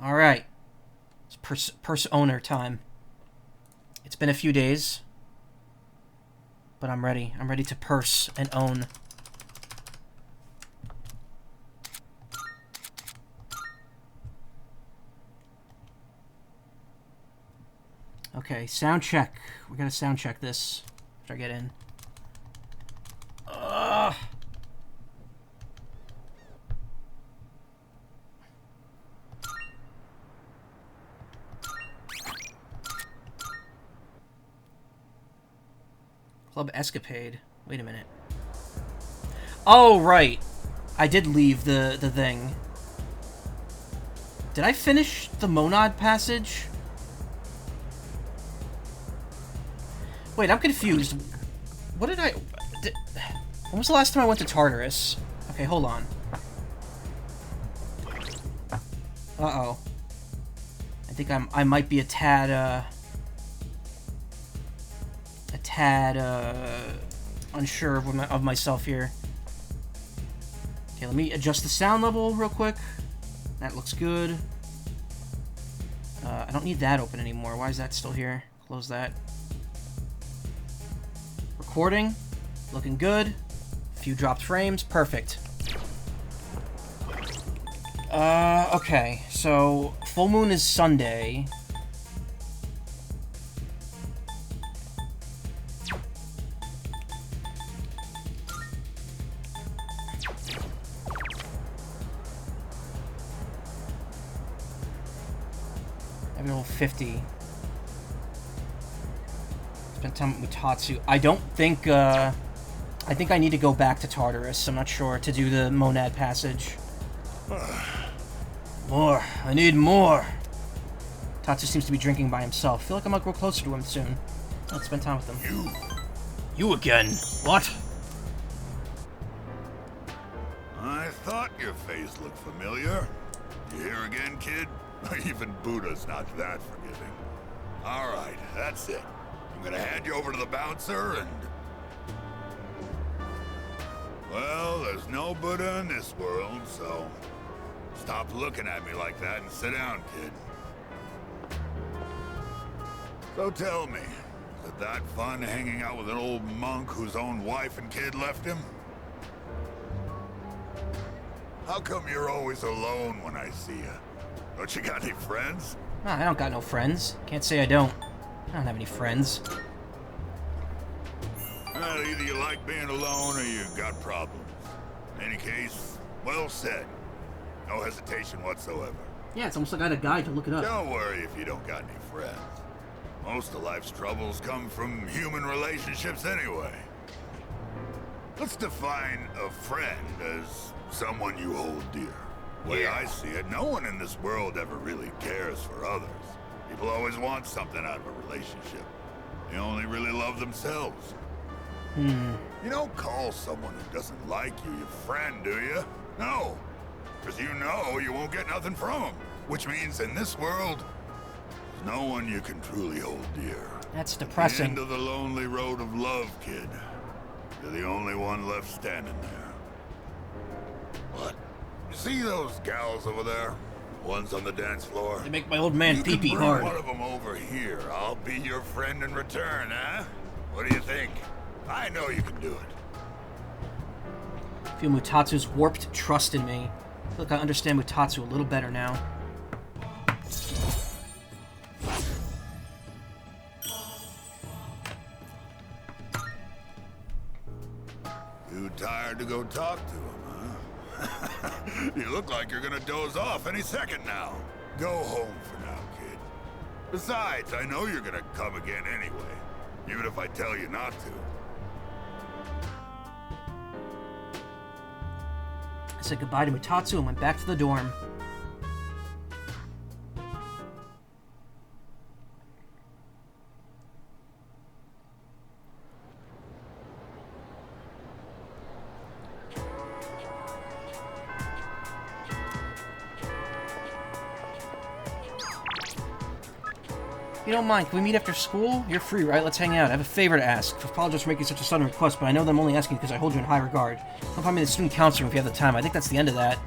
Alright. It's purse owner time. It's been a few days. But I'm ready. I'm ready to purse and own. Okay, sound check. We gotta sound check this after I get in. Ugh. Club Escapade. Wait a minute. Oh, right. I did leave the thing. Did I finish the Monad passage? Wait, I'm confused. What did I... when was the last time I went to Tartarus? Okay, hold on. Uh-oh. I think I might be a tad unsure of myself here. Okay, let me adjust the sound level real quick. That looks good. I don't need that open anymore. Why is that still here? Close that. Recording. Looking good. Few dropped frames. Perfect. Okay. So, full moon is Sunday. Level 50. Spent time with Tatsu. I don't think, I think I need to go back to Tartarus. I'm not sure to do the Monad passage. More. I need more. Tatsu seems to be drinking by himself. I feel like I might grow closer to him soon. Let's spend time with him. You again. What? I thought your face looked familiar. You here again, kid? Even Buddha's not that forgiving. Alright, that's it. I'm gonna hand you over to the bouncer and... well, there's no Buddha in this world, so... stop looking at me like that and sit down, kid. So tell me, is it that fun hanging out with an old monk whose own wife and kid left him? How come you're always alone when I see you? Don't you got any friends? Nah, I don't got no friends. Can't say I don't. I don't have any friends. Well, either you like being alone or you got problems. In any case, well said. No hesitation whatsoever. Yeah, it's almost like I had a guide to look it up. Don't worry if you don't got any friends. Most of life's troubles come from human relationships anyway. Let's define a friend as someone you hold dear. The way I see it, no one in this world ever really cares for others. People always want something out of a relationship. They only really love themselves. You don't call someone who doesn't like you your friend, do you? No. Because you know you won't get nothing from them. Which means in this world, there's no one you can truly hold dear. That's depressing. At the end of the lonely road of love, kid. You're the only one left standing there. What? You see those gals over there? One's on the dance floor. They make my old man pee-pee hard. One of them over here. I'll be your friend in return, huh? What do you think? I know you can do it. I feel Mutatsu's warped trust in me. I feel like I understand Mutatsu a little better now. Too tired to go talk to him, huh? You look like you're gonna doze off any second now. Go home for now, kid. Besides, I know you're gonna come again anyway, even if I tell you not to. I said goodbye to Mutatsu and went back to the dorm. You don't mind, can we meet after school? You're free, right? Let's hang out. I have a favor to ask. I apologize for making such a sudden request, but I know that I'm only asking because I hold you in high regard. Come find me in the student council room if you have the time. I think that's the end of that.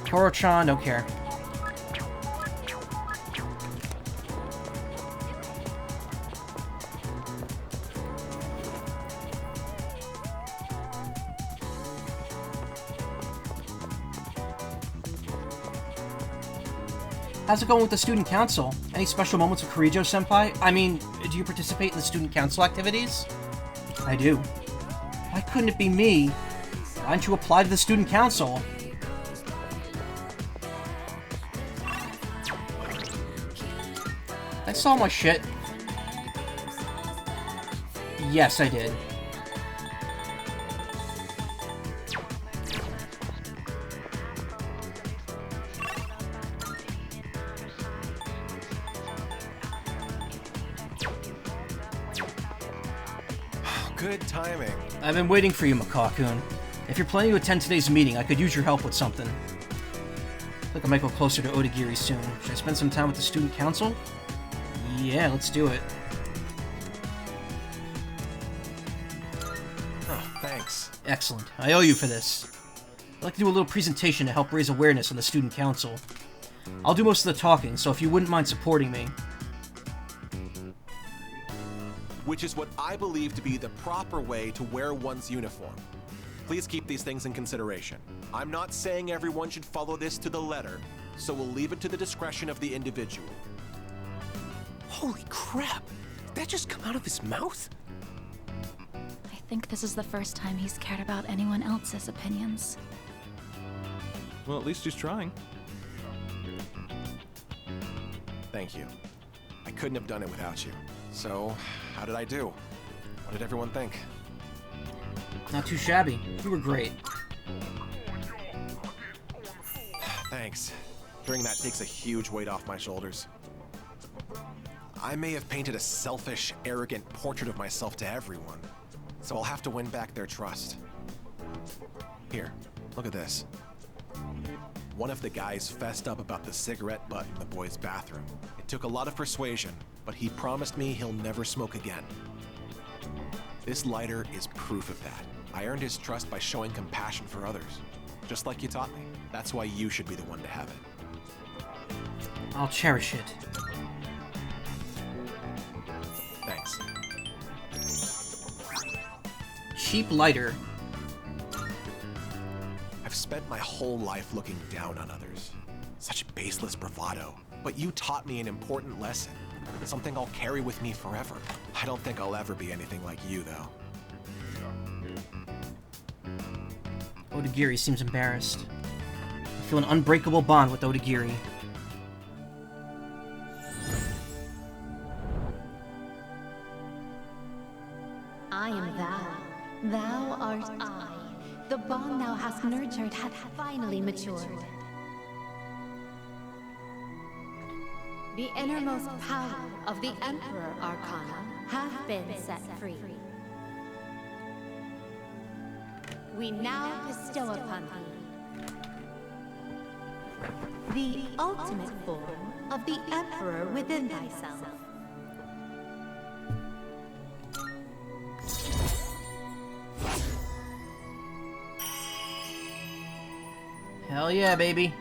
Toro-chan, don't care. How's it going with the student council? Any special moments with Kirijo-senpai? I mean, do you participate in the student council activities? I do. Why couldn't it be me? Why don't you apply to the student council? I saw my shit. Yes, I did. Good timing. I've been waiting for you, Macaw-kun. If you're planning to attend today's meeting, I could use your help with something. Look, I might go closer to Odagiri soon. Should I spend some time with the student council? Yeah, let's do it. Oh, thanks. Excellent. I owe you for this. I'd like to do a little presentation to help raise awareness on the student council. I'll do most of the talking, so if you wouldn't mind supporting me. Which is what I believe to be the proper way to wear one's uniform. Please keep these things in consideration. I'm not saying everyone should follow this to the letter, so we'll leave it to the discretion of the individual. Holy crap! Did that just come out of his mouth? I think this is the first time he's cared about anyone else's opinions. Well, at least he's trying. Thank you. I couldn't have done it without you. So, how did I do? What did everyone think? Not too shabby. You were great. Thanks. Hearing that takes a huge weight off my shoulders. I may have painted a selfish, arrogant portrait of myself to everyone, so I'll have to win back their trust. Here, look at this. One of the guys fessed up about the cigarette butt in the boys' bathroom. It took a lot of persuasion, but he promised me he'll never smoke again. This lighter is proof of that. I earned his trust by showing compassion for others, just like you taught me. That's why you should be the one to have it. I'll cherish it. Thanks. Cheap lighter. I've spent my whole life looking down on others. Such baseless bravado. But you taught me an important lesson. Something I'll carry with me forever. I don't think I'll ever be anything like you, though. Odagiri seems embarrassed. I feel an unbreakable bond with Odagiri. I am thou. Thou art I. The bond thou hast nurtured hath finally matured. The innermost power of the Emperor Arcana hath been set free. We now bestow upon thee the ultimate form of the Emperor within thyself. Hell yeah, baby.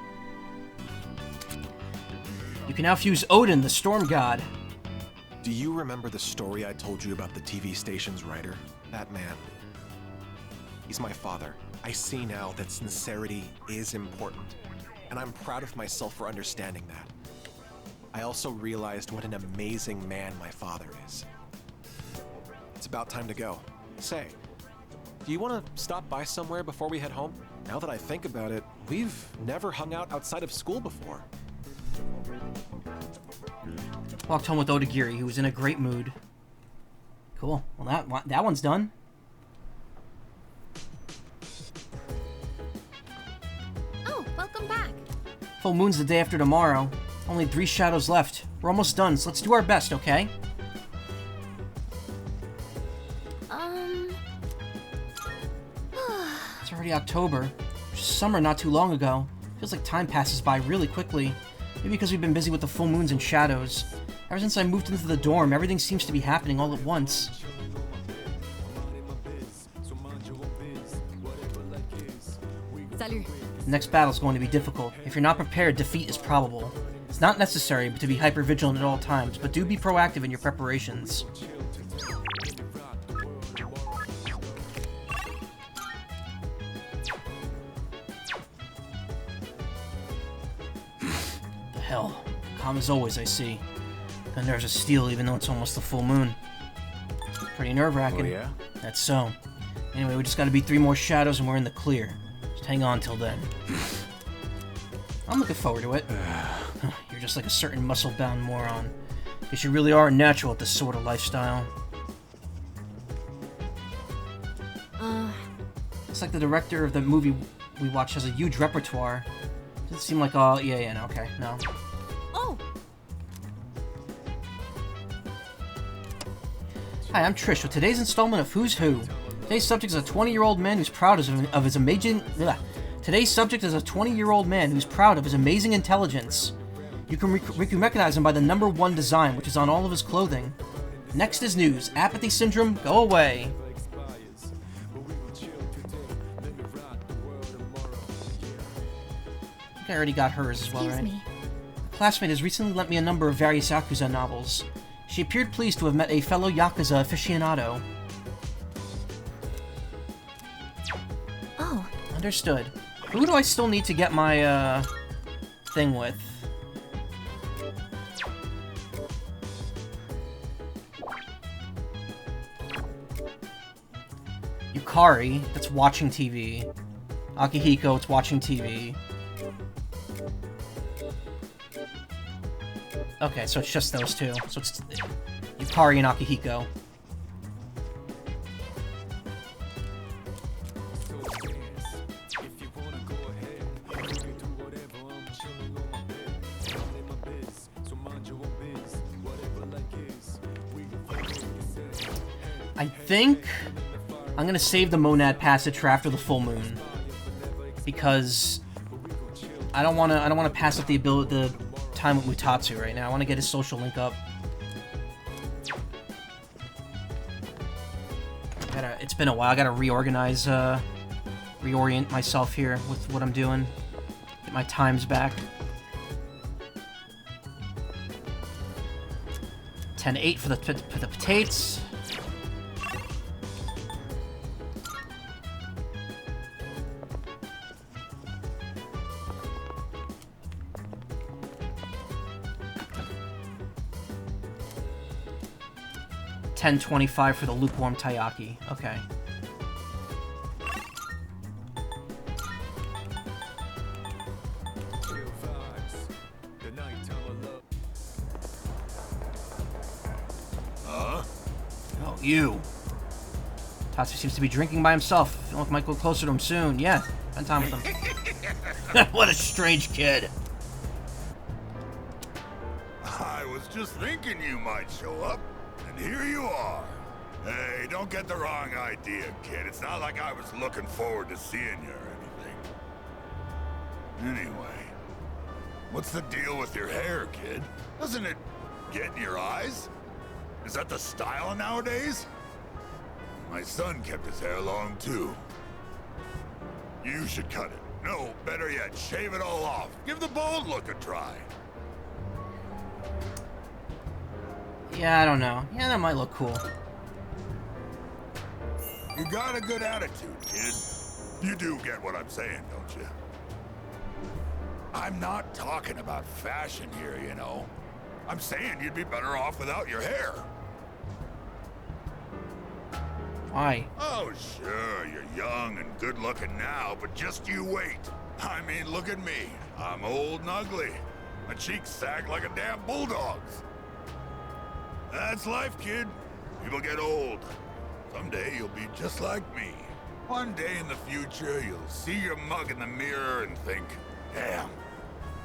You can now fuse Odin, the storm god. Do you remember the story I told you about the TV station's writer? That man. He's my father. I see now that sincerity is important, and I'm proud of myself for understanding that. I also realized what an amazing man my father is. It's about time to go. Say, do you want to stop by somewhere before we head home? Now that I think about it, we've never hung out outside of school before. Walked home with Odagiri, who was in a great mood. Cool. Well, that one's done. Oh, welcome back. Full moon's the day after tomorrow. Only 3 shadows left. We're almost done, so let's do our best, okay? It's already October. Just summer not too long ago. Feels like time passes by really quickly. Maybe because we've been busy with the full moons and shadows. Ever since I moved into the dorm, everything seems to be happening all at once. Salut. The next battle's going to be difficult. If you're not prepared, defeat is probable. It's not necessary to be hyper-vigilant at all times, but do be proactive in your preparations. The hell? Calm as always, I see. The nerves of steel even though it's almost the full moon. Pretty nerve-wracking. Oh, yeah? That's so. Anyway, we just gotta beat 3 more shadows and we're in the clear. Just hang on till then. I'm looking forward to it. You're just like a certain muscle-bound moron. Guess you really are a natural at this sort of lifestyle. It's like the director of the movie we watched has a huge repertoire. Doesn't seem like all... Yeah, no, okay, no. Oh! Hi, I'm Trish with today's installment of Who's Who. Today's subject is a 20-year-old man who's proud of his amazing... Today's subject is a 20-year-old man who's proud of his amazing intelligence. You can recognize him by the number 1 design, which is on all of his clothing. Next is news. Apathy syndrome, go away. I think I already got hers as well, right? Excuse me. A classmate has recently lent me a number of various Yakuza novels. She appeared pleased to have met a fellow Yakuza aficionado. Oh, Understood. Who do I still need to get my, thing with? Yukari, that's watching TV. Akihiko, it's watching TV. Okay, so it's just those two. So it's Yukari and Akihiko. I think I'm gonna save the Monad passage for after the full moon, because I don't wanna pass up the time with Mutatsu right now. I want to get his social link up. It's been a while. I gotta reorganize, reorient myself here with what I'm doing. Get my times back. 10-8 for the potatoes. $10.25 for the lukewarm taiyaki. Okay. Huh? Oh, you. Tatsu seems to be drinking by himself. I feel like I might go closer to him soon. Yeah, spend time with him. What a strange kid. I was just thinking you might show up, and here you are. Hey, don't get the wrong idea, kid. It's not like I was looking forward to seeing you or anything. Anyway, what's the deal with your hair, kid? Doesn't it get in your eyes? Is that the style nowadays? My son kept his hair long, too. You should cut it. No, better yet, shave it all off. Give the bald look a try. Yeah, I don't know. Yeah, that might look cool. You got a good attitude, kid. You do get what I'm saying, don't you? I'm not talking about fashion here, you know. I'm saying you'd be better off without your hair. Why? Oh, sure, you're young and good-looking now, but just you wait. I mean, look at me. I'm old and ugly. My cheeks sag like a damn bulldog's. That's life, kid. People get old. Someday you'll be just like me. One day in the future, you'll see your mug in the mirror and think, damn,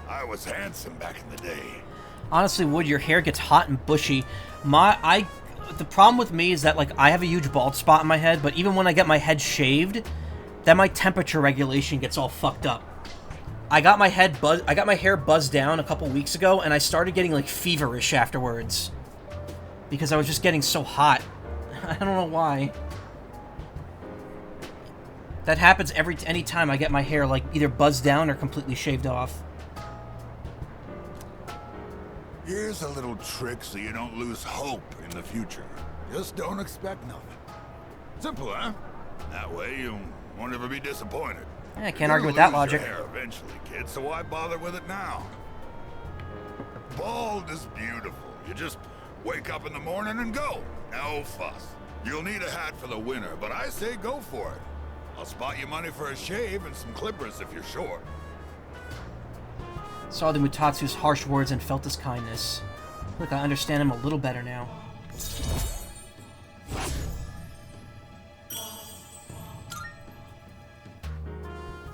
I was handsome back in the day. Honestly, Wood, your hair gets hot and bushy. The problem with me is that, like, I have a huge bald spot in my head, but even when I get my head shaved, then my temperature regulation gets all fucked up. I got my hair buzzed down a couple weeks ago, and I started getting, like, feverish afterwards. Because I was just getting so hot. I don't know why. That happens any time I get my hair, like, either buzzed down or completely shaved off. Here's a little trick so you don't lose hope in the future. Just don't expect nothing. Simple, huh? That way you won't ever be disappointed. Yeah, I can't argue with that You're gonna logic. lose your hair eventually, kid, so why bother with it now? Bald is beautiful. You just wake up in the morning and go. No fuss. You'll need a hat for the winter, but I say go for it. I'll spot you money for a shave and some clippers if you're short. Saw the Mutatsu's harsh words and felt his kindness. Look, I understand him a little better now.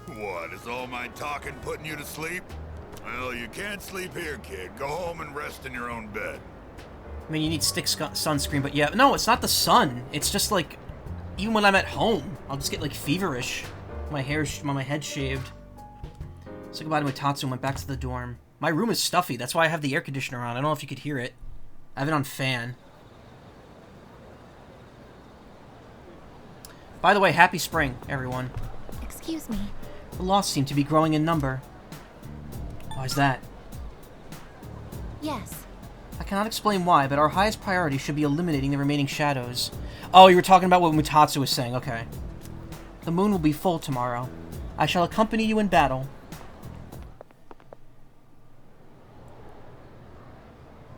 What, is all my talking putting you to sleep? Well, you can't sleep here, kid. Go home and rest in your own bed. I mean, you need stick sunscreen, but yeah. No, it's not the sun. It's just like, even when I'm at home, I'll just get like feverish. My head shaved. Said goodbye to Mutatsu and went back to the dorm. My room is stuffy. That's why I have the air conditioner on. I don't know if you could hear it. I have it on fan. By the way, happy spring, everyone. Excuse me. The lost seem to be growing in number. Why's that? Yes. I cannot explain why, but our highest priority should be eliminating the remaining shadows. Oh, you were talking about what Mutatsu was saying. Okay. The moon will be full tomorrow. I shall accompany you in battle.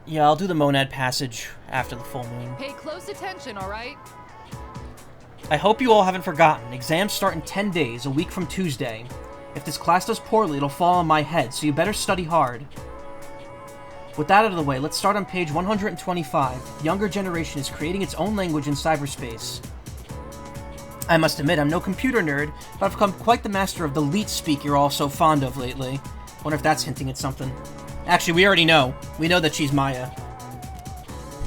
Yeah, I'll do the Monad passage after the full moon. Pay close attention, alright? I hope you all haven't forgotten. Exams start in 10 days, a week from Tuesday. If this class does poorly, it'll fall on my head, so you better study hard. With that out of the way, let's start on page 125. The younger generation is creating its own language in cyberspace. I must admit, I'm no computer nerd, but I've become quite the master of the leet speak you're all so fond of lately. Wonder if that's hinting at something. Actually, we already know. We know that she's Maya.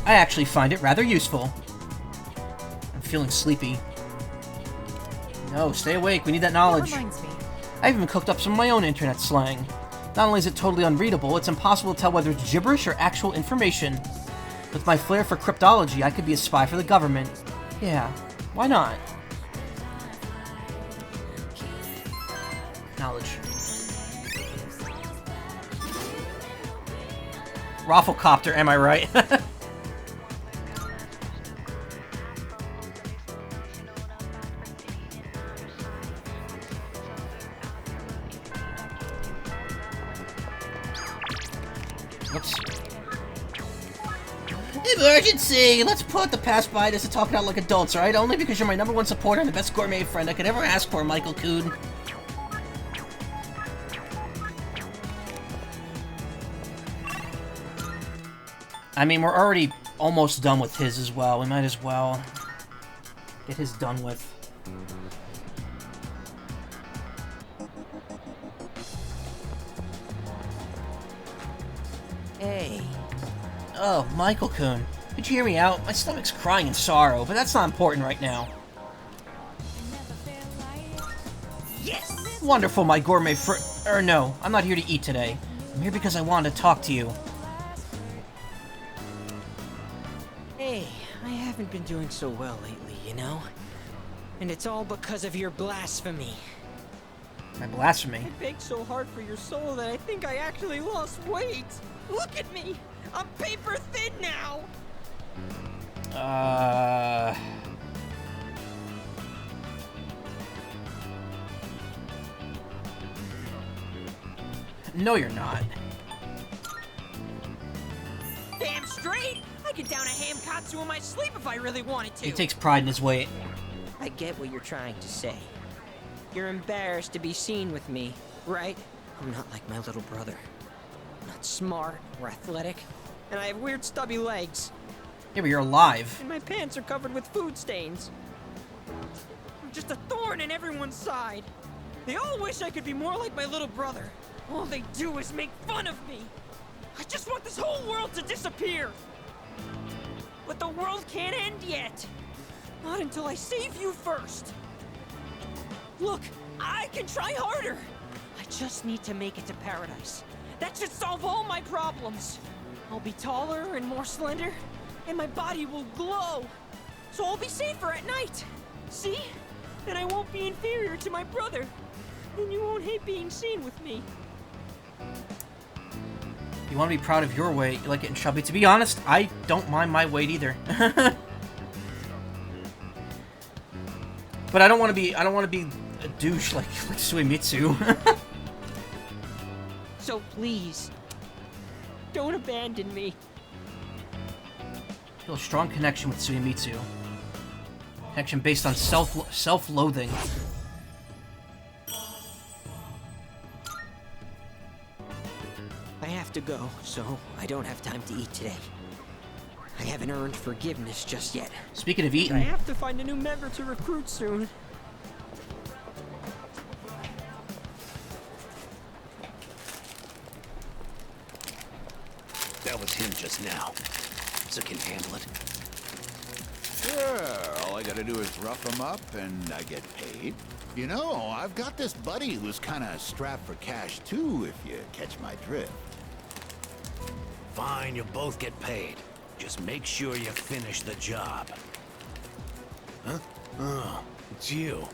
I actually find it rather useful. I'm feeling sleepy. No, stay awake. We need that knowledge. That reminds me. I've even cooked up some of my own internet slang. Not only is it totally unreadable, it's impossible to tell whether it's gibberish or actual information. With my flair for cryptology, I could be a spy for the government. Yeah, why not? Knowledge. Rafflecopter, am I right? Whoops. Emergency! Let's put the past behind us and talk it out like adults, alright? Only because you're my #1 supporter and the best gourmet friend I could ever ask for, Michael Coon. I mean, we're already almost done with his as well. We might as well get his done with. Hey. Oh, Michael Coon. Could you hear me out? My stomach's crying in sorrow, but that's not important right now. Yes! Wonderful, my gourmet no, I'm not here to eat today. I'm here because I wanted to talk to you. Hey, I haven't been doing so well lately, you know? And it's all because of your blasphemy. My blasphemy? I begged so hard for your soul that I think I actually lost weight. Look at me! I'm paper thin now! No, you're not. Damn straight! I could down a ham katsu in my sleep if I really wanted to. He takes pride in his weight. I get what you're trying to say. You're embarrassed to be seen with me, right? I'm not like my little brother. I'm not smart or athletic, and I have weird stubby legs. Yeah, but you're alive. And my pants are covered with food stains. I'm just a thorn in everyone's side. They all wish I could be more like my little brother. All they do is make fun of me. I just want this whole world to disappear. But the world can't end yet. Not until I save you first. Look, I can try harder. I just need to make it to paradise. That should solve all my problems. I'll be taller and more slender, and my body will glow. So I'll be safer at night. See? Then I won't be inferior to my brother. And you won't hate being seen with me. You want to be proud of your weight, you like getting chubby. To be honest, I don't mind my weight either. But I don't want to be a douche like Suemitsu. So please, Don't abandon me. Feel a strong connection with Tsuyomitsu. Connection based on self-loathing. I have to go, so I don't have time to eat today. I haven't earned forgiveness just yet. Speaking of I eating, have to find a new member to recruit soon. That was him just now. So can you handle it? Sure, all I gotta do is rough him up and I get paid. You know, I've got this buddy who's kinda strapped for cash too, if you catch my drift. Fine, you'll both get paid. Just make sure you finish the job. Huh? Oh, it's you.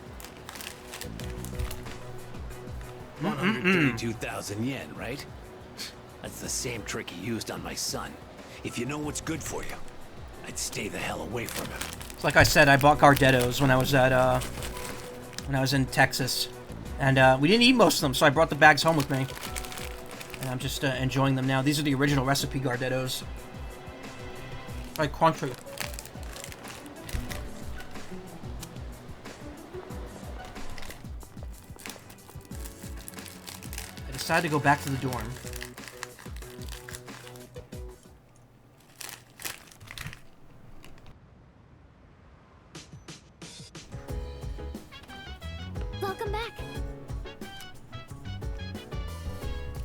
132,000 yen, right? That's the same trick he used on my son. If you know what's good for you, I'd stay the hell away from him. it's like I said, I bought Gardettos when I was at when I was in Texas, and we didn't eat most of them, so I brought the bags home with me, and I'm just enjoying them now. These are the original recipe Gardettos. Like crunchy. I decided to go back to the dorm. Welcome back.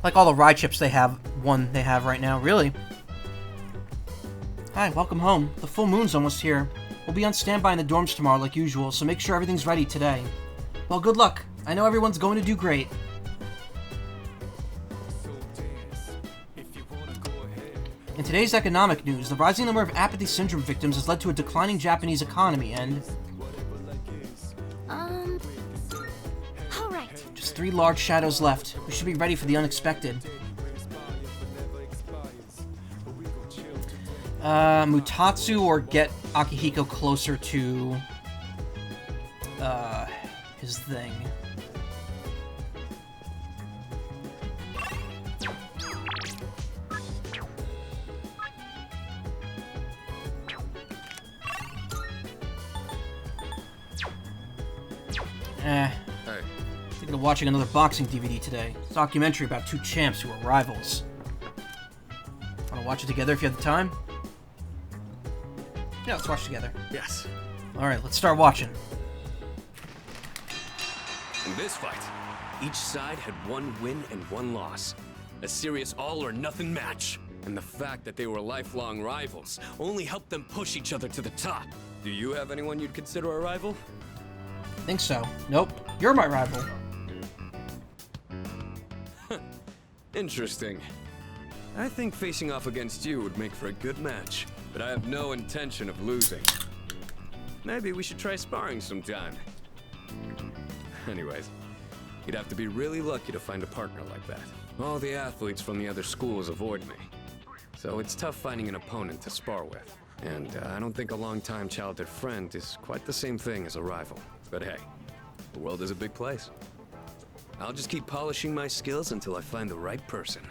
Like all the rye chips they have right now, really. Hi, welcome home. The full moon's almost here. We'll be on standby in the dorms tomorrow like usual, so make sure everything's ready today. Well, good luck. I know everyone's going to do great. In today's economic news, the rising number of apathy syndrome victims has led to a declining Japanese economy and... Alright. just 3 large shadows left. We should be ready for the unexpected. Mutatsu or get Akihiko closer to his thing. Thinking of watching another boxing DVD today. It's a documentary about 2 champs who were rivals. Wanna watch it together if you have the time? Yeah, let's watch together. Yes. Alright, let's start watching. In this fight, each side had 1 win and 1 loss. A serious all-or-nothing match. And the fact that they were lifelong rivals only helped them push each other to the top. Do you have anyone you'd consider a rival? Think so. Nope. You're my rival. Interesting. I think facing off against you would make for a good match, but I have no intention of losing. Maybe we should try sparring sometime. Anyways, you'd have to be really lucky to find a partner like that. All the athletes from the other schools avoid me, so it's tough finding an opponent to spar with. And I don't think a long-time childhood friend is quite the same thing as a rival. But hey, the world is a big place. I'll just keep polishing my skills until I find the right person.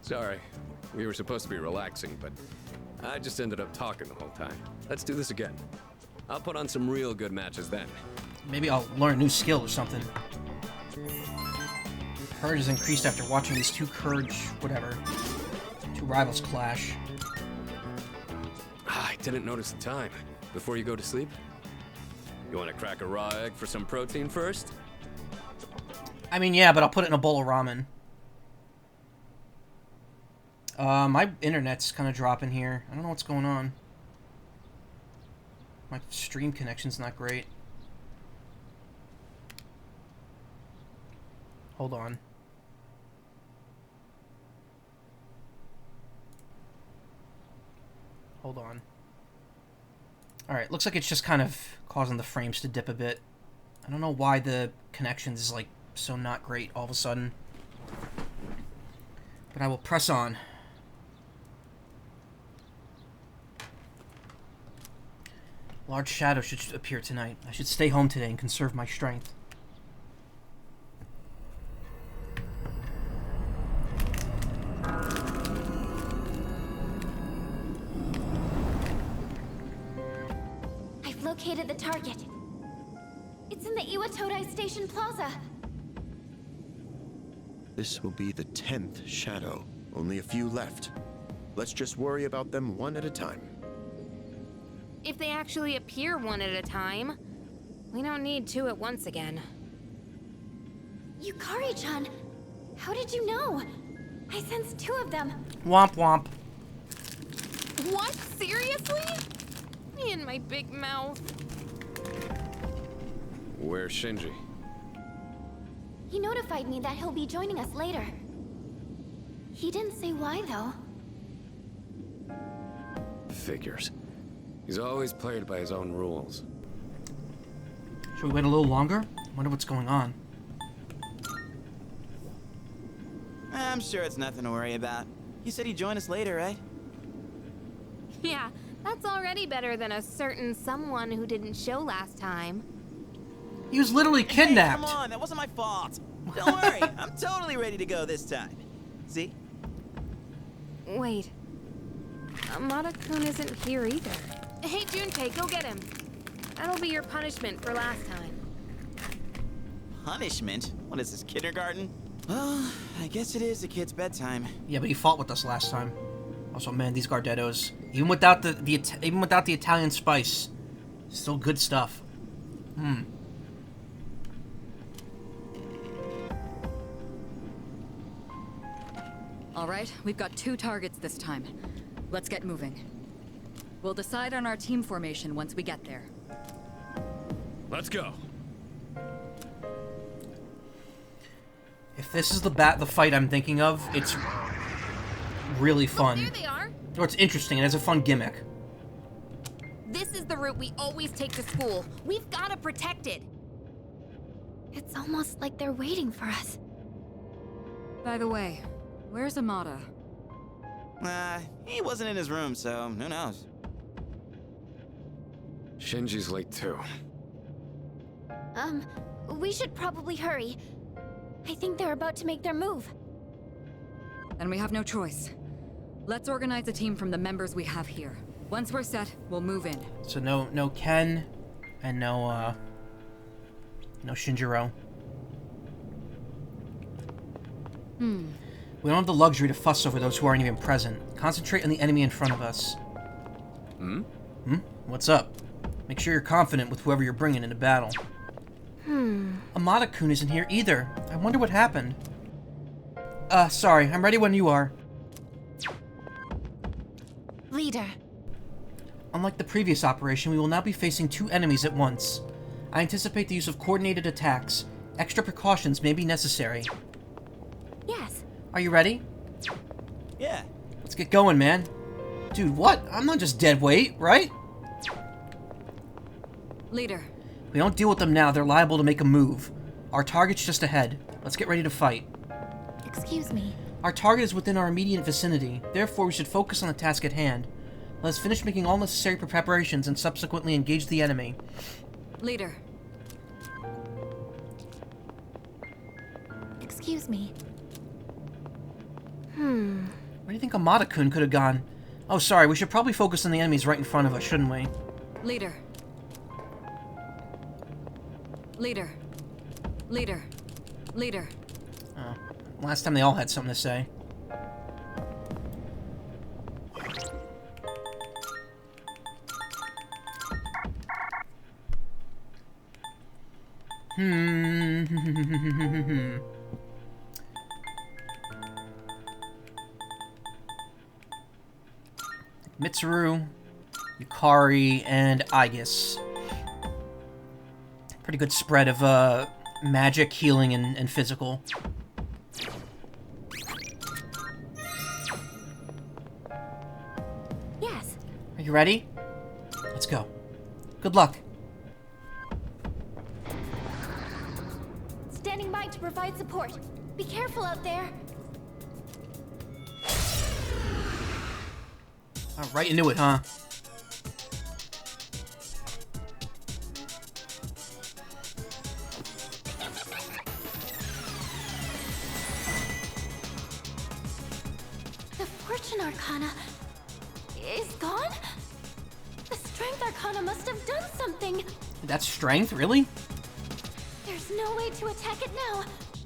Sorry, we were supposed to be relaxing, but I just ended up talking the whole time. Let's do this again. I'll put on some real good matches then. Maybe I'll learn a new skill or something. Courage has increased after watching these 2 2 rivals clash. I didn't notice the time. Before you go to sleep? You want to crack a raw egg for some protein first? I mean, yeah, but I'll put it in a bowl of ramen. My internet's kind of dropping here. I don't know what's going on. My stream connection's not great. Hold on. Hold on. Alright, looks like it's just kind of causing the frames to dip a bit. I don't know why the connection is, like, so not great all of a sudden. But I will press on. Large shadow should appear tonight. I should stay home today and conserve my strength. located the target. It's in the Iwatodai Station Plaza. This will be the 10th shadow. Only a few left. Let's just worry about them one at a time. If they actually appear one at a time, we don't need two at once again. Yukari-chan, how did you know? I sensed two of them. Womp womp. What? Seriously? Me and my big mouth. Where's Shinji? He notified me that he'll be joining us later. He didn't say why, though. Figures. He's always played by his own rules. Should we wait a little longer? Wonder what's going on. I'm sure it's nothing to worry about. You said he'd join us later, right? Yeah, that's already better than a certain someone who didn't show last time. He was literally kidnapped. Hey, come on, that wasn't my fault. Don't worry, I'm totally ready to go this time. See? Wait. Amada-kun isn't here either. Hey, Junpei, go get him. That'll be your punishment for last time. Punishment? What is this, kindergarten? Well, I guess it is a kid's bedtime. Yeah, but he fought with us last time. Also, man, these Gardettos, even without the Italian spice, still good stuff. All right, we've got 2 targets this time. Let's get moving. We'll decide on our team formation once we get there. Let's go. If this is the fight I'm thinking of, it's really fun. There they are. Or it's interesting. It has a fun gimmick. This is the route we always take to school. We've got to protect it. It's almost like they're waiting for us. By the way, where's Amada? He wasn't in his room, so who knows? Shinji's late too. We should probably hurry. I think they're about to make their move. And we have no choice. Let's organize a team from the members we have here. Once we're set, we'll move in. So no Ken, and no Shinjiro. We don't have the luxury to fuss over those who aren't even present. Concentrate on the enemy in front of us. What's up? Make sure you're confident with whoever you're bringing into battle. Amada-kun isn't here either. I wonder what happened. Sorry. I'm ready when you are. Leader. Unlike the previous operation, we will now be facing 2 enemies at once. I anticipate the use of coordinated attacks. Extra precautions may be necessary. Yes. Are you ready? Yeah. Let's get going, man. Dude, what? I'm not just dead weight, right? Leader. If we don't deal with them now, they're liable to make a move. Our target's just ahead. Let's get ready to fight. Excuse me. Our target is within our immediate vicinity. Therefore, we should focus on the task at hand. Let us finish making all necessary preparations and subsequently engage the enemy. Leader. Excuse me. Where do you think Amada-kun could have gone? Oh, sorry, we should probably focus on the enemies right in front of us, shouldn't we? Leader. Leader. Leader. Leader. Oh, last time they all had something to say. Mitsuru, Yukari, and Aegis. Pretty good spread of magic, healing, and physical. Yes. Are you ready? Let's go. Good luck. Standing by to provide support. Be careful out there. Right into it, huh? The Fortune Arcana is gone? The Strength Arcana must have done something. That's strength, really? There's no way to attack it now.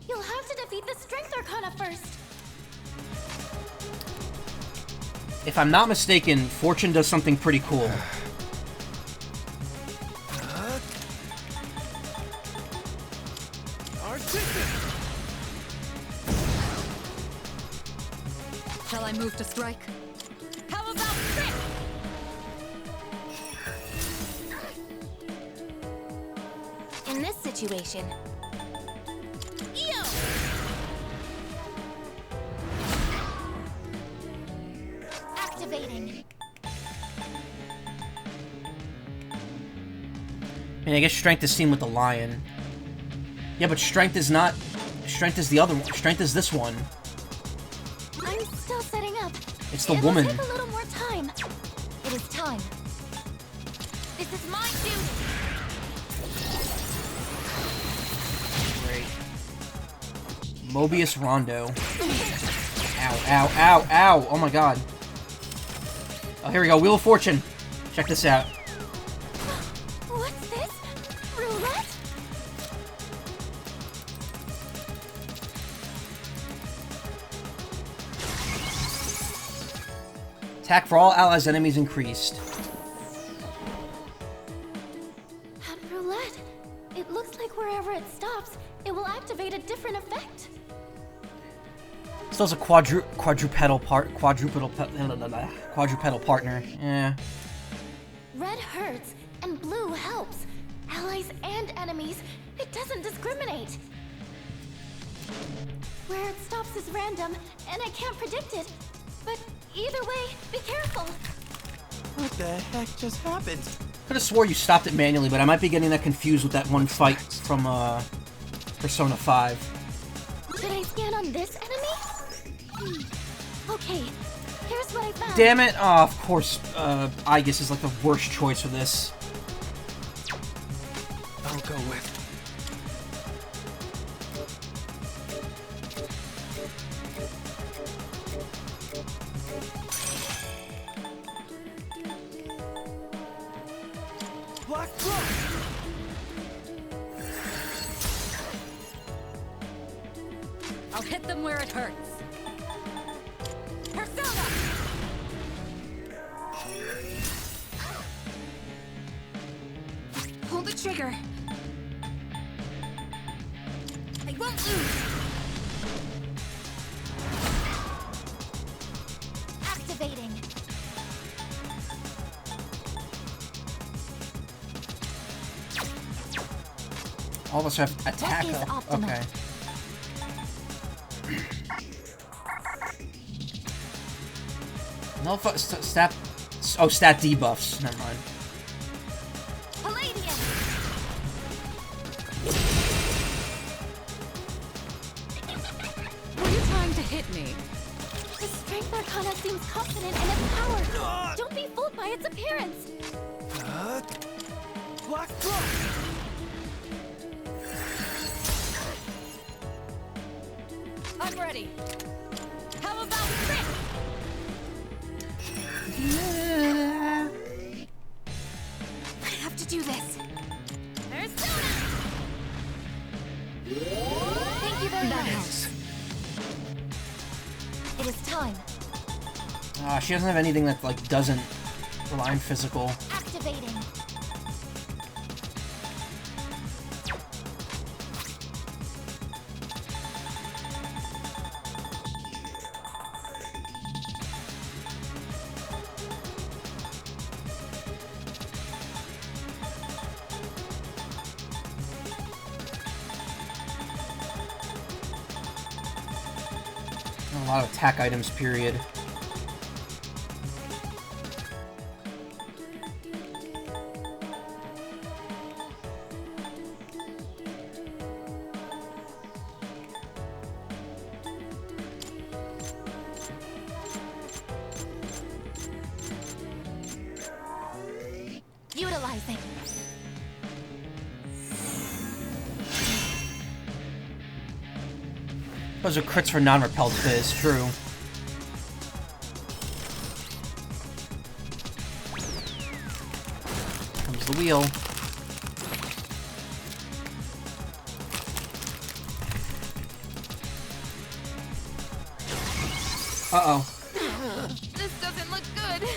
You'll have to defeat the Strength Arcana first. If I'm not mistaken, Fortune does something pretty cool. Shall I move to strike? How about trip? In this situation, activating. I mean, I guess strength is seen with the lion. Yeah, but strength is not... Strength is the other one. Strength is this one. I'm still setting up. It's the woman. It'll take a little more time. It is time. This is my duty. Great. Mobius Rondo. Ow, ow, ow, ow! Oh my god. Oh, here we go. Wheel of Fortune. Check this out. What's this? Roulette? Attack for all allies' enemies increased. At roulette, it looks like wherever it stops, it will activate a different effect. Still has a quadrupedal partner. Yeah. Red hurts, and blue helps. Allies and enemies, it doesn't discriminate. Where it stops is random, and I can't predict it. But either way, be careful. What the heck just happened? Could have swore you stopped it manually, but I might be getting that confused with that one fight from Persona 5. Should I scan on this enemy? Okay, here's what I found. Damn it! Oh, of course, Aegis is like the worst choice for this. I'll go with. Black Rock! I'll hit them where it hurts. Persona! Pull the trigger. I won't lose. Activating. All of us have attack That is up. optimal. Okay. No, stat. Oh, stat debuffs. Never mind. Palladium. Were you trying to hit me? The Strength Arcana seems confident in its power. Don't be fooled by its appearance. Black Rock! I'm ready. How about trip? I have to do this. Persona. Thank you very much. It is time. She doesn't have anything that like doesn't rely on physical. Activating. A lot of attack items, period. Utilizing. Those are crits for non-repelled fizz, true. the wheel. Uh-oh. This doesn't look good.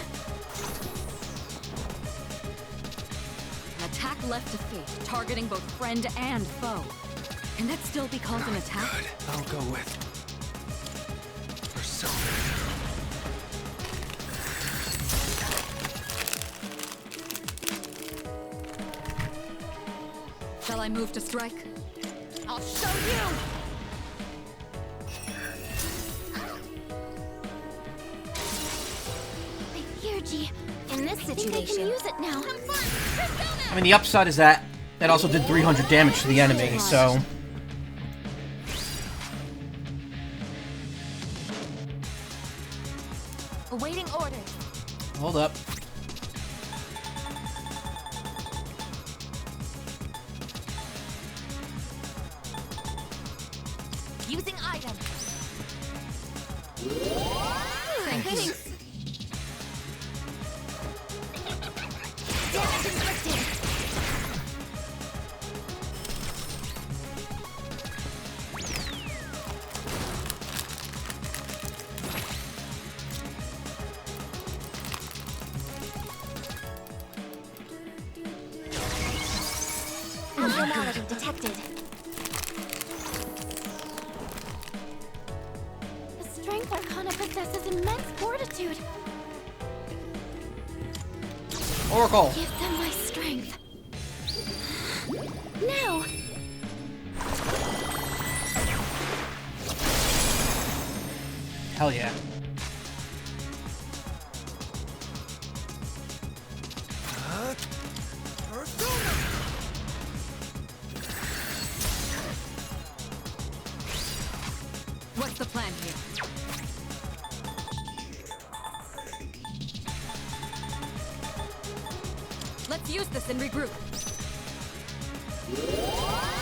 An attack left to fate, targeting both friend and foe. Can that still be called an attack? Good. I'll go with persona. Shall I move to strike? I'll show you. G. In this situation, I can use it now. I mean, the upside is that also did 300 damage to the enemy, so... Awaiting orders. Hold up. Using item. Thanks. Damage inflicted. Abnormality detected. The strength arcana possesses immense fortitude. Oracle. Give them my strength. Now. Hell yeah. What's the plan here? Let's use this and regroup.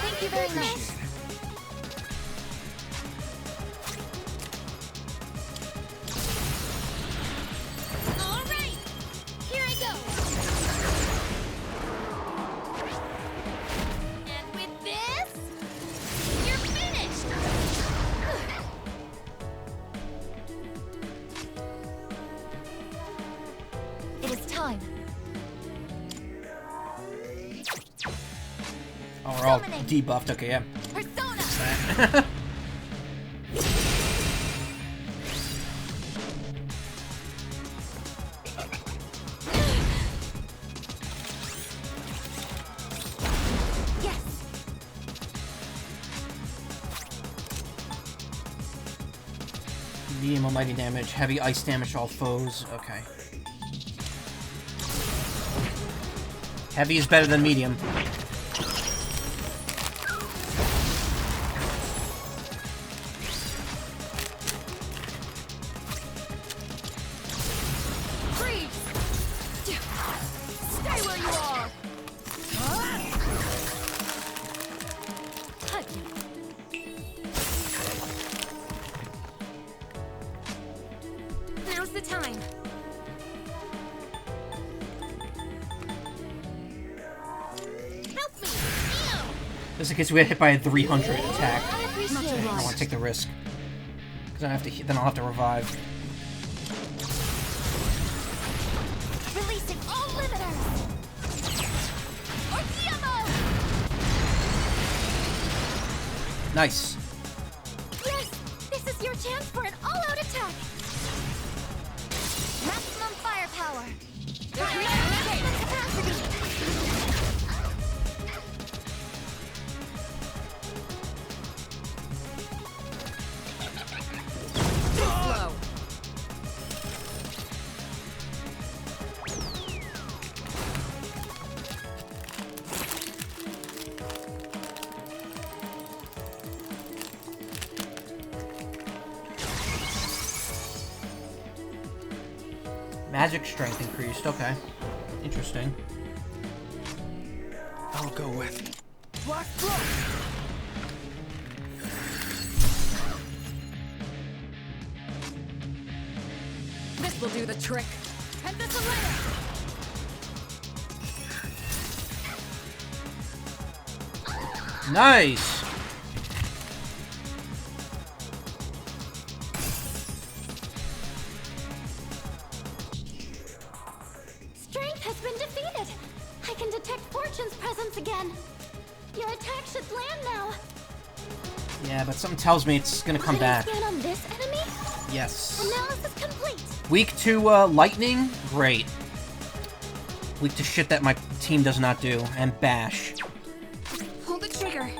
Thank you very much. All right, here I go. And with this, you're finished. It is time. Oh, we're all debuffed. Okay, yeah. Persona. That. Yes. Medium almighty damage, heavy ice damage to all foes. Okay. Heavy is better than medium. Now's the time. Help me! Just in case we get hit by a 300 attack. I appreciate I don't want to take the risk. Because I have to. Then I'll have to revive. Releasing all limiters! Ortiamo! Nice. Yes! This is your chance for an all-out attack! Maximum firepower! Maximum capacity! Slow. Magic strength increased. Okay. Interesting. I'll go with Black Throat! This will do the trick. And this will let Nice! Strength has been defeated. I can detect Fortune's presence again. Your attack should land now. Yeah, but something tells me it's gonna come back. Scan on this enemy? Yes. Analysis complete. Weak to lightning? Great. Weak to shit that my team does not do. And bash. Pull the trigger.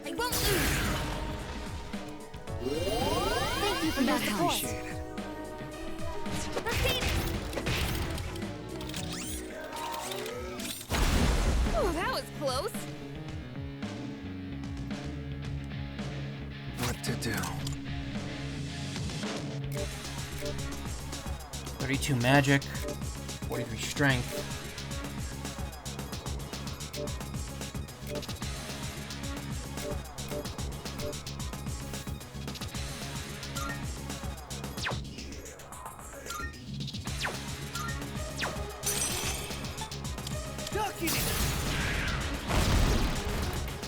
I won't lose. Thank you for your support. Appreciate it. Repeat it. Oh, that was close. What to do? 32 magic. 43 strength.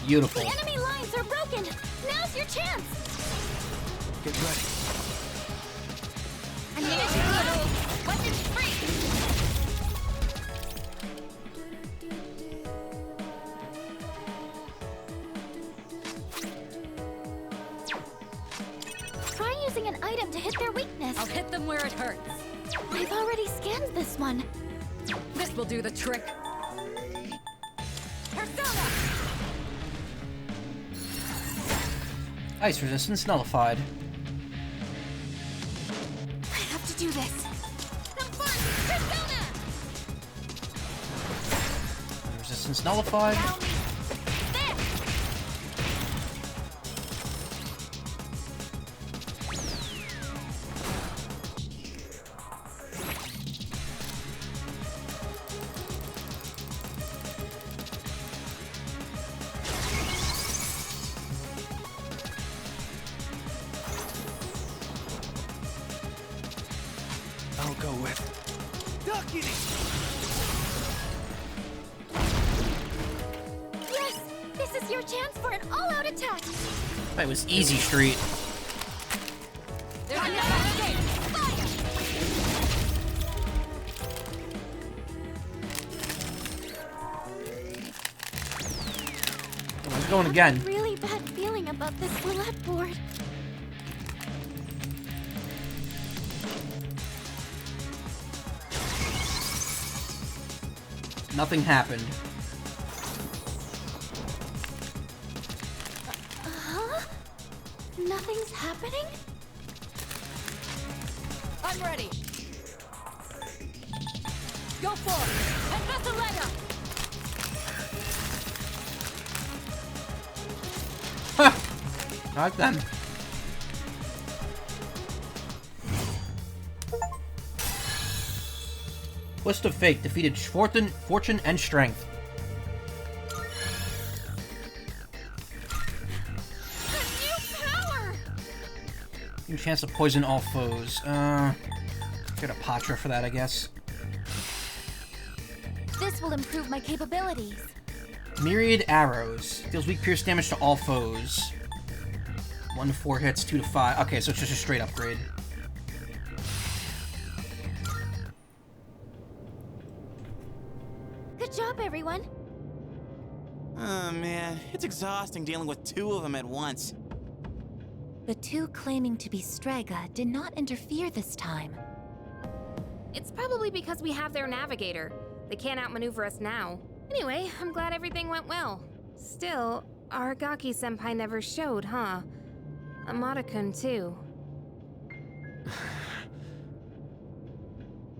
Beautiful. The enemy lines are broken. Now's your chance. Get ready. Ammunition low. Weapons free. Try using an item to hit their weakness. I'll hit them where it hurts. I've already scanned this one. This will do the trick. Persona! Ice resistance nullified. I have to do this. Come fun! Persona! Resistance nullified. I'll go with. Yes! This is your chance for an all-out attack. That was easy street. There's another escape! Fire! It's going again. Really bad feeling about this roulette board. Nothing happened. Huh? Nothing's happening? I'm ready. Go for it. And Vessaletta! Not them. Twist of Fate defeated Fortune and Strength. New chance to poison all foes. Get a Patra for that, I guess. This will improve my capabilities. Myriad Arrows. Deals weak pierce damage to all foes. 1 to 4 hits, 2 to 5. Okay, so it's just a straight upgrade. Good job, everyone. Oh man, it's exhausting dealing with two of them at once. The two claiming to be Strega did not interfere this time. It's probably because we have their navigator. They can't outmaneuver us now. Anyway, I'm glad everything went well. Still, Aragaki-senpai never showed, huh? Amada-kun, too.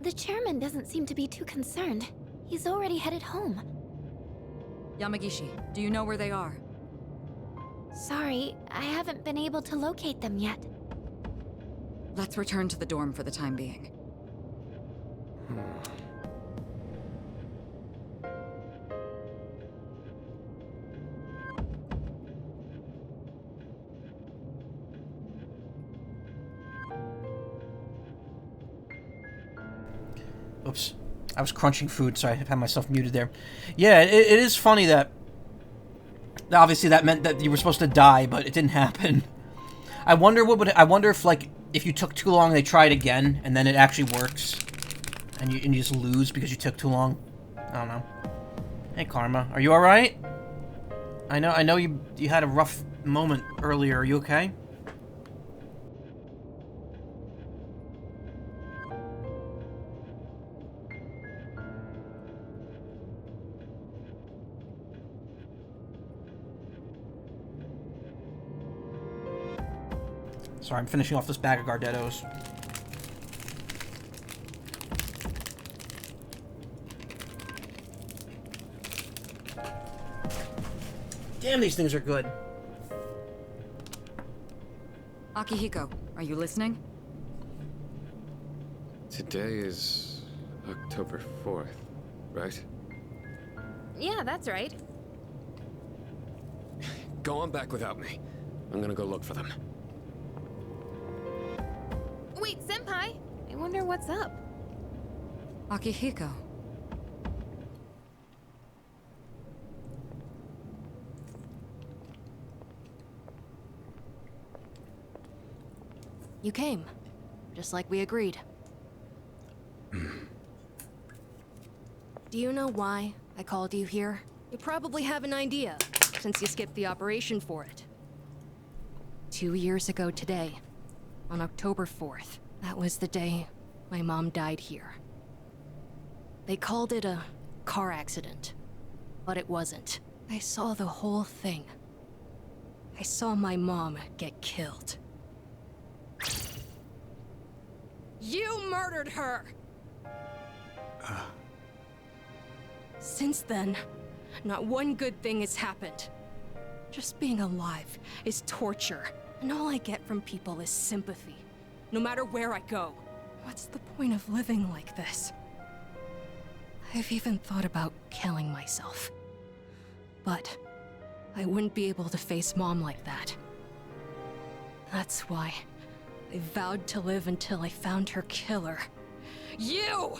The chairman doesn't seem to be too concerned. He's already headed home. Yamagishi, do you know where they are? Sorry, I haven't been able to locate them yet. Let's return to the dorm for the time being. Oops. I was crunching food, so I had myself muted there. Yeah, it is funny that... Obviously, that meant that you were supposed to die, but it didn't happen. I wonder what would... I wonder if, like, if you took too long, they try it again, and then it actually works. And you just lose because you took too long. I don't know. Hey, Karma. Are you alright? I know you had a rough moment earlier. Are you okay? Sorry, I'm finishing off this bag of Gardettos. Damn, these things are good. Akihiko, are you listening? Today is October 4th, right? Yeah, that's right. Go on back without me. I'm gonna go look for them. Wait, Senpai! I wonder what's up. Akihiko. You came, just like we agreed. Do you know why I called you here? You probably have an idea, since you skipped the operation for it. 2 years ago today, on October 4th, that was the day my mom died here. They called it a car accident, but it wasn't. I saw the whole thing. I saw my mom get killed. You murdered her! Since then, not one good thing has happened. Just being alive is torture, and all I get from people is sympathy, no matter where I go. What's the point of living like this? I've even thought about killing myself. But I wouldn't be able to face Mom like that. That's why I vowed to live until I found her killer. You!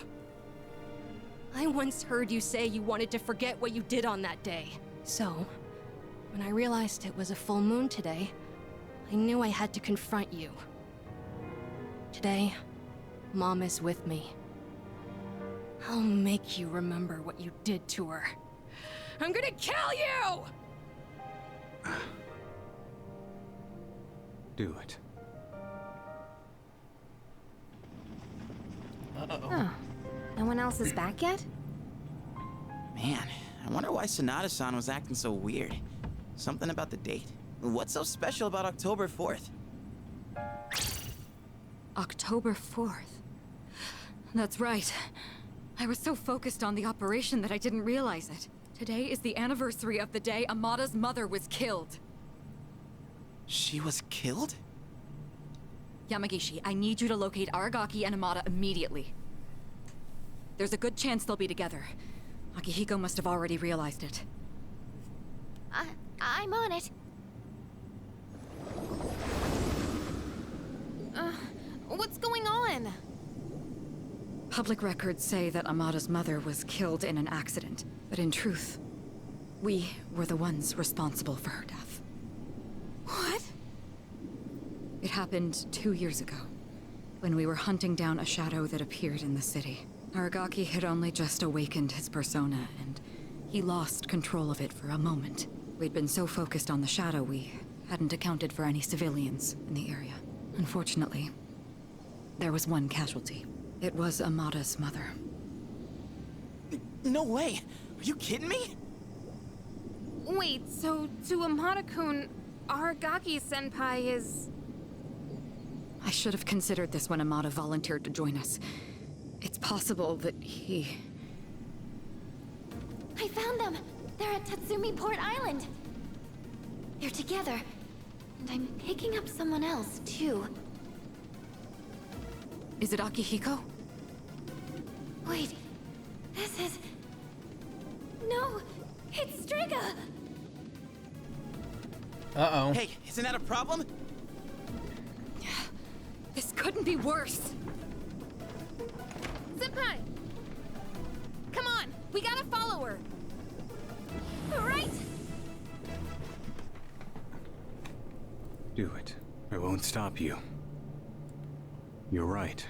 I once heard you say you wanted to forget what you did on that day. So, when I realized it was a full moon today, I knew I had to confront you. Today, Mom is with me. I'll make you remember what you did to her. I'm gonna kill you! Do it. Huh. No one else is back yet? Man, I wonder why Sonata-san was acting so weird. Something about the date? What's so special about October 4th? October 4th. That's right. I was so focused on the operation that I didn't realize it. Today is the anniversary of the day Amada's mother was killed. She was killed? Yamagishi, I need you to locate Aragaki and Amada immediately. There's a good chance they'll be together. Akihiko must have already realized it. I'm on it. What's going on? Public records say that Amada's mother was killed in an accident, but in truth, we were the ones responsible for her death. What? It happened 2 years ago, when we were hunting down a shadow that appeared in the city. Aragaki had only just awakened his persona, and he lost control of it for a moment. We'd been so focused on the shadow, we hadn't accounted for any civilians in the area. Unfortunately, there was one casualty. It was Amada's mother. No way! Are you kidding me? Wait, so to Amada-kun, Aragaki-senpai is... I should have considered this when Amada volunteered to join us. It's possible that he... I found them! They're at Tatsumi Port Island! They're together. And I'm picking up someone else, too. Is it Akihiko? Wait, this is... No, it's Striga! Uh-oh. Hey, isn't that a problem? This couldn't be worse. Senpai! We gotta follow her. Right? Do it. I won't stop you. You're right.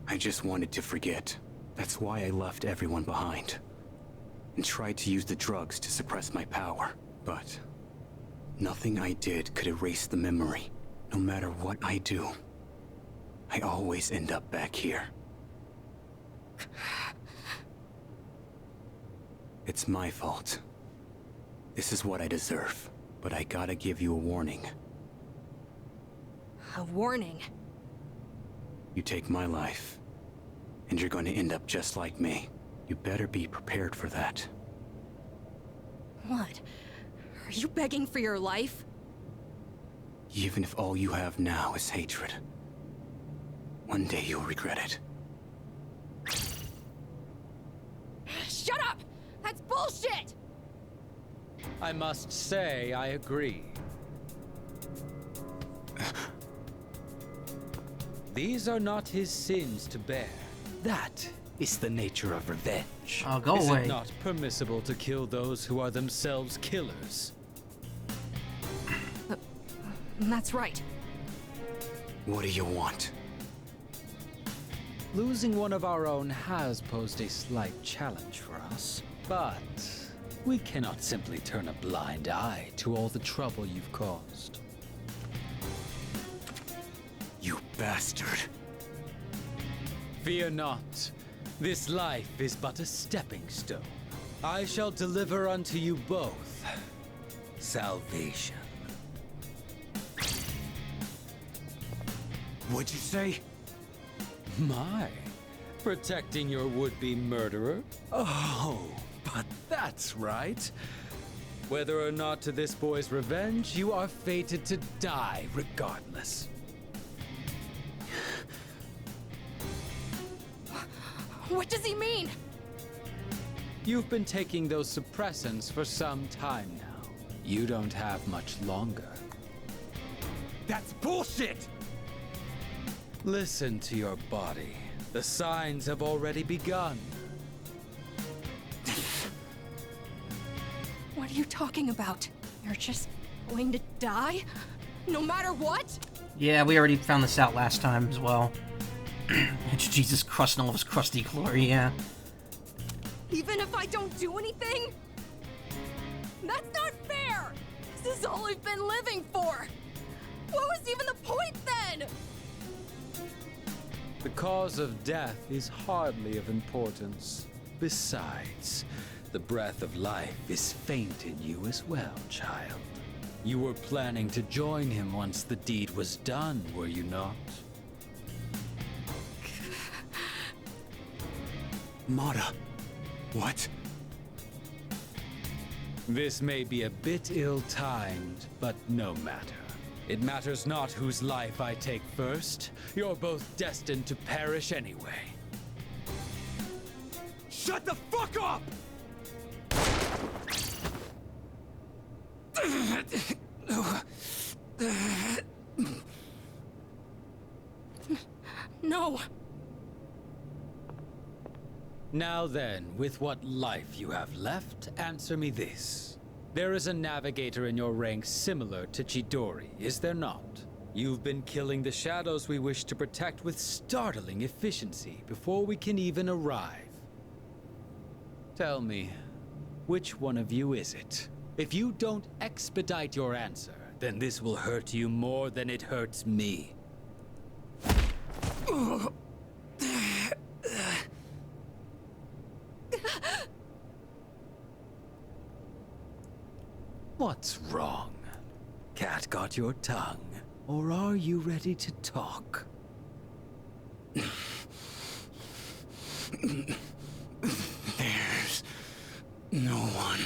I just wanted to forget. That's why I left everyone behind. And tried to use the drugs to suppress my power. But nothing I did could erase the memory. No matter what I do, I always end up back here. It's my fault. This is what I deserve. But I gotta give you a warning. A warning? You take my life, and you're going to end up just like me. You better be prepared for that. What? Are you begging for your life? Even if all you have now is hatred, one day you'll regret it. Shut up! That's bullshit! I must say, I agree. These are not his sins to bear. That is the nature of revenge. Oh, go Is away. it not permissible to kill those who are themselves killers? That's right. What do you want? Losing one of our own has posed a slight challenge for us, but we cannot simply turn a blind eye to all the trouble you've caused. You bastard. Fear not. This life is but a stepping stone. I shall deliver unto you both salvation. What'd you say? My, protecting your would-be murderer? Oh, but that's right. Whether or not to this boy's revenge, you are fated to die regardless. What does he mean? You've been taking those suppressants for some time now. You don't have much longer. That's bullshit! Listen to your body. The signs have already begun. What are you talking about? You're just going to die? No matter what? Yeah, we already found this out last time as well. It's Jesus Christ in all of his crusty glory, yeah. Even if I don't do anything? That's not fair! This is all I've been living for! What was even the point then? The cause of death is hardly of importance. Besides, the breath of life is faint in you as well, child. You were planning to join him once the deed was done, were you not? Mata. What? This may be a bit ill-timed, but no matter. It matters not whose life I take first. You're both destined to perish anyway. Shut the fuck up! No. Now then, with what life you have left, answer me this. There is a navigator in your ranks similar to Chidori, is there not? You've been killing the shadows we wish to protect with startling efficiency before we can even arrive. Tell me, which one of you is it? If you don't expedite your answer, then this will hurt you more than it hurts me. What's wrong? Cat got your tongue? Or are you ready to talk? There's no one.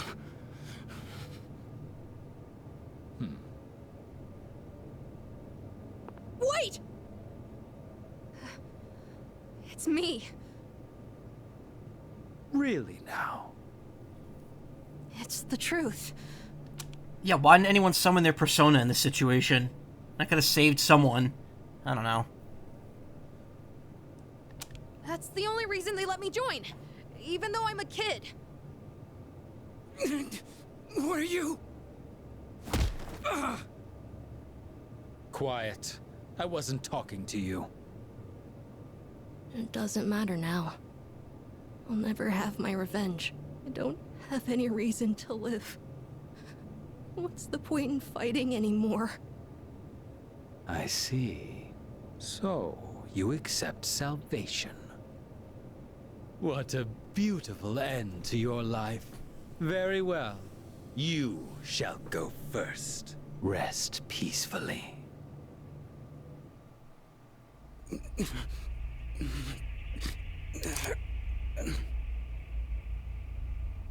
Wait! It's me. Really now? It's the truth. Yeah, why didn't anyone summon their persona in this situation? That could have saved someone. I don't know. That's the only reason they let me join. even though I'm a kid. What are you? Quiet. I wasn't talking to you. It doesn't matter now. I'll never have my revenge. I don't have any reason to live. What's the point in fighting anymore? I see. So, you accept salvation. What a beautiful end to your life. Very well. You shall go first. Rest peacefully.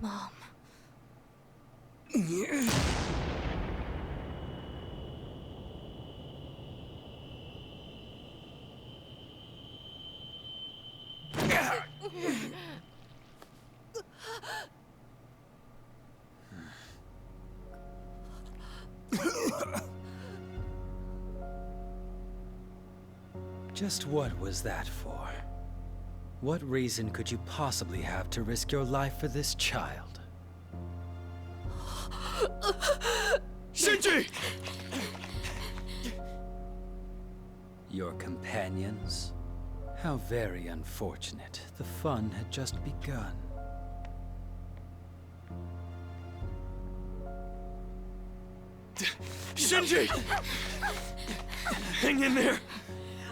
Mom. Just what was that for? What reason could you possibly have to risk your life for this child? Shinji! Your companions? How very unfortunate. The fun had just begun. Shinji! Hang in there!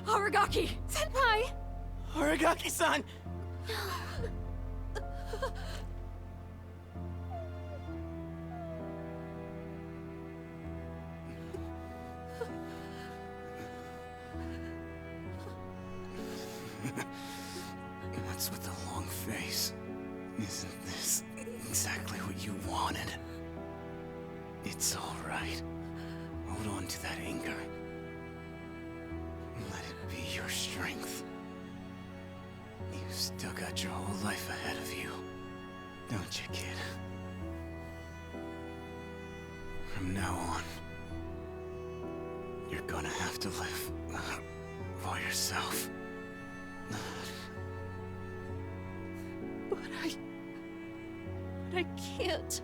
Aragaki! Senpai! Aragaki-san! What's with the long face? Isn't this exactly what you wanted? It's all right. Hold on to that anger. Let it be your strength. You've still got your whole life ahead of you, don't you, kid? From now on, you're gonna have to live for yourself. But I can't.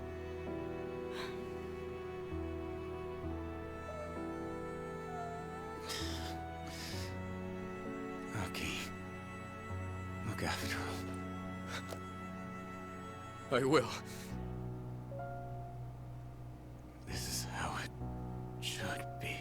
Okay. Look after him. I will. This is how it should be.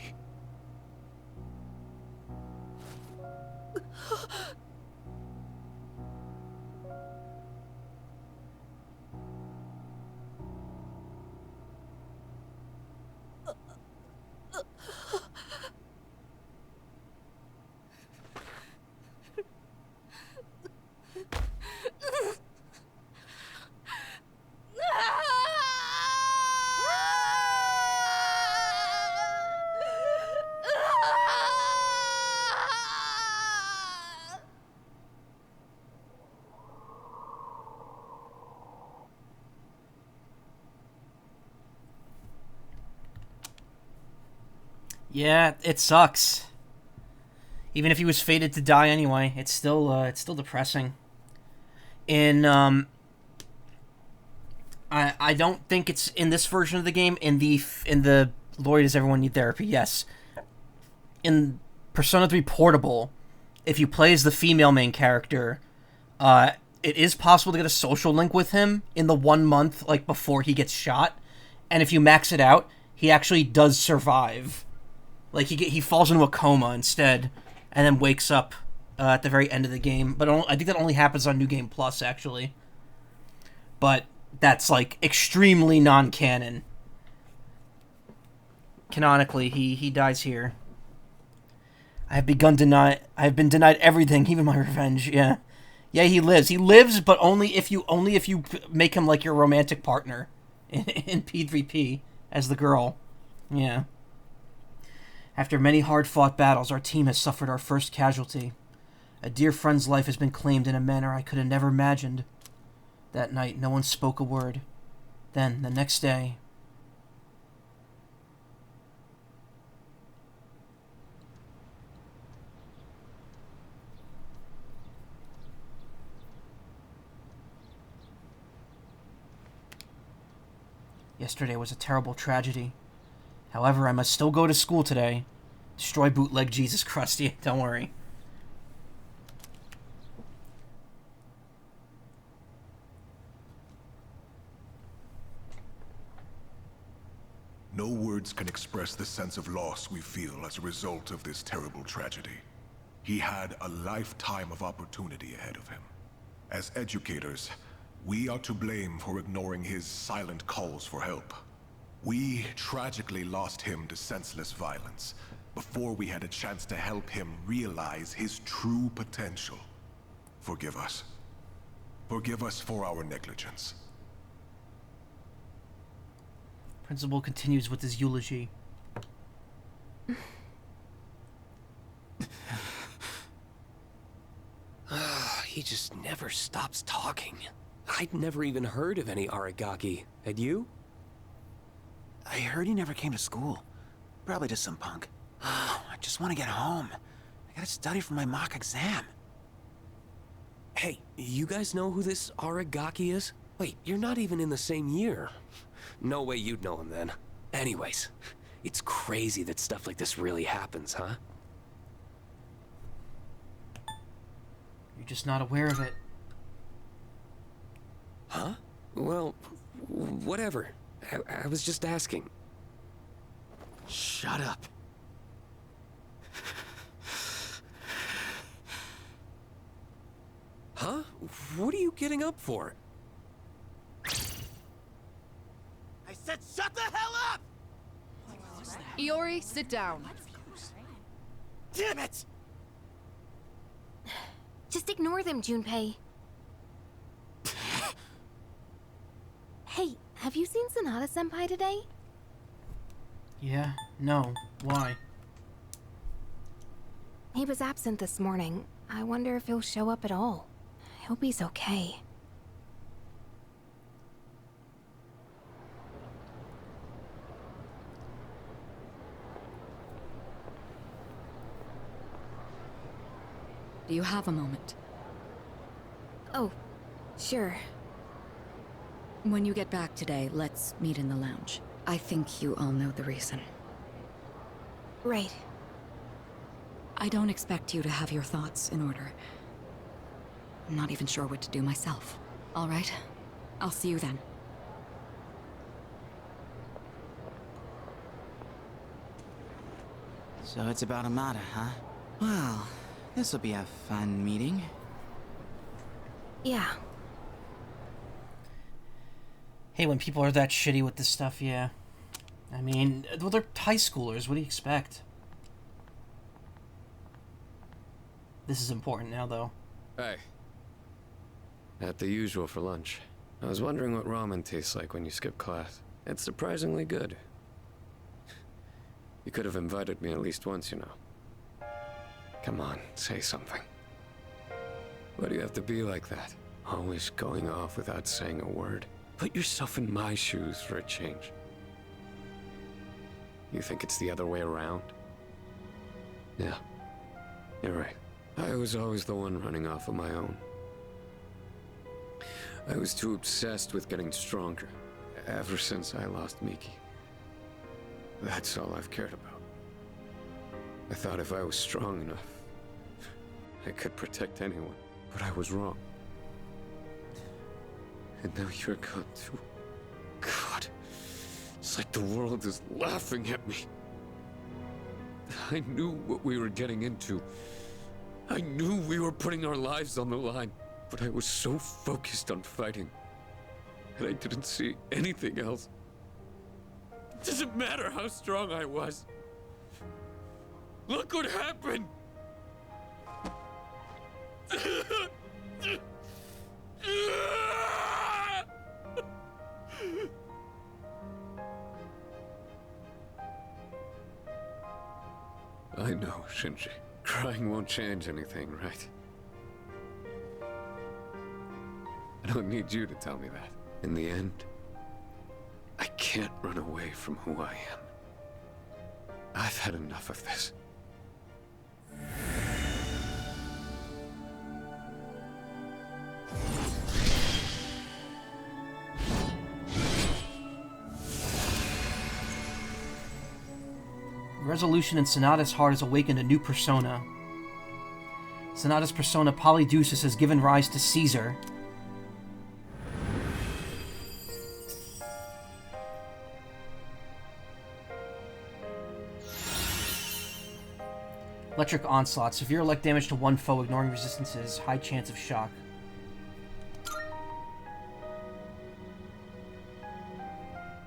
Yeah, it sucks. Even if he was fated to die anyway, it's still depressing. I don't think it's in this version of the game. In the Lord, does everyone need therapy? Yes. In Persona 3 Portable, if you play as the female main character, it is possible to get a social link with him in the 1 month like before he gets shot, and if you max it out, he actually does survive. Like he falls into a coma instead, and then wakes up at the very end of the game. But I think that only happens on New Game Plus actually. But that's like extremely non-canon. Canonically, he dies here. I have been denied everything, even my revenge. Yeah, he lives. He lives, but only if you make him like your romantic partner in P3P as the girl. Yeah. After many hard-fought battles, our team has suffered our first casualty. A dear friend's life has been claimed in a manner I could have never imagined. That night, no one spoke a word. Then, the next day... Yesterday was a terrible tragedy. However, I must still go to school today. Destroy bootleg Jesus Krusty, don't worry. No words can express the sense of loss we feel as a result of this terrible tragedy. He had a lifetime of opportunity ahead of him. As educators, we are to blame for ignoring his silent calls for help. We tragically lost him to senseless violence before we had a chance to help him realize his true potential. Forgive us. Forgive us for our negligence. Principal continues with his eulogy. He just never stops talking. I'd never even heard of any Aragaki. Had you? I heard he never came to school. Probably just some punk. I just want to get home. I gotta study for my mock exam. Hey, you guys know who this Aragaki is? Wait, you're not even in the same year. No way you'd know him then. Anyways, it's crazy that stuff like this really happens, huh? You're just not aware of it. Huh? Well, whatever. I was just asking. Shut up. Huh? What are you getting up for? I said shut the hell up! Iori, sit down. Damn it! Just ignore them, Junpei. Hey, have you seen Sonata-senpai today? Yeah, no. Why? He was absent this morning. I wonder if he'll show up at all. I hope he's okay. Do you have a moment? Oh, sure. When you get back today, let's meet in the lounge. I think you all know the reason. Right. I don't expect you to have your thoughts in order. I'm not even sure what to do myself. All right? I'll see you then. So it's about Amada, huh? Well, this'll be a fun meeting. Yeah. Hey, when people are that shitty with this stuff, yeah. I mean, well, they're high schoolers. What do you expect? This is important now, though. Hey. At the usual for lunch. I was wondering what ramen tastes like when you skip class. It's surprisingly good. You could have invited me at least once, you know. Come on, say something. Why do you have to be like that? Always going off without saying a word. Put yourself in my shoes for a change. You think it's the other way around? Yeah, you're right. I was always the one running off on my own. I was too obsessed with getting stronger, ever since I lost Miki. That's all I've cared about. I thought if I was strong enough, I could protect anyone, but I was wrong. And now you're gone too. God, it's like the world is laughing at me. I knew what we were getting into. I knew we were putting our lives on the line, but I was so focused on fighting that I didn't see anything else. It doesn't matter how strong I was. Look what happened! I know, Shinji. Crying won't change anything, right? I don't need you to tell me that. In the end, I can't run away from who I am. I've had enough of this. Resolution in Sonata's heart has awakened a new persona. Sonata's persona, Polydeuces, has given rise to Caesar. Electric Onslaught. Severe elect damage to one foe, ignoring resistances. High chance of shock.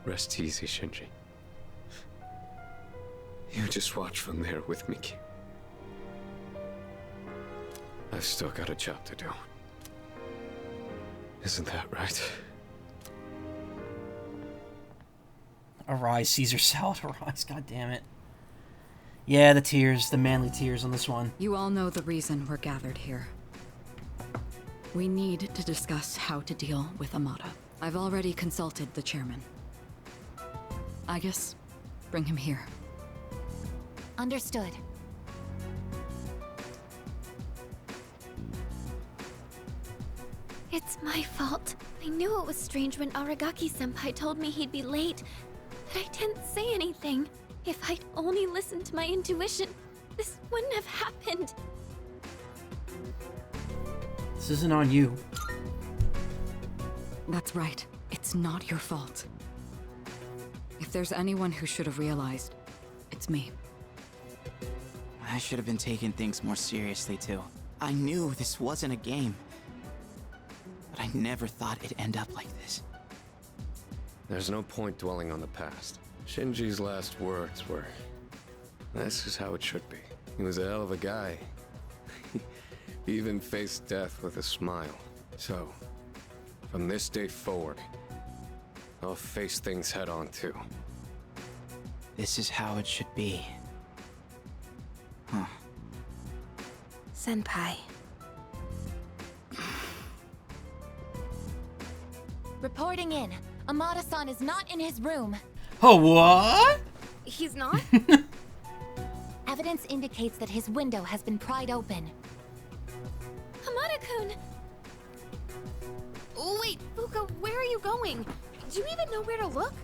Rest easy, Shinji. You just watch from there with Miki. I've still got a job to do. Isn't that right? Arise, Caesar Salad. Arise, god damn it. Yeah, the tears, the manly tears on this one. You all know the reason we're gathered here. We need to discuss how to deal with Amada. I've already consulted the chairman. I guess, bring him here. Understood. It's my fault. I knew it was strange when Aragaki-senpai told me he'd be late, but I didn't say anything. If I'd only listened to my intuition, this wouldn't have happened. This isn't on you. That's right. It's not your fault. If there's anyone who should have realized, it's me. I should have been taking things more seriously, too. I knew this wasn't a game. But I never thought it'd end up like this. There's no point dwelling on the past. Shinji's last words were, "This is how it should be." He was a hell of a guy. He even faced death with a smile. So, from this day forward, I'll face things head on too. This is how it should be. Huh. Senpai. Reporting in. Amada-san is not in his room. Oh, what? He's not? Evidence indicates that his window has been pried open. Amada-kun! Oh, wait, Fuka, where are you going? Do you even know where to look?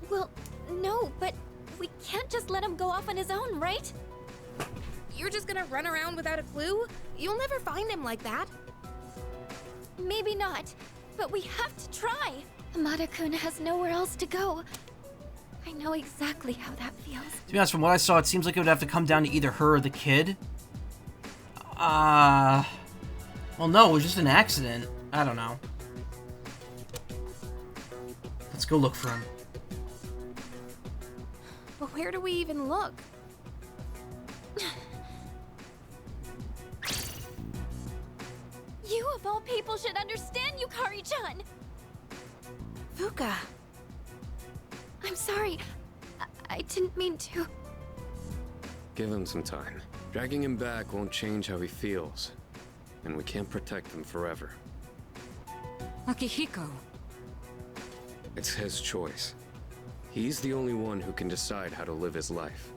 Well, no, but we can't just let him go off on his own, right? You're just gonna run around without a clue? You'll never find him like that. Maybe not, but we have to try. Amada-kun has nowhere else to go. I know exactly how that feels. To be honest, from what I saw, it seems like it would have to come down to either her or the kid. Well, no, it was just an accident. I don't know. Let's go look for him. But where do we even look? You of all people should understand, Yukari-chan! Fuka. I'm sorry. I didn't mean to. Give him some time. Dragging him back won't change how he feels. And we can't protect him forever. Akihiko. It's his choice. He's the only one who can decide how to live his life.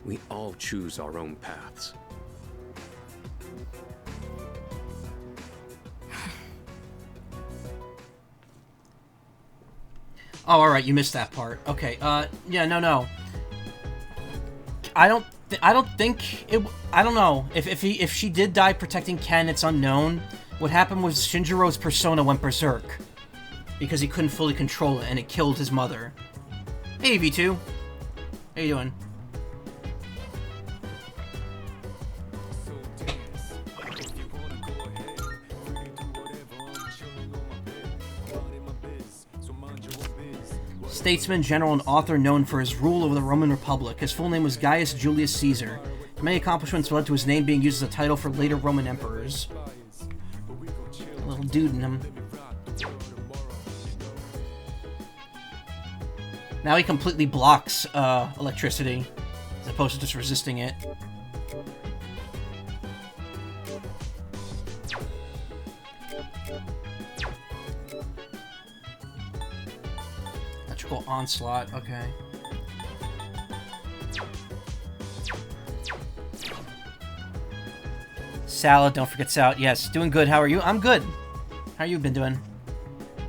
We all choose our own paths. Oh, alright, you missed that part. Okay, yeah, no. I don't think it... I don't know. If she did die protecting Ken, it's unknown. What happened was Shinjiro's persona went berserk. Because he couldn't fully control it, and it killed his mother. Hey, V2. How you doing? Statesman, general, and author known for his rule over the Roman Republic. His full name was Gaius Julius Caesar. Many accomplishments led to his name being used as a title for later Roman emperors. A little dude in him. Now he completely blocks electricity, as opposed to just resisting it. Electrical onslaught, okay. Salad, don't forget salad. Yes, doing good. How are you? I'm good. How you been doing?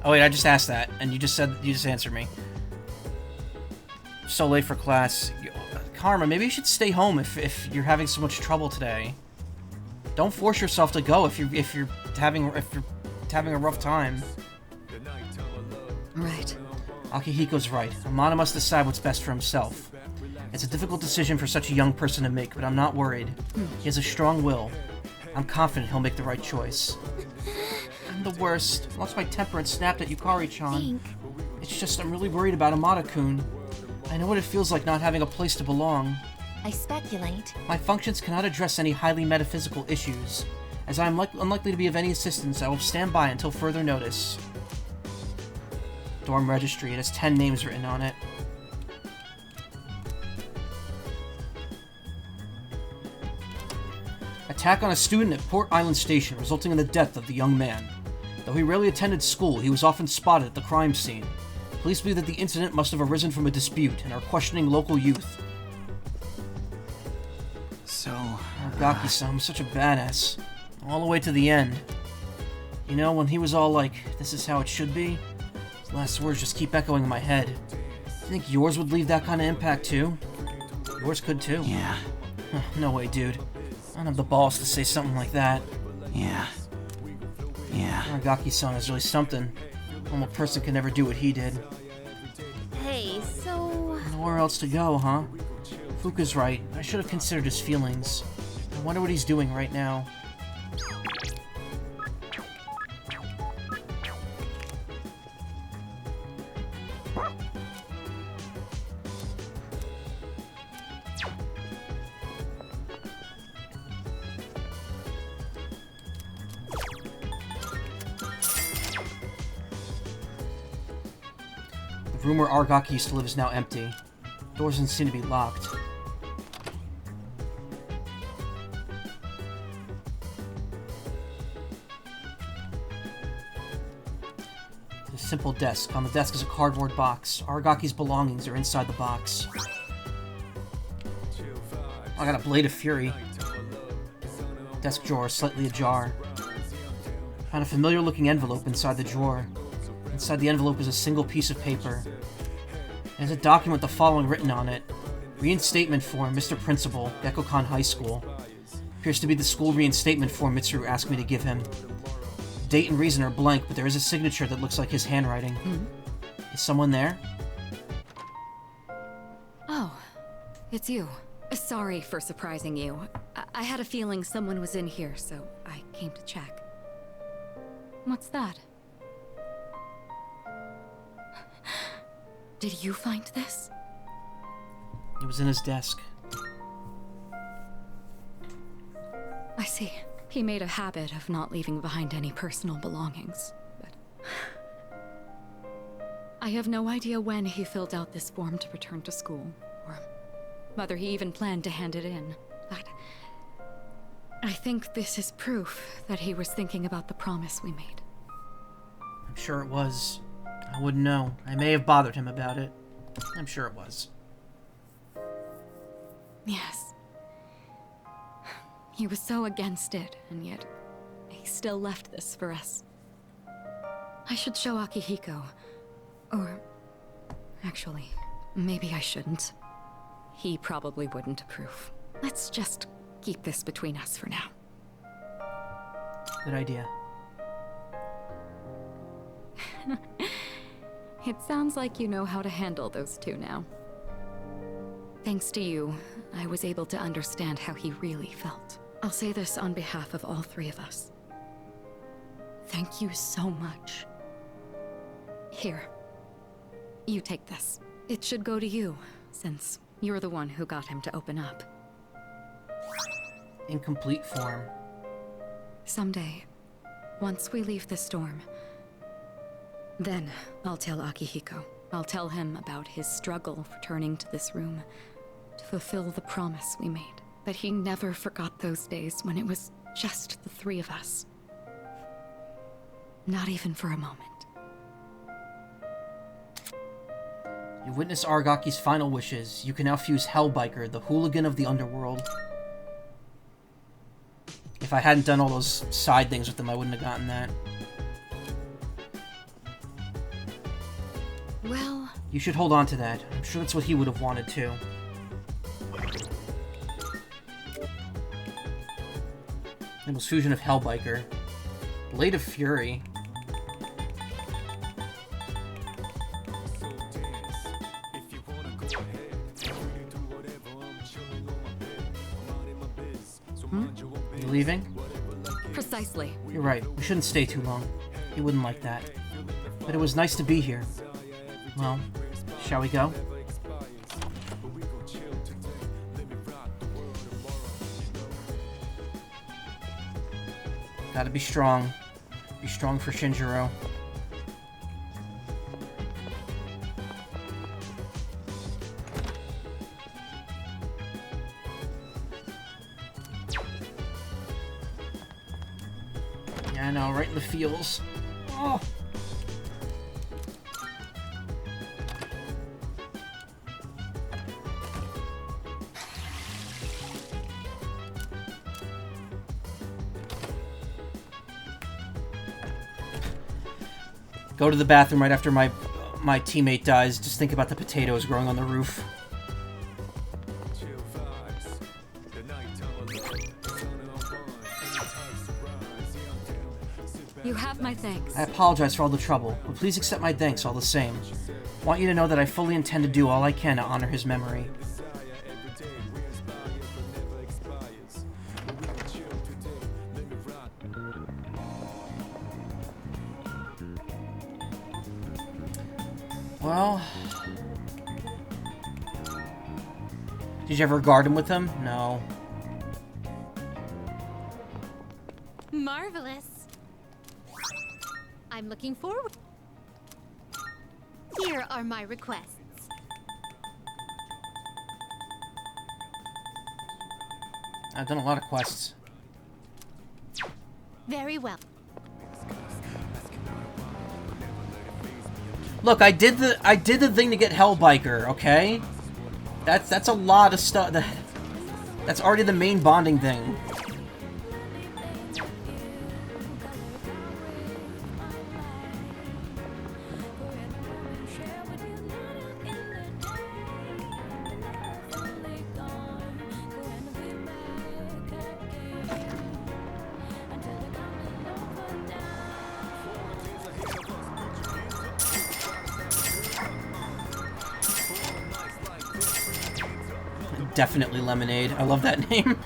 Oh wait, I just asked that, and you just answered me. so late for class. Karma, maybe you should stay home if you're having so much trouble today. Don't force yourself to go if you're having a rough time. Right. Akihiko's right. Amada must decide what's best for himself. It's a difficult decision for such a young person to make, but I'm not worried. He has a strong will. I'm confident he'll make the right choice. I'm the worst. Lost my temper and snapped at Yukari-chan. It's just I'm really worried about Amada-kun. I know what it feels like not having a place to belong. I speculate. My functions cannot address any highly metaphysical issues. As I am unlikely to be of any assistance, I will stand by until further notice. Dorm registry. It has 10 names written on it. Attack on a student at Port Island Station, resulting in the death of the young man. Though he rarely attended school, he was often spotted at the crime scene. Police believe that the incident must have arisen from a dispute and are questioning local youth. So... Aragaki-san was such a badass. All the way to the end. You know, when he was all like, this is how it should be, his last words just keep echoing in my head. Do you think yours would leave that kind of impact too? Yours could too. Yeah. No way, dude. I don't have the balls to say something like that. Yeah. Aragaki-san is really something. A normal person could never do what he did. Hey, so... Nowhere else to go, huh? Fuka's right. I should have considered his feelings. I wonder what he's doing right now. The room where Aragaki used to live is now empty. Doors don't seem to be locked. There's a simple desk. On the desk is a cardboard box. Aragaki's belongings are inside the box. I got a blade of fury. Desk drawer is slightly ajar. Found a familiar looking envelope inside the drawer. Inside the envelope is a single piece of paper. It has a document with the following written on it. Reinstatement form, Mr. Principal, Gekkokan High School. Appears to be the school reinstatement form Mitsuru asked me to give him. Date and reason are blank, but there is a signature that looks like his handwriting. Is someone there? Oh, it's you. Sorry for surprising you. I had a feeling someone was in here, so I came to check. What's that? Did you find this? It was in his desk. I see. He made a habit of not leaving behind any personal belongings, but... I have no idea when he filled out this form to return to school, or whether he even planned to hand it in, but... I think this is proof that he was thinking about the promise we made. I'm sure it was. I wouldn't know. I may have bothered him about it. I'm sure it was. Yes. He was so against it, and yet he still left this for us. I should show Akihiko. Or... actually, maybe I shouldn't. He probably wouldn't approve. Let's just keep this between us for now. Good idea. It sounds like you know how to handle those two now. Thanks to you, I was able to understand how he really felt. I'll say this on behalf of all three of us. Thank you so much. Here. You take this. It should go to you, since you're the one who got him to open up. Incomplete form. Someday, once we leave this storm, then I'll tell Akihiko. I'll tell him about his struggle returning to this room to fulfill the promise we made. That he never forgot those days when it was just the three of us. Not even for a moment. You witness Aragaki's final wishes. You can now fuse Hellbiker, the hooligan of the underworld. If I hadn't done all those side things with him, I wouldn't have gotten that. Well... You should hold on to that. I'm sure that's what he would have wanted too. It was fusion of Hellbiker. Blade of Fury. You leaving? Precisely. You're right. We shouldn't stay too long. He wouldn't like that. But it was nice to be here. Well, shall we go? Gotta be strong. Be strong for Shinjiro. Yeah, I know, right in the feels. Oh. Go to the bathroom right after my teammate dies. Just think about the potatoes growing on the roof. You have my thanks. I apologize for all the trouble, but please accept my thanks all the same. I want you to know that I fully intend to do all I can to honor his memory. Well... Did you ever guard him with him? No. Marvelous. I'm looking forward. Here are my requests. I've done a lot of quests. Very well. Look, I did the thing to get Hellbiker, okay? That's a lot of stuff. That's already the main bonding thing. Definitely Lemonade. I love that name.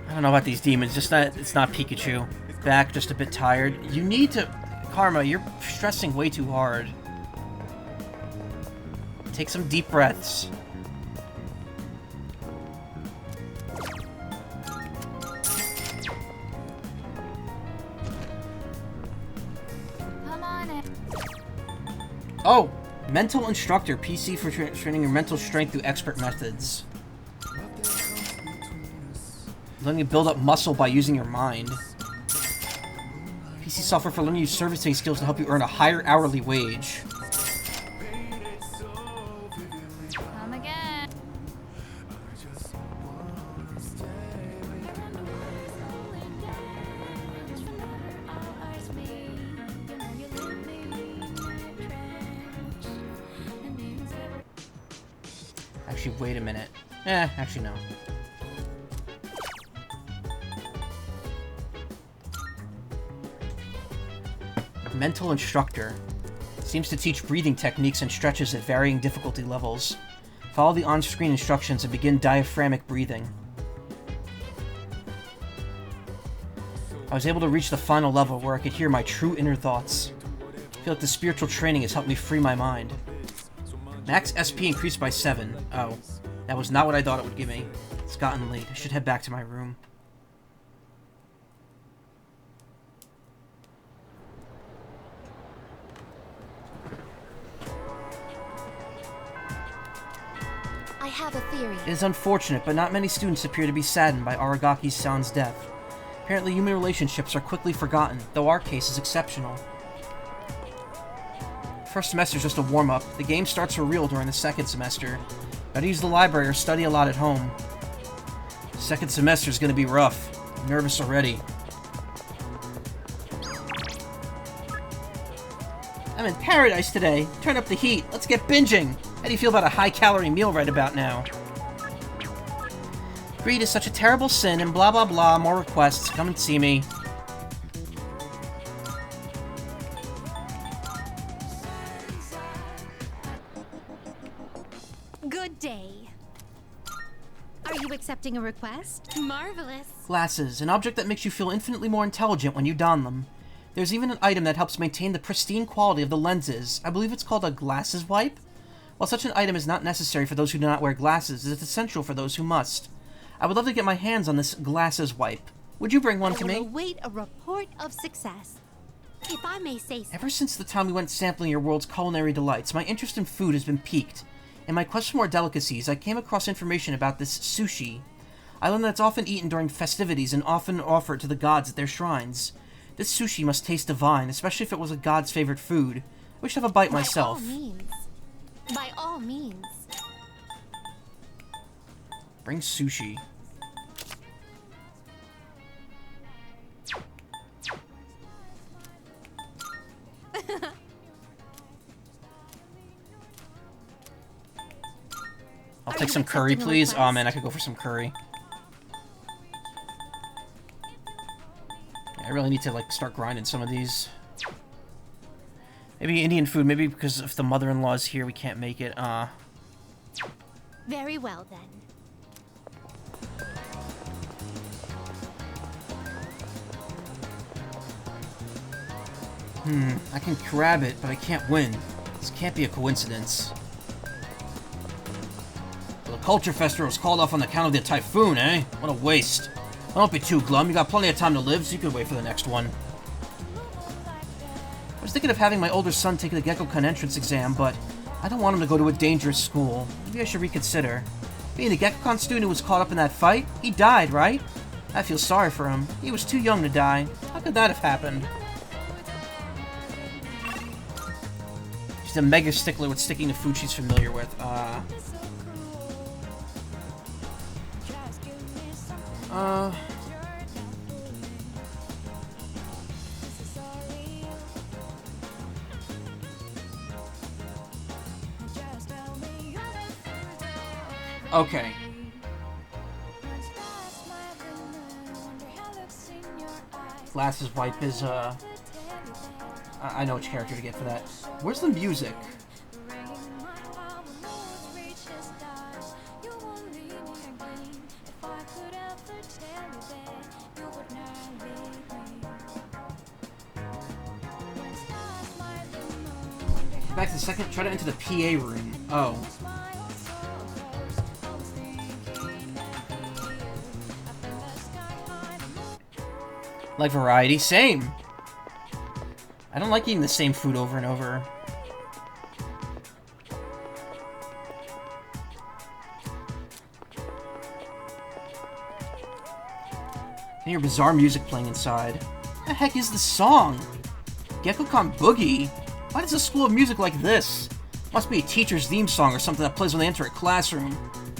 I don't know about these demons. Just that it's not Pikachu. Back, just a bit tired. You need to... Karma, you're stressing way too hard. Take some deep breaths. Come on in. Oh! Mental Instructor, PC for training your mental strength through expert methods. Letting you build up muscle by using your mind. PC software for learning you servicing skills to help you earn a higher hourly wage. Come again. Actually, wait a minute. Actually, no. Mental Instructor. Seems to teach breathing techniques and stretches at varying difficulty levels. Follow the on-screen instructions and begin diaphragmatic breathing. I was able to reach the final level where I could hear my true inner thoughts. I feel like the spiritual training has helped me free my mind. Max SP increased by 7. Oh, that was not what I thought it would give me. It's gotten late. I should head back to my room. I have a theory. It is unfortunate, but not many students appear to be saddened by Aragaki's-san's death. Apparently, human relationships are quickly forgotten, though our case is exceptional. First semester is just a warm-up. The game starts for real during the second semester. Gotta use the library or study a lot at home. Second semester is gonna be rough. I'm nervous already. I'm in paradise today. Turn up the heat. Let's get binging. How do you feel about a high-calorie meal right about now? Greed is such a terrible sin and blah blah blah. More requests. Come and see me. Good day. Are you accepting a request? Marvelous. Glasses. An object that makes you feel infinitely more intelligent when you don them. There's even an item that helps maintain the pristine quality of the lenses. I believe it's called a glasses wipe. While such an item is not necessary for those who do not wear glasses, it is essential for those who must. I would love to get my hands on this glasses wipe. Would you bring one to me? I will await a report of success. If I may say so. Ever since the time we went sampling your world's culinary delights, my interest in food has been piqued. In my quest for more delicacies, I came across information about this sushi. I learned that it's often eaten during festivities and often offered to the gods at their shrines. This sushi must taste divine, especially if it was a god's favorite food. I wish to have a bite myself. By all means. By all means. Bring sushi. I'll take some curry, please. Oh man, I could go for some curry. I really need to, like, start grinding some of these. Maybe Indian food, maybe because if the mother-in-law's here, we can't make it. Very well, then. I can grab it, but I can't win. This can't be a coincidence. So the Culture Festival was called off on account of the typhoon, eh? What a waste. Well, don't be too glum. You got plenty of time to live, so you could wait for the next one. I was thinking of having my older son take the Gekkoukan entrance exam, but I don't want him to go to a dangerous school. Maybe I should reconsider. Being the Gekkoukan student who was caught up in that fight, he died, right? I feel sorry for him. He was too young to die. How could that have happened? She's a mega stickler with sticking to food she's familiar with. Okay. Glasses wipe is, I know which character to get for that. Where's the music? Back to the second, try to enter the PA room. Oh. Like variety? Same! I don't like eating the same food over and over. I hear bizarre music playing inside. What the heck is this song? Gekkoukan Boogie? Why does a school have music like this? Must be a teacher's theme song or something that plays when they enter a classroom.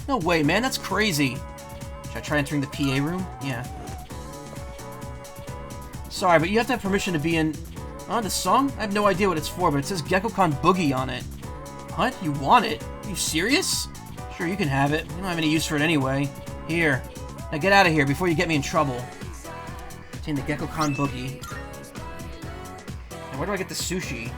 No way, man, that's crazy. Should I try entering the PA room? Yeah. Sorry, but you have to have permission to be in... this song? I have no idea what it's for, but it says Gekkoukan Boogie on it. What? You want it? Are you serious? Sure, you can have it. You don't have any use for it anyway. Here. Now get out of here before you get me in trouble. Obtain the Gekkoukan Boogie. Now where do I get the sushi?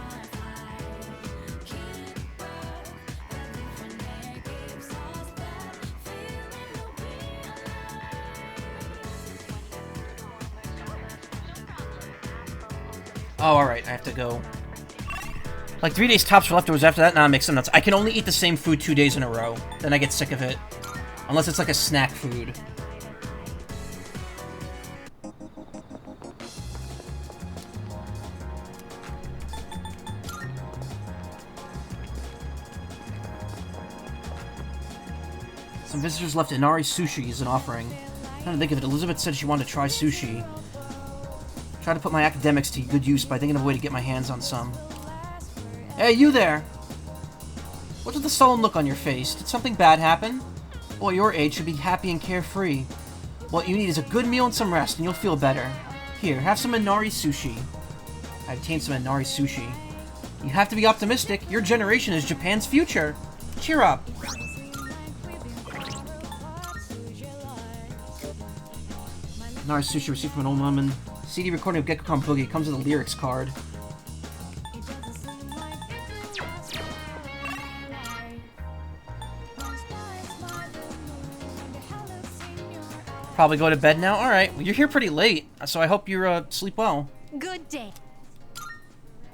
Oh, alright, I have to go. Like 3 days tops for leftovers after that? Nah, it makes some nuts. I can only eat the same food 2 days in a row. Then I get sick of it. Unless it's like a snack food. Some visitors left Inari sushi as an offering. I'm trying to think of it. Elizabeth said she wanted to try sushi. Try to put my academics to good use by thinking of a way to get my hands on some. Hey, you there! What's with the sullen look on your face? Did something bad happen? Boy, your age should be happy and carefree. What you need is a good meal and some rest, and you'll feel better. Here, have some Inari sushi. I obtained some Inari sushi. You have to be optimistic. Your generation is Japan's future. Cheer up. Nara Sushi received from an old woman. CD recording of Gekko-kan Boogie comes with a lyrics card. Probably go to bed now? Alright, well, you're here pretty late, so I hope you sleep well. Good day.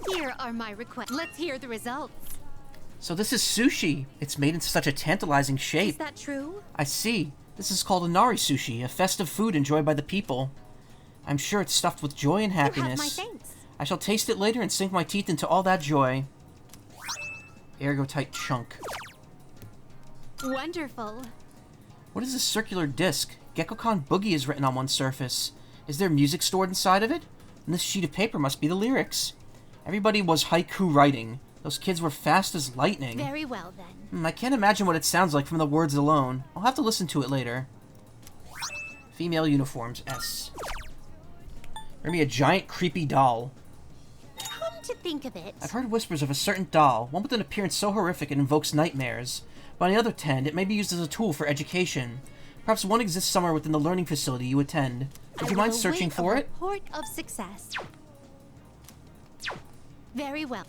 Here are my requests. Let's hear the results. So this is sushi. It's made in such a tantalizing shape. Is that true? I see. This is called Inari Sushi, a festive food enjoyed by the people. I'm sure it's stuffed with joy and happiness. You have my thanks. I shall taste it later and sink my teeth into all that joy. Ergo-tight chunk. Wonderful. What is this circular disc? Gekko-kan Boogie is written on one surface. Is there music stored inside of it? And this sheet of paper must be the lyrics. Everybody was haiku writing. Those kids were fast as lightning. Very well, then. I can't imagine what it sounds like from the words alone. I'll have to listen to it later. Female uniforms, S. Bring me a giant, creepy doll. Come to think of it. I've heard whispers of a certain doll, one with an appearance so horrific it invokes nightmares. But on the other hand, it may be used as a tool for education. Perhaps one exists somewhere within the learning facility you attend. Would you mind searching for it? Report of success. Very well.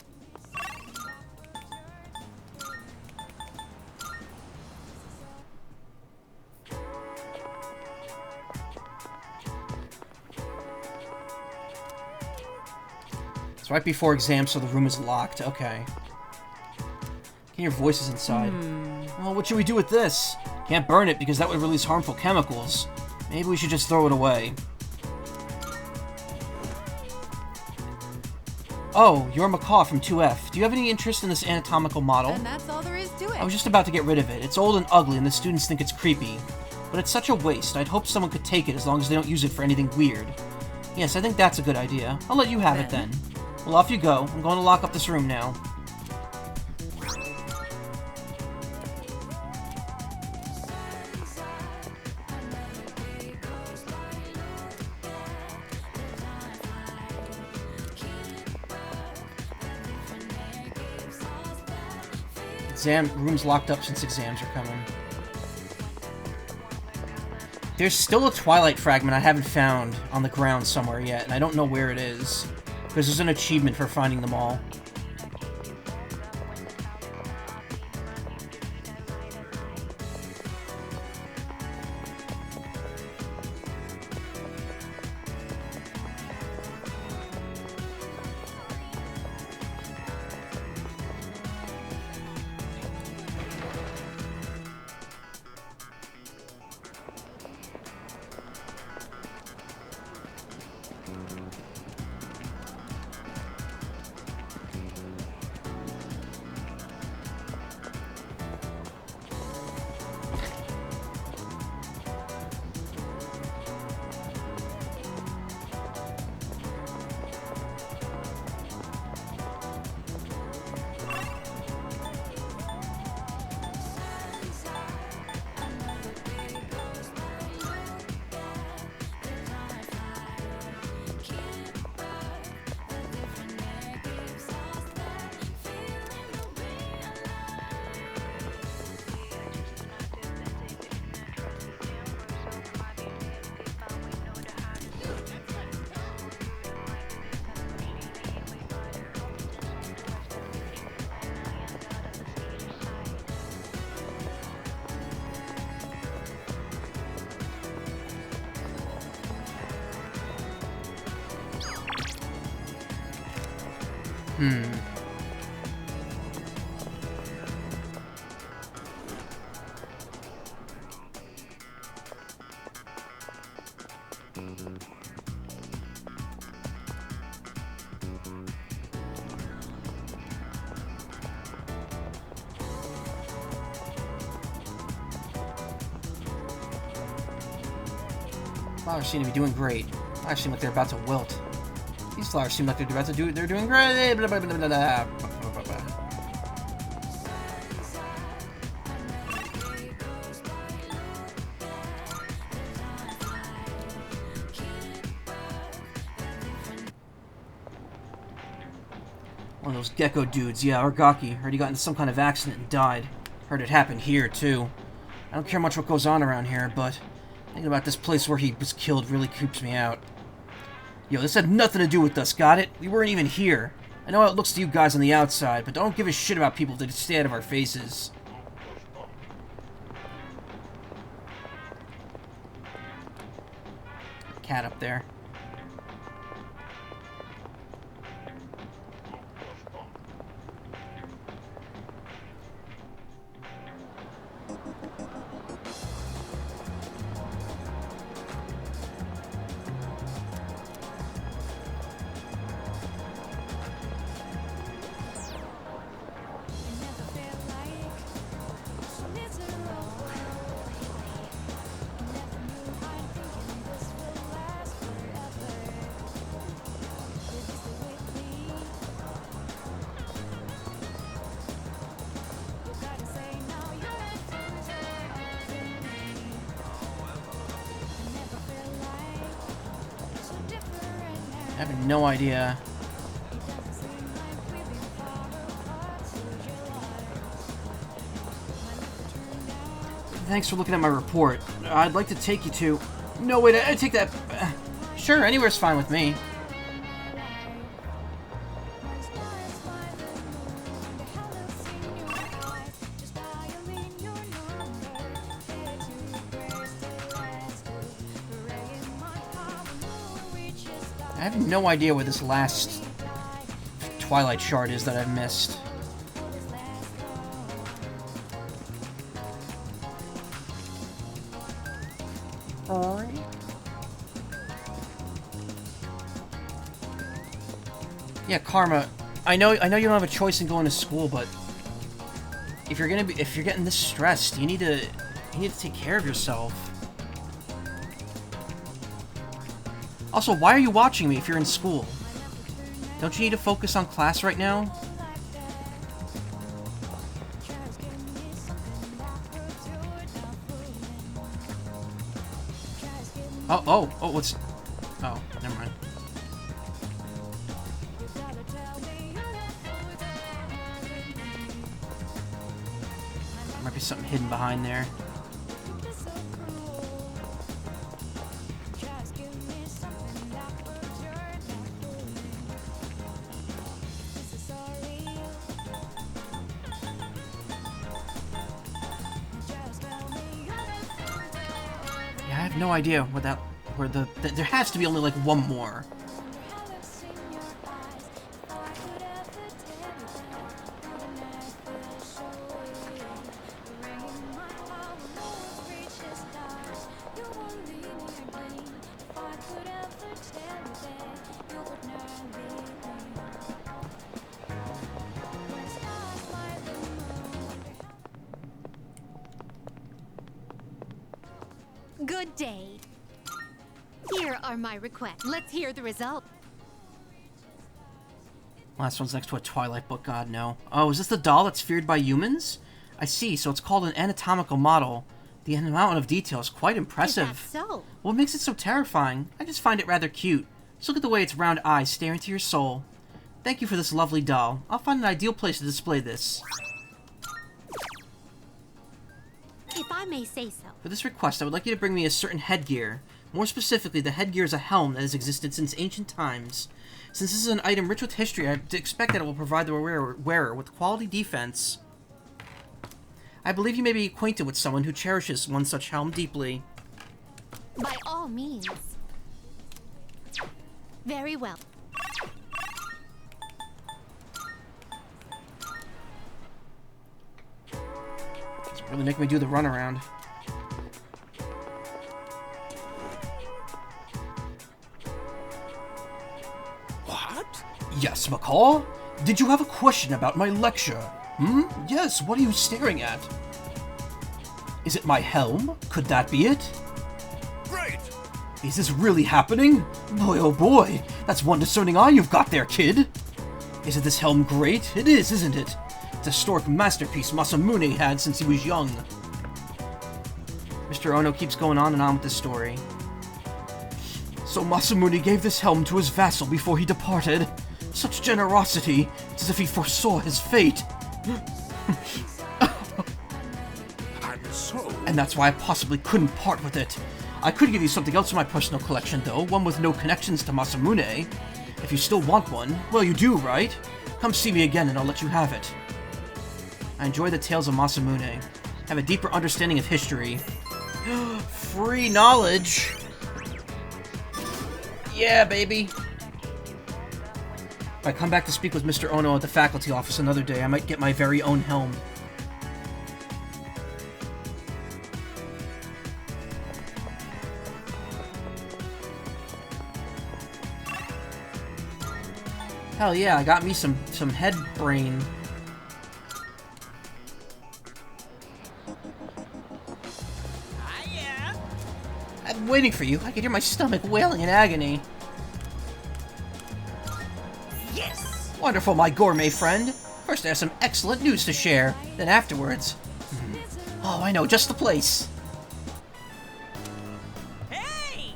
It's right before exam, so the room is locked. Okay. Can your voice is inside. Well, what should we do with this? Can't burn it because that would release harmful chemicals. Maybe we should just throw it away. Oh, you're Macaw from 2F. Do you have any interest in this anatomical model? And that's all there is to it. I was just about to get rid of it. It's old and ugly and the students think it's creepy. But it's such a waste. I'd hope someone could take it as long as they don't use it for anything weird. Yes, I think that's a good idea. I'll let you have it then. Well, off you go. I'm going to lock up this room now. Room's locked up since exams are coming. There's still a Twilight fragment I haven't found on the ground somewhere yet, and I don't know where it is. Because there's an achievement for finding them all. Flowers seem to be doing great. Flowers seem like they're about to wilt. These flowers seem like they're about to do. They're doing great. Blah, blah, blah, blah, blah. One of those gecko dudes. Yeah, Argaki. Heard he got into some kind of accident and died. Heard it happened here, too. I don't care much what goes on around here, but thinking about this place where he was killed really creeps me out. Yo, this had nothing to do with us, got it? We weren't even here. I know how it looks to you guys on the outside, but don't give a shit about people that stay out of our faces. Cat up there. I have no idea. Thanks for looking at my report. I'd like to take you to... No, wait, I take that... Sure, anywhere's fine with me. I have no idea where this last Twilight shard is that I've missed. Yeah, Karma. I know you don't have a choice in going to school, but if you're getting this stressed, you need to take care of yourself. Also, why are you watching me if you're in school? Don't you need to focus on class right now? Oh, what's... Oh, never mind. There might be something hidden behind there. I have no idea where there has to be only like one more. Good day. Here are my requests. Let's hear the result. Last one's next to a Twilight book, God no. Oh, is this the doll that's feared by humans? I see, so it's called an anatomical model. The amount of detail is quite impressive. Is that so? What makes it so terrifying? I just find it rather cute. Just look at the way its round eyes stare into your soul. Thank you for this lovely doll. I'll find an ideal place to display this. If I may say so. For this request, I would like you to bring me a certain headgear. More specifically, the headgear is a helm that has existed since ancient times. Since this is an item rich with history, I expect that it will provide the wearer with quality defense. I believe you may be acquainted with someone who cherishes one such helm deeply. By all means. Very well. It's really making me do the runaround. What? Yes, Macaw? Did you have a question about my lecture? Hmm? Yes, what are you staring at? Is it my helm? Could that be it? Great! Is this really happening? Boy, oh boy, that's one discerning eye you've got there, kid. Isn't this helm great? It is, isn't it? It's a historic masterpiece Masamune had since he was young. Mr. Ono keeps going on and on with this story. So Masamune gave this helm to his vassal before he departed. Such generosity. It's as if he foresaw his fate. And that's why I possibly couldn't part with it. I could give you something else in my personal collection, though, one with no connections to Masamune. If you still want one, well, you do, right? Come see me again and I'll let you have it. I enjoy the tales of Masamune. Have a deeper understanding of history. Free knowledge! Yeah, baby! If I come back to speak with Mr. Ono at the faculty office another day, I might get my very own helm. Hell yeah, I got me some head brain. I'm waiting for you. I can hear my stomach wailing in agony. Yes! Wonderful, my gourmet friend. First I have some excellent news to share. Then afterwards... Oh, I know, just the place. Hey!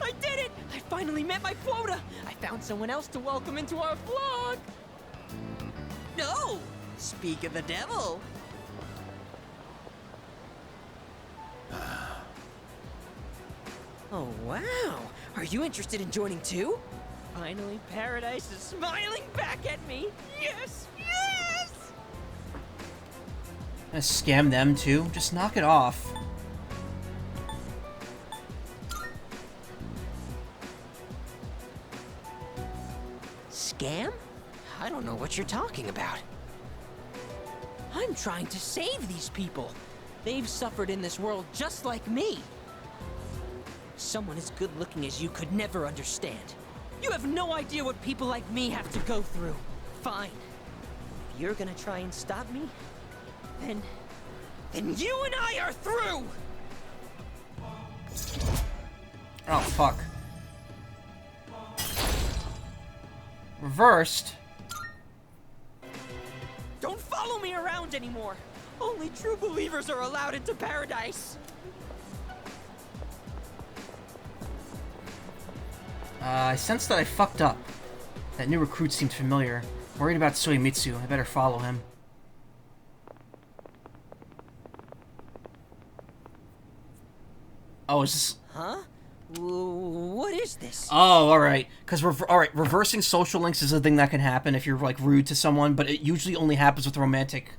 I did it! I finally met my quota! I found someone else to welcome into our vlog! No! Speak of the devil! Oh, wow! Are you interested in joining too? Finally, Paradise is smiling back at me! Yes! Yes! Gonna scam them too? Just knock it off. Scam? I don't know what you're talking about. I'm trying to save these people. They've suffered in this world just like me. Someone as good looking as you could never understand. You have no idea what people like me have to go through. Fine. If you're gonna try and stop me, then you and I are through! Oh, fuck. Reversed? Don't follow me around anymore! Only true believers are allowed into Paradise! I sense that I fucked up. That new recruit seemed familiar. Worried about Soimitsu. I better follow him. Oh, is this... Huh? What is this? Oh, alright. Because, alright, reversing social links is a thing that can happen if you're, like, rude to someone, but it usually only happens with romantic,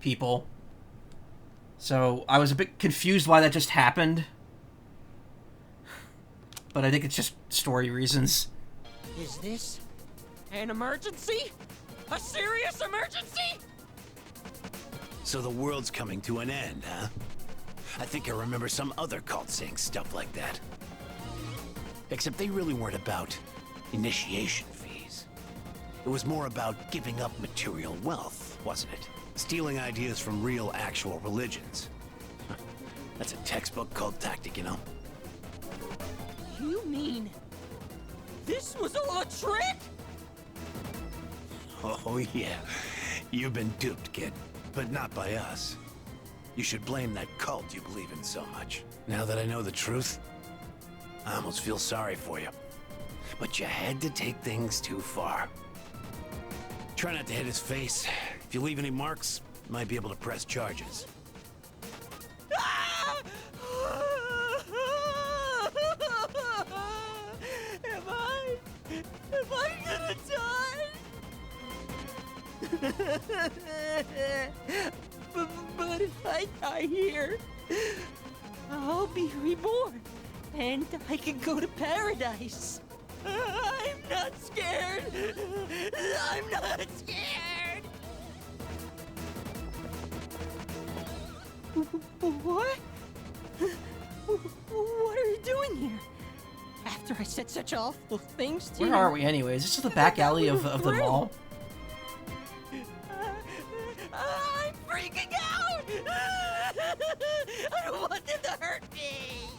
people. So, I was a bit confused why that just happened. But I think it's just story reasons. Is this an emergency? A serious emergency? So the world's coming to an end, huh? I think I remember some other cult saying stuff like that. Except they really weren't about initiation fees. It was more about giving up material wealth, wasn't it? Stealing ideas from real, actual religions. That's a textbook cult tactic, you know? You mean this was all a trick? Oh, yeah. You've been duped, kid. But not by us. You should blame that cult you believe in so much. Now that I know the truth, I almost feel sorry for you. But you had to take things too far. Try not to hit his face. If you leave any marks, you might be able to press charges. Am I gonna die? But if I die here, I'll be reborn, and I can go to paradise. I'm not scared. I'm not scared. What? What are you doing here? After I said such awful things to you. Where are we anyways? This is the back alley of the mall. I'm freaking out! I don't want them to hurt me!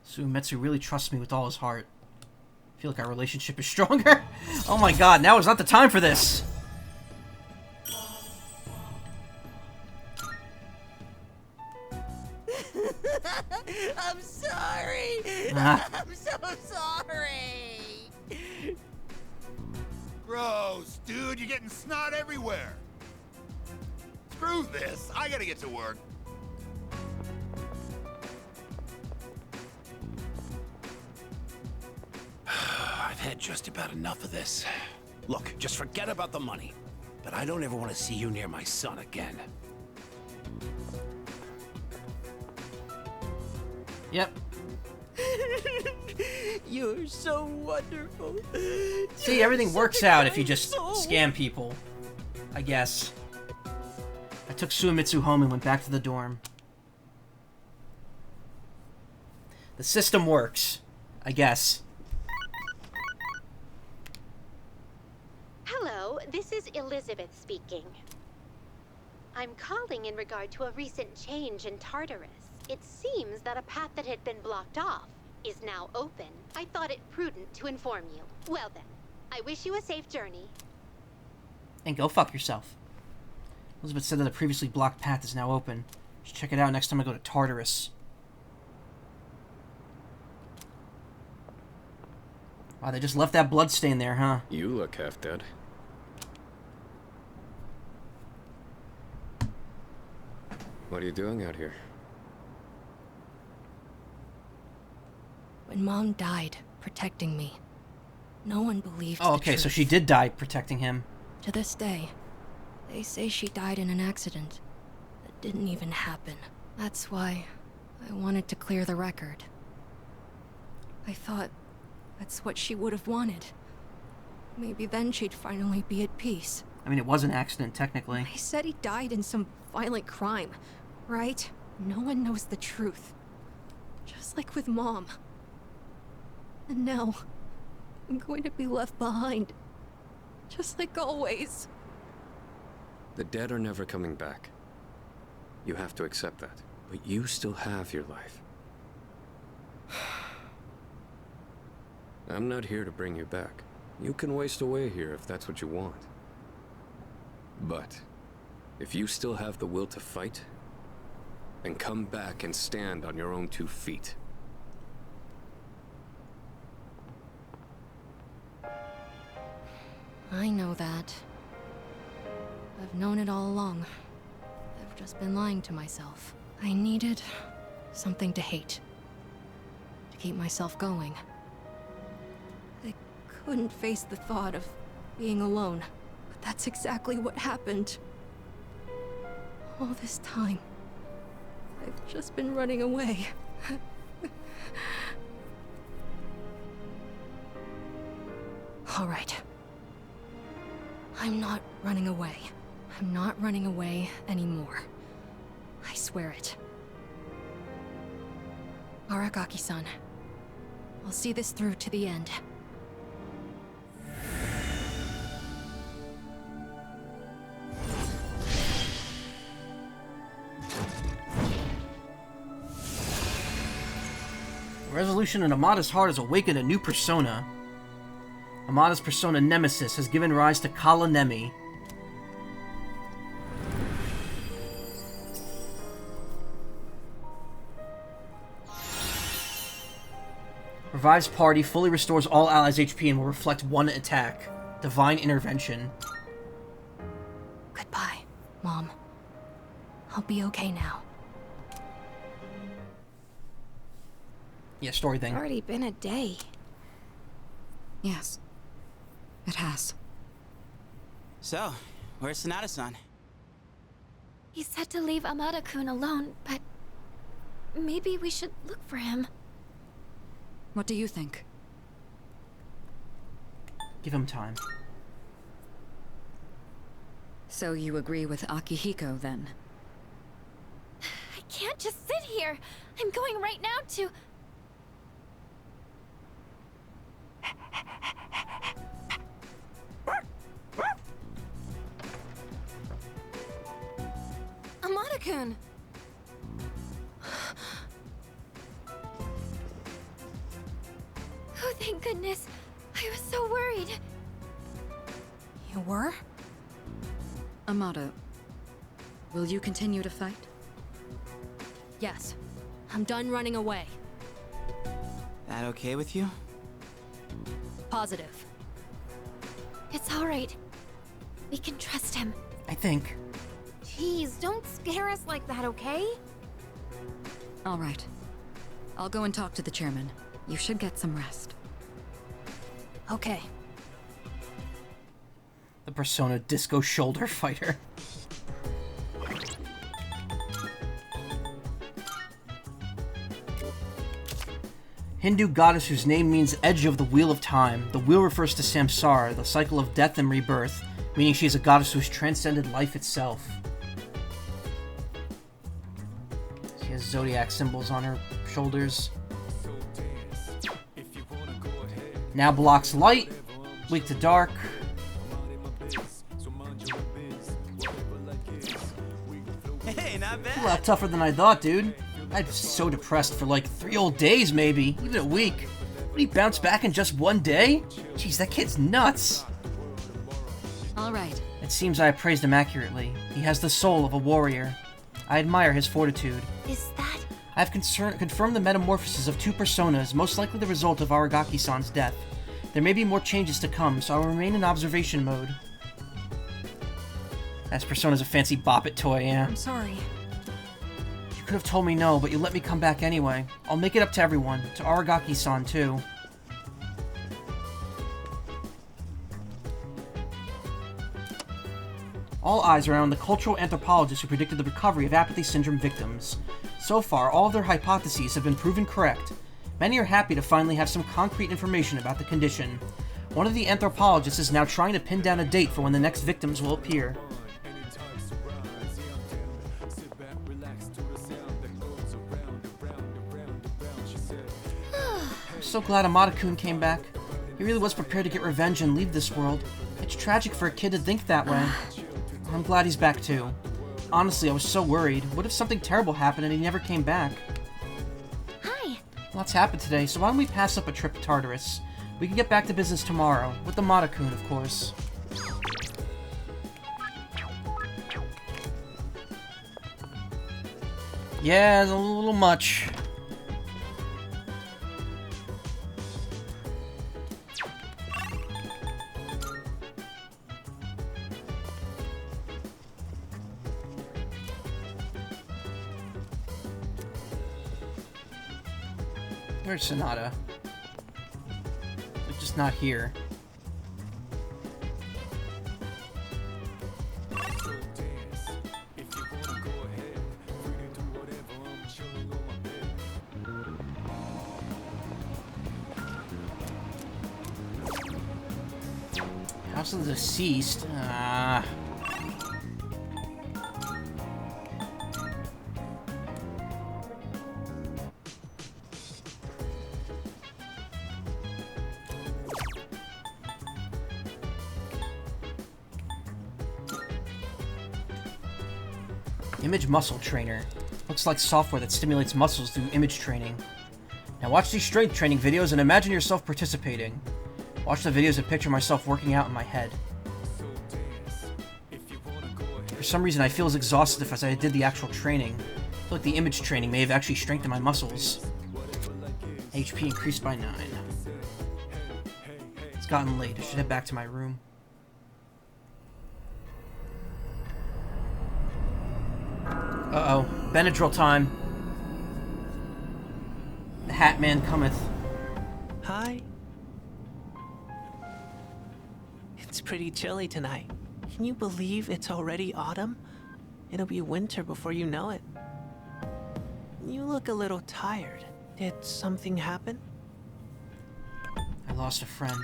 Suimitsu really trusts me with all his heart. I feel like our relationship is stronger. Oh my god, now is not the time for this! I'm sorry. Ah. I'm so sorry. Gross, dude, you're getting snot everywhere. Screw this. I gotta get to work. I've had just about enough of this. Look, just forget about the money. But I don't ever want to see you near my son again. Yep. You're so wonderful. See, everything works out if you just scam people. I guess. I took Suemitsu home and went back to the dorm. The system works. I guess. Hello, this is Elizabeth speaking. I'm calling in regard to a recent change in Tartarus. It seems that a path that had been blocked off is now open. I thought it prudent to inform you. Well then, I wish you a safe journey. And go fuck yourself. Elizabeth said that a previously blocked path is now open. Should check it out next time I go to Tartarus. Wow, they just left that blood stain there, huh? You look half dead. What are you doing out here? When Mom died, protecting me, no one believed Oh, the okay, so truth. she did die protecting him. To this day, they say she died in an accident that didn't even happen. That's why I wanted to clear the record. I thought that's what she would have wanted. Maybe then she'd finally be at peace. I mean, it was an accident, technically. They said he died in some violent crime, right? No one knows the truth. Just like with Mom. And now, I'm going to be left behind. Just like always. The dead are never coming back. You have to accept that. But you still have your life. I'm not here to bring you back. You can waste away here if that's what you want. But if you still have the will to fight, then come back and stand on your own 2 feet. I know that. I've known it all along. I've just been lying to myself. I needed something to hate. To keep myself going. I couldn't face the thought of being alone. But that's exactly what happened. All this time, I've just been running away. All right. I'm not running away. I'm not running away anymore. I swear it. Aragaki-san, I'll see this through to the end. The resolution in Amada's heart has awakened a new persona. Amada's persona Nemesis has given rise to Kala Nemi. Revives party, fully restores all allies' HP, and will reflect 1 attack. Divine Intervention. Goodbye, Mom. I'll be okay now. Yeah, story thing. Already been a day. Yes. It has. So, where's Sonata-san? He said to leave Amada-kun alone, but maybe we should look for him. What do you think? Give him time. So you agree with Akihiko, then? I can't just sit here. I'm going right now to... Amada-kun! Oh, thank goodness. I was so worried. You were? Amada, will you continue to fight? Yes, I'm done running away. That okay with you? Positive. It's alright. We can trust him. I think. Jeez, don't scare us like that, okay? All right. I'll go and talk to the chairman. You should get some rest. Okay. The Persona Disco Shoulder Fighter. Hindu goddess whose name means edge of the wheel of time. The wheel refers to samsara, the cycle of death and rebirth, meaning she is a goddess who has transcended life itself. She has zodiac symbols on her shoulders. Now blocks light, weak to dark. Hey, not bad. A lot tougher than I thought, dude. I was so depressed for like 3 whole days, maybe. Even a week. Would he bounce back in just 1 day? Jeez, that kid's nuts. All right. It seems I appraised him accurately. He has the soul of a warrior. I admire his fortitude. Is that... I have confirmed the metamorphosis of 2 personas, most likely the result of Aragaki-san's death. There may be more changes to come, so I'll remain in observation mode. That persona's a fancy bop-it toy, yeah. I'm sorry. You could have told me no, but you let me come back anyway. I'll make it up to everyone, to Aragaki-san too. All eyes are on the cultural anthropologists who predicted the recovery of apathy syndrome victims. So far, all of their hypotheses have been proven correct. Many are happy to finally have some concrete information about the condition. One of the anthropologists is now trying to pin down a date for when the next victims will appear. I'm so glad Amada-kun came back. He really was prepared to get revenge and leave this world. It's tragic for a kid to think that way. I'm glad he's back too. Honestly, I was so worried. What if something terrible happened and he never came back? Hi. Lots happened today, so why don't we pass up a trip to Tartarus? We can get back to business tomorrow, with the Amada-kun, of course. Yeah, it's a little much. Where's Sonata? They're just not here. House of the Deceased? Image Muscle Trainer. Looks like software that stimulates muscles through image training. Now watch these strength training videos and imagine yourself participating. Watch the videos and picture myself working out in my head. For some reason I feel as exhausted as I did the actual training. I feel like the image training may have actually strengthened my muscles. HP increased by 9. It's gotten late. I should head back to my room. Uh-oh. Benadryl time. The Hat Man cometh. Hi. It's pretty chilly tonight. Can you believe it's already autumn? It'll be winter before you know it. You look a little tired. Did something happen? I lost a friend.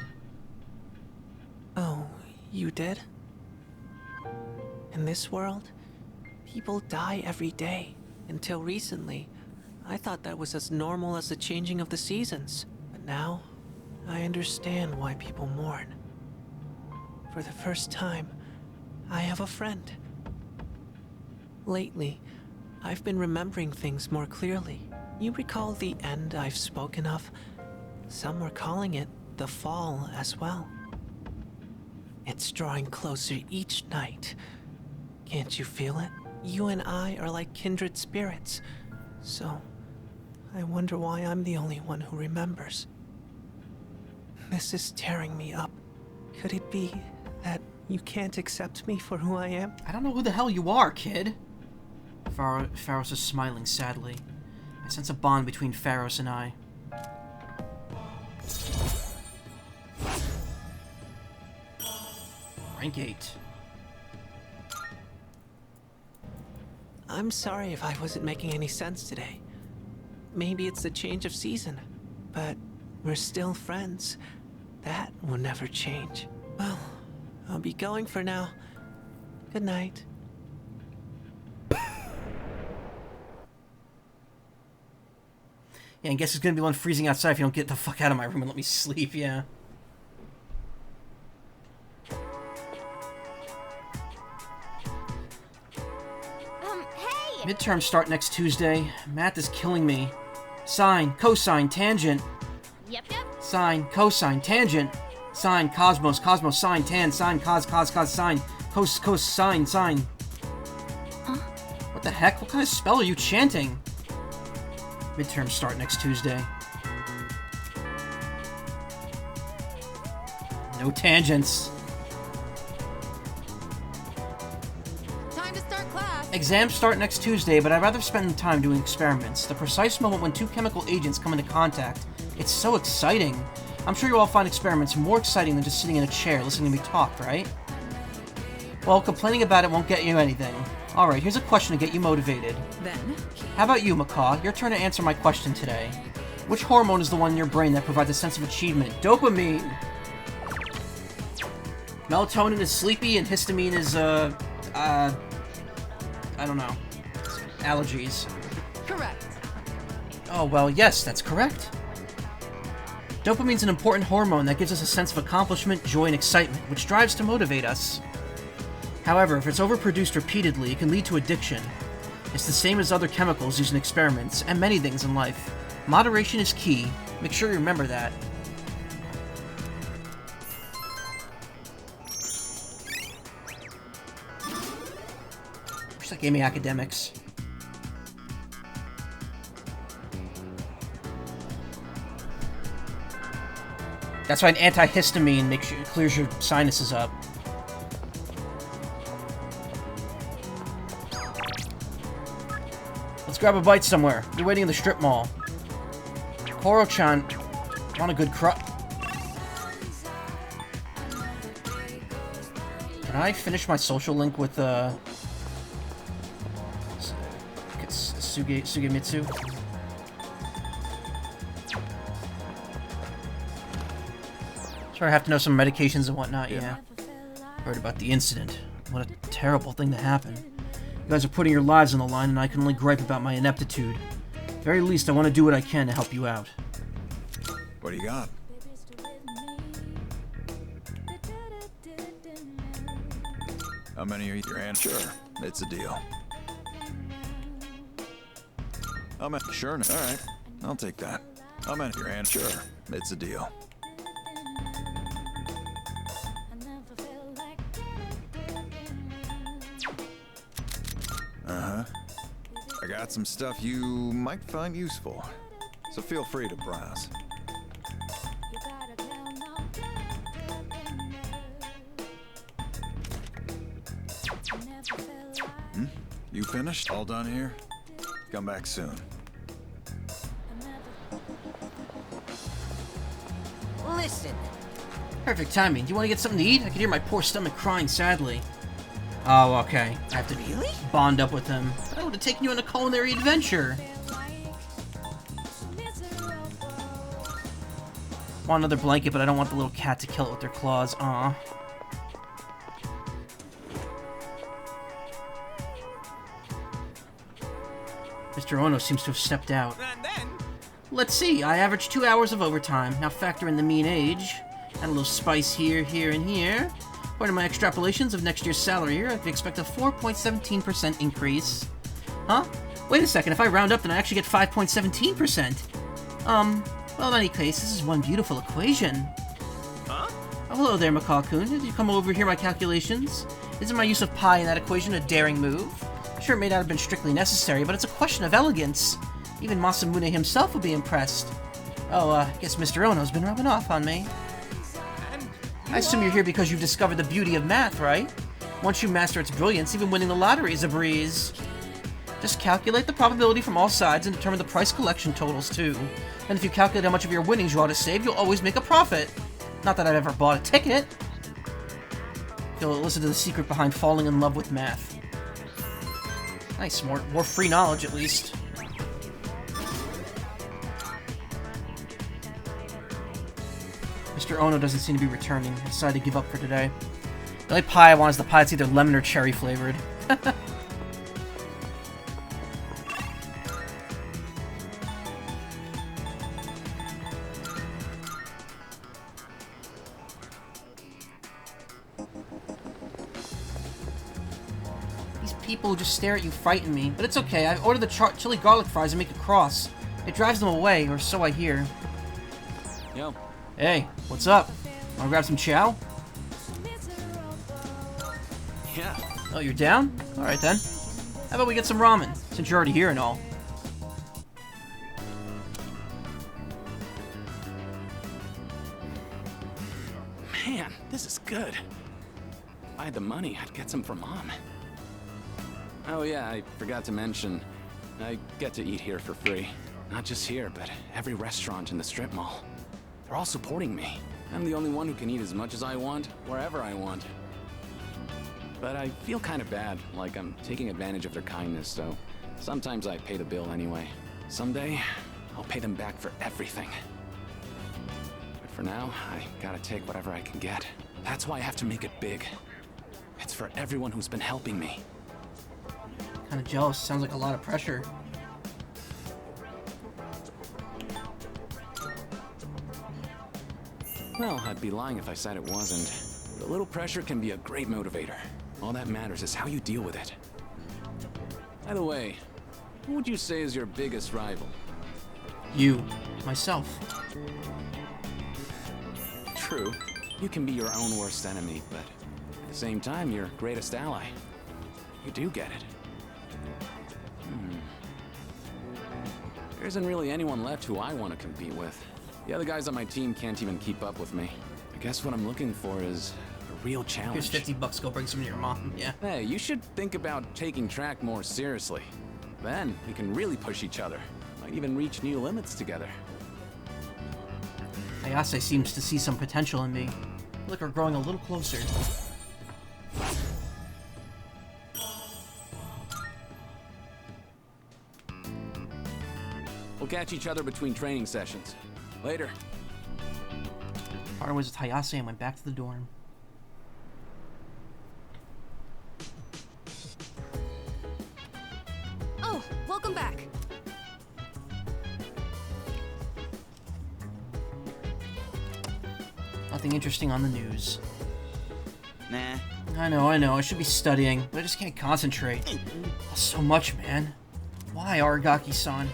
Oh, you did? In this world, people die every day. Until recently, I thought that was as normal as the changing of the seasons. But now, I understand why people mourn. For the first time, I have a friend. Lately, I've been remembering things more clearly. You recall the end I've spoken of? Some were calling it the fall as well. It's drawing closer each night. Can't you feel it? You and I are like kindred spirits. So, I wonder why I'm the only one who remembers. This is tearing me up. Could it be that you can't accept me for who I am? I don't know who the hell you are, kid. Pharos is smiling sadly. I sense a bond between Pharos and I. Rank 8. I'm sorry if I wasn't making any sense today. Maybe it's the change of season, but we're still friends. That will never change. Well, I'll be going for now. Good night. Yeah, I guess it's gonna be one freezing outside if you don't get the fuck out of my room and let me sleep, yeah. Hey! Midterms start next Tuesday. Math is killing me. Sine, cosine, tangent. Yep. Sine, cosine, tangent. Sine, cosmos, cosmos, sine, tan, sine, cos, sine. Cos, sine, sine. Huh? What the heck? What kind of spell are you chanting? Midterms start next Tuesday. No tangents. Time to start class. Exams start next Tuesday, but I'd rather spend time doing experiments. The precise moment when two chemical agents come into contact. It's so exciting. I'm sure you all find experiments more exciting than just sitting in a chair listening to me talk, right? Well, complaining about it won't get you anything. Alright, here's a question to get you motivated. Then? How about you, Macaw? Your turn to answer my question today. Which hormone is the one in your brain that provides a sense of achievement? Dopamine! Melatonin is sleepy and histamine is, I don't know. Allergies. Correct. Oh, well, yes, that's correct. Dopamine's an important hormone that gives us a sense of accomplishment, joy, and excitement, which drives to motivate us. However, if it's overproduced repeatedly, it can lead to addiction. It's the same as other chemicals used in experiments, and many things in life. Moderation is key. Make sure you remember that. Wish that gave me academics. That's why an antihistamine makes you, clears your sinuses up. Let's grab a bite somewhere. You're waiting in the strip mall. Koro-chan, want a good crop? Can I finish my social link with Sugemitsu? Sure, I have to know some medications and whatnot, yeah. Heard about the incident. What a terrible thing to happen. You guys are putting your lives on the line, and I can only gripe about my ineptitude. At the very least, I want to do what I can to help you out. What do you got? How many are your hands? Sure, it's a deal. How many? Sure, all right, I'll take that. How many your hands? Sure, it's a deal. I got some stuff you might find useful, so feel free to browse. You finished? All done here? Come back soon. Listen. Perfect timing. Do you want to get something to eat? I can hear my poor stomach crying sadly. Oh, okay. I have to bond up with him. I would have taken you on a culinary adventure. Want another blanket, but I don't want the little cat to kill it with their claws. Aw. Mr. Ono seems to have stepped out. Let's see. I average 2 hours of overtime. Now factor in the mean age. Add a little spice here, here, and here. According to my extrapolations of next year's salary here, I could expect a 4.17% increase. Huh? Wait a second, if I round up, then I actually get 5.17%. Well, in any case, this is one beautiful equation. Huh? Oh, hello there, Macaw-kun. Did you come over hear my calculations? Isn't my use of pi in that equation a daring move? Sure, it may not have been strictly necessary, but it's a question of elegance. Even Masamune himself will be impressed. Oh, I guess Mr. Ono's been rubbing off on me. I assume you're here because you've discovered the beauty of math, right? Once you master its brilliance, even winning the lottery is a breeze. Just calculate the probability from all sides and determine the price collection totals, too. And if you calculate how much of your winnings you ought to save, you'll always make a profit. Not that I've ever bought a ticket. You'll listen to the secret behind falling in love with math. Nice, more free knowledge, at least. Mr. Ono doesn't seem to be returning. I decided to give up for today. The only pie I want is the pie that's either lemon or cherry flavored. These people who just stare at you frighten me, but it's okay. I ordered the chili garlic fries and make a cross. It drives them away, or so I hear. Yo. Hey, what's up? Wanna grab some chow? Yeah. Oh, you're down? Alright then. How about we get some ramen, since you're already here and all? Man, this is good. If I had the money, I'd get some for Mom. Oh yeah, I forgot to mention, I get to eat here for free. Not just here, but every restaurant in the strip mall. They're all supporting me. I'm the only one who can eat as much as I want, wherever I want. But I feel kind of bad, like I'm taking advantage of their kindness, so sometimes I pay the bill anyway. Someday, I'll pay them back for everything. But for now, I gotta take whatever I can get. That's why I have to make it big. It's for everyone who's been helping me. Kinda jealous. Sounds like a lot of pressure. Well, I'd be lying if I said it wasn't. But a little pressure can be a great motivator. All that matters is how you deal with it. By the way, who would you say is your biggest rival? You. Myself. True. You can be your own worst enemy, but at the same time, your greatest ally. You do get it. There isn't really anyone left who I want to compete with. The other guys on my team can't even keep up with me. I guess what I'm looking for is a real challenge. Here's $50, go bring some to your mom, yeah. Hey, you should think about taking track more seriously. Then we can really push each other. Might even reach new limits together. Ayase seems to see some potential in me. Look, we're growing a little closer. We'll catch each other between training sessions. Later. Parted ways with Hayase and went back to the dorm. Oh, welcome back. Nothing interesting on the news. Nah. I know. I should be studying, but I just can't concentrate. So much, man. Why, Aragaki-san?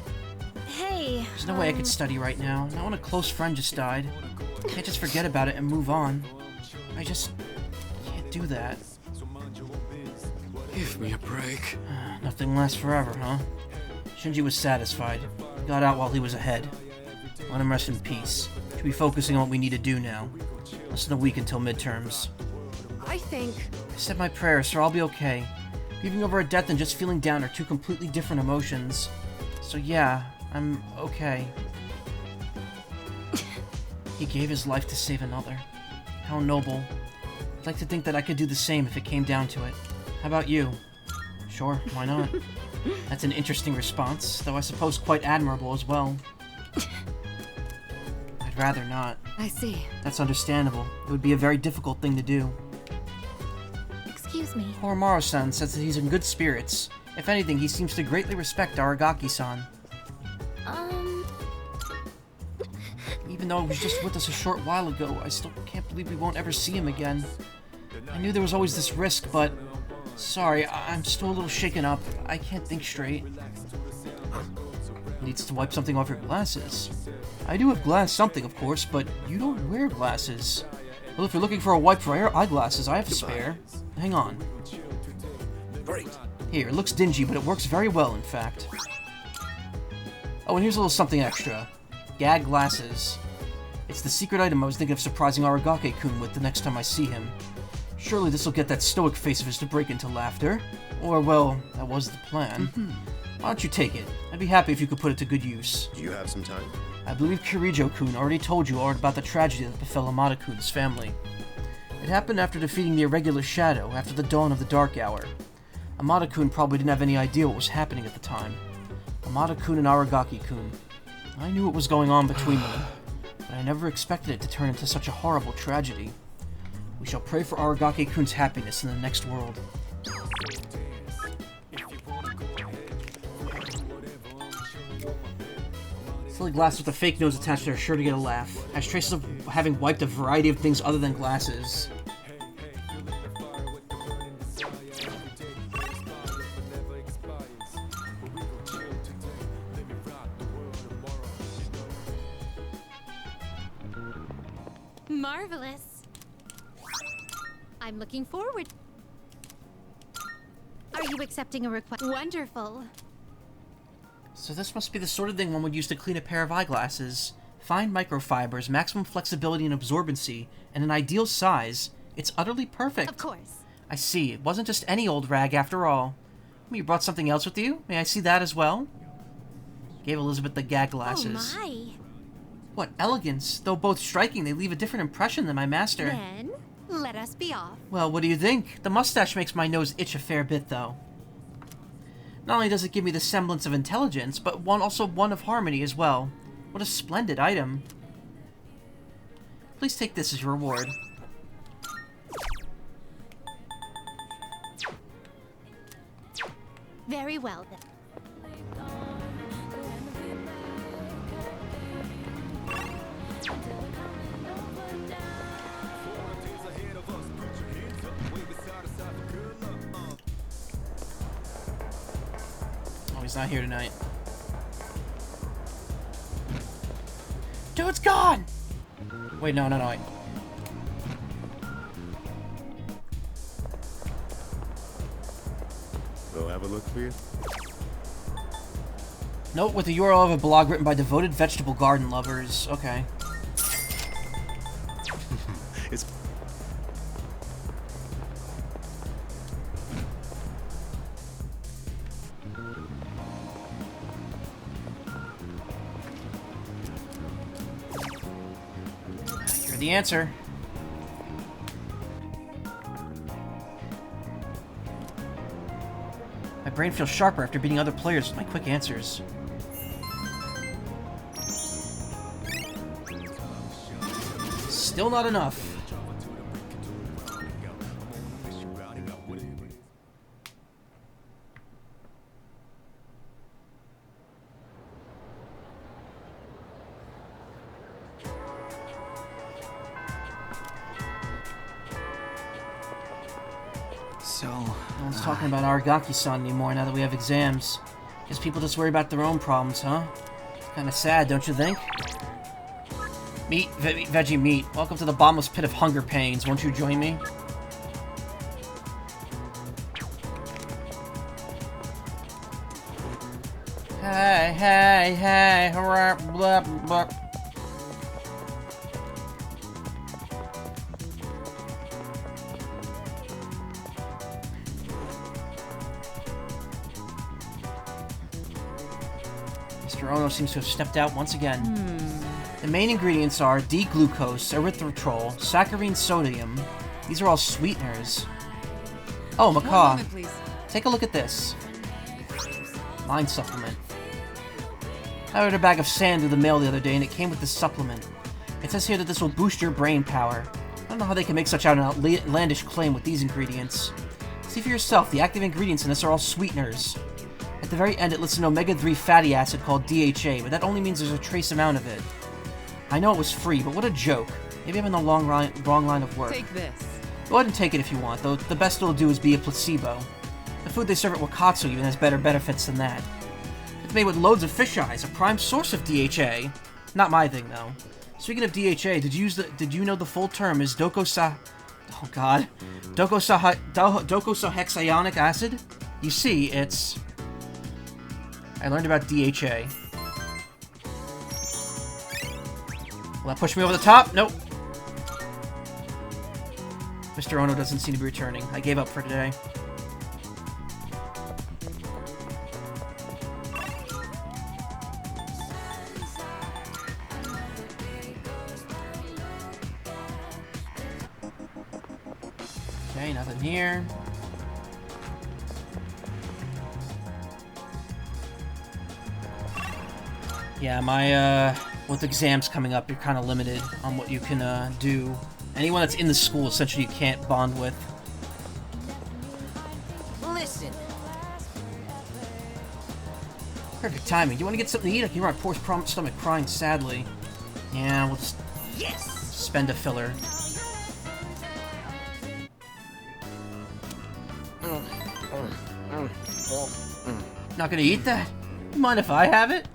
Hey, There's no way I could study right now. Not when a close friend just died. Can't just forget about it and move on. I just can't do that. Give me a break. Nothing lasts forever, huh? Shinji was satisfied. He got out while he was ahead. Let him rest in peace. Should be focusing on what we need to do now. Less than a week until midterms. I think... I said my prayers, so I'll be okay. Grieving over a death and just feeling down are two completely different emotions. So yeah, I'm okay. He gave his life to save another. How noble. I'd like to think that I could do the same if it came down to it. How about you? Sure, why not? That's an interesting response, though I suppose quite admirable as well. I'd rather not. I see. That's understandable. It would be a very difficult thing to do. Excuse me. Horomaru-san says that he's in good spirits. If anything, he seems to greatly respect Aragaki-san. Even though he was just with us a short while ago, I still can't believe we won't ever see him again. I knew there was always this risk, but... Sorry, I'm still a little shaken up. I can't think straight. Needs to wipe something off your glasses. I do have glass something, of course, but you don't wear glasses. Well, if you're looking for a wipe for eyeglasses, I have a spare. Hang on. Great. Here, it looks dingy, but it works very well, in fact. Oh, and here's a little something extra. Gag glasses. It's the secret item I was thinking of surprising Aragaki-kun with the next time I see him. Surely this will get that stoic face of his to break into laughter. Or, well, that was the plan. Why don't you take it? I'd be happy if you could put it to good use. Do you have some time? I believe Kirijo-kun already told you all about the tragedy that befell Amada-kun's family. It happened after defeating the irregular shadow, after the dawn of the dark hour. Amada-kun probably didn't have any idea what was happening at the time. Amada-kun and Aragaki-kun. I knew what was going on between them, but I never expected it to turn into such a horrible tragedy. We shall pray for Aragaki-kun's happiness in the next world. Silly glasses with a fake nose attached are sure to get a laugh. Has traces of having wiped a variety of things other than glasses. Marvelous. I'm looking forward. Are you accepting a request? Wonderful. So this must be the sort of thing one would use to clean a pair of eyeglasses. Fine microfibers, maximum flexibility and absorbency, and an ideal size. It's utterly perfect. Of course. I see. It wasn't just any old rag after all. You brought something else with you? May I see that as well? Gave Elizabeth the gag glasses. Oh my. What elegance. Though both striking, they leave a different impression than my master. Then, let us be off. Well, what do you think? The mustache makes my nose itch a fair bit, though. Not only does it give me the semblance of intelligence, but also one of harmony as well. What a splendid item. Please take this as your reward. Very well, then. Oh, he's not here tonight. Dude's gone! Wait, no, wait. We'll have a look for you. Note with the URL of a blog written by devoted vegetable garden lovers. Okay. It's... You're the answer. My brain feels sharper after beating other players with my quick answers. Still not enough. So... No one's talking about Aragaki-san anymore now that we have exams. Guess people just worry about their own problems, huh? Kinda sad, don't you think? Meat, veggie meat. Welcome to the bottomless pit of hunger pains. Won't you join me? Hey, hurrah, blah, blah. Mr. Ono seems to have stepped out once again. The main ingredients are D-glucose, erythritol, saccharine sodium. These are all sweeteners. Oh, Macaw. Take a look at this. Mind supplement. I ordered a bag of sand through the mail the other day and it came with this supplement. It says here that this will boost your brain power. I don't know how they can make such an outlandish claim with these ingredients. See for yourself, the active ingredients in this are all sweeteners. At the very end it lists an omega-3 fatty acid called DHA, but that only means there's a trace amount of it. I know it was free, but what a joke. Maybe I'm in the wrong line of work. Take this. Go ahead and take it if you want, though the best it'll do is be a placebo. The food they serve at Wakatsu even has better benefits than that. It's made with loads of fish eyes, a prime source of DHA. Not my thing, though. Speaking of DHA, did you know the full term is docosahexaonic acid? You see, it's... I learned about DHA. Will that push me over the top? Nope. Mr. Ono doesn't seem to be returning. I gave up for today. Okay, nothing here. Yeah, my, with exams coming up, you're kind of limited on what you can, do. Anyone that's in the school, essentially, you can't bond with. Listen. Perfect timing. You want to get something to eat? I can hear my poor stomach crying sadly. Yeah, we'll just spend a filler. Not gonna eat that? You mind if I have it?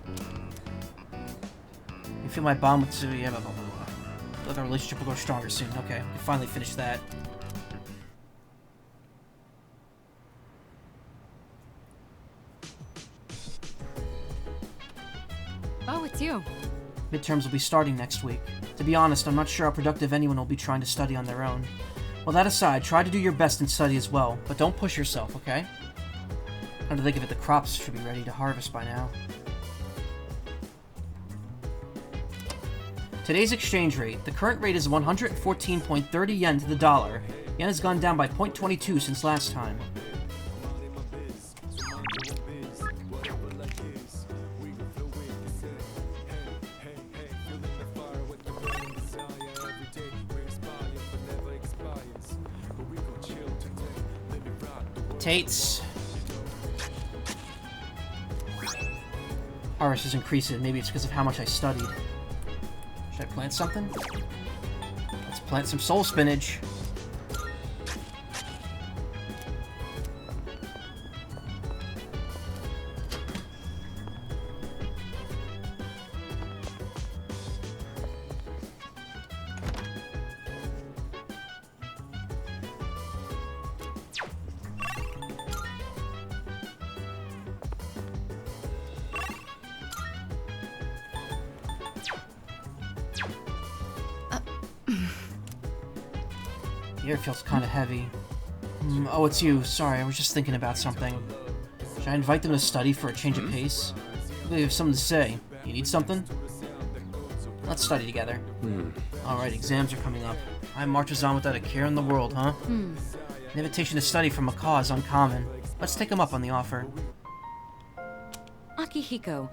You feel my bond with Sue? Yeah, blah, blah, blah, blah. Feel like our relationship will grow stronger soon. Okay, we can finally finish that. Oh, it's you. Midterms will be starting next week. To be honest, I'm not sure how productive anyone will be trying to study on their own. Well, that aside, try to do your best and study as well, but don't push yourself, okay? Come to think of it, the crops should be ready to harvest by now. Today's exchange rate. The current rate is 114.30 yen to the dollar. Yen has gone down by 0.22 since last time. Tates. Harvest is increasing. Maybe it's because of how much I studied. Should I plant something? Let's plant some soul spinach. The air feels kind of heavy. Oh, it's you. Sorry, I was just thinking about something. Should I invite them to study for a change of pace? They have something to say. You need something? Let's study together. Alright, exams are coming up. Time marches on without a care in the world, huh? An invitation to study from Macaw is uncommon. Let's take him up on the offer. Akihiko,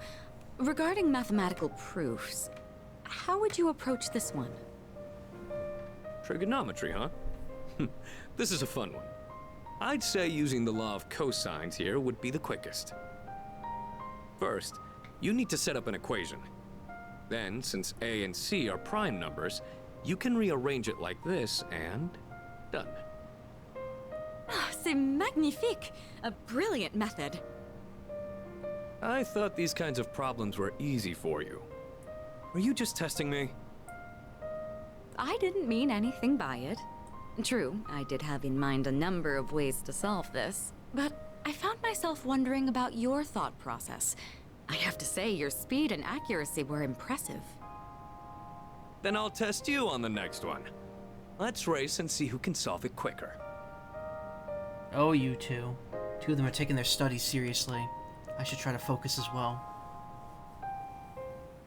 regarding mathematical proofs, how would you approach this one? Trigonometry, huh? This is a fun one. I'd say using the law of cosines here would be the quickest. First, you need to set up an equation. Then, since A and C are prime numbers, you can rearrange it like this and done. C'est magnifique! A brilliant method. I thought these kinds of problems were easy for you. Were you just testing me? I didn't mean anything by it. True, I did have in mind a number of ways to solve this, but I found myself wondering about your thought process. I have to say, your speed and accuracy were impressive. Then I'll test you on the next one. Let's race and see who can solve it quicker. Oh, you two. Two of them are taking their studies seriously. I should try to focus as well.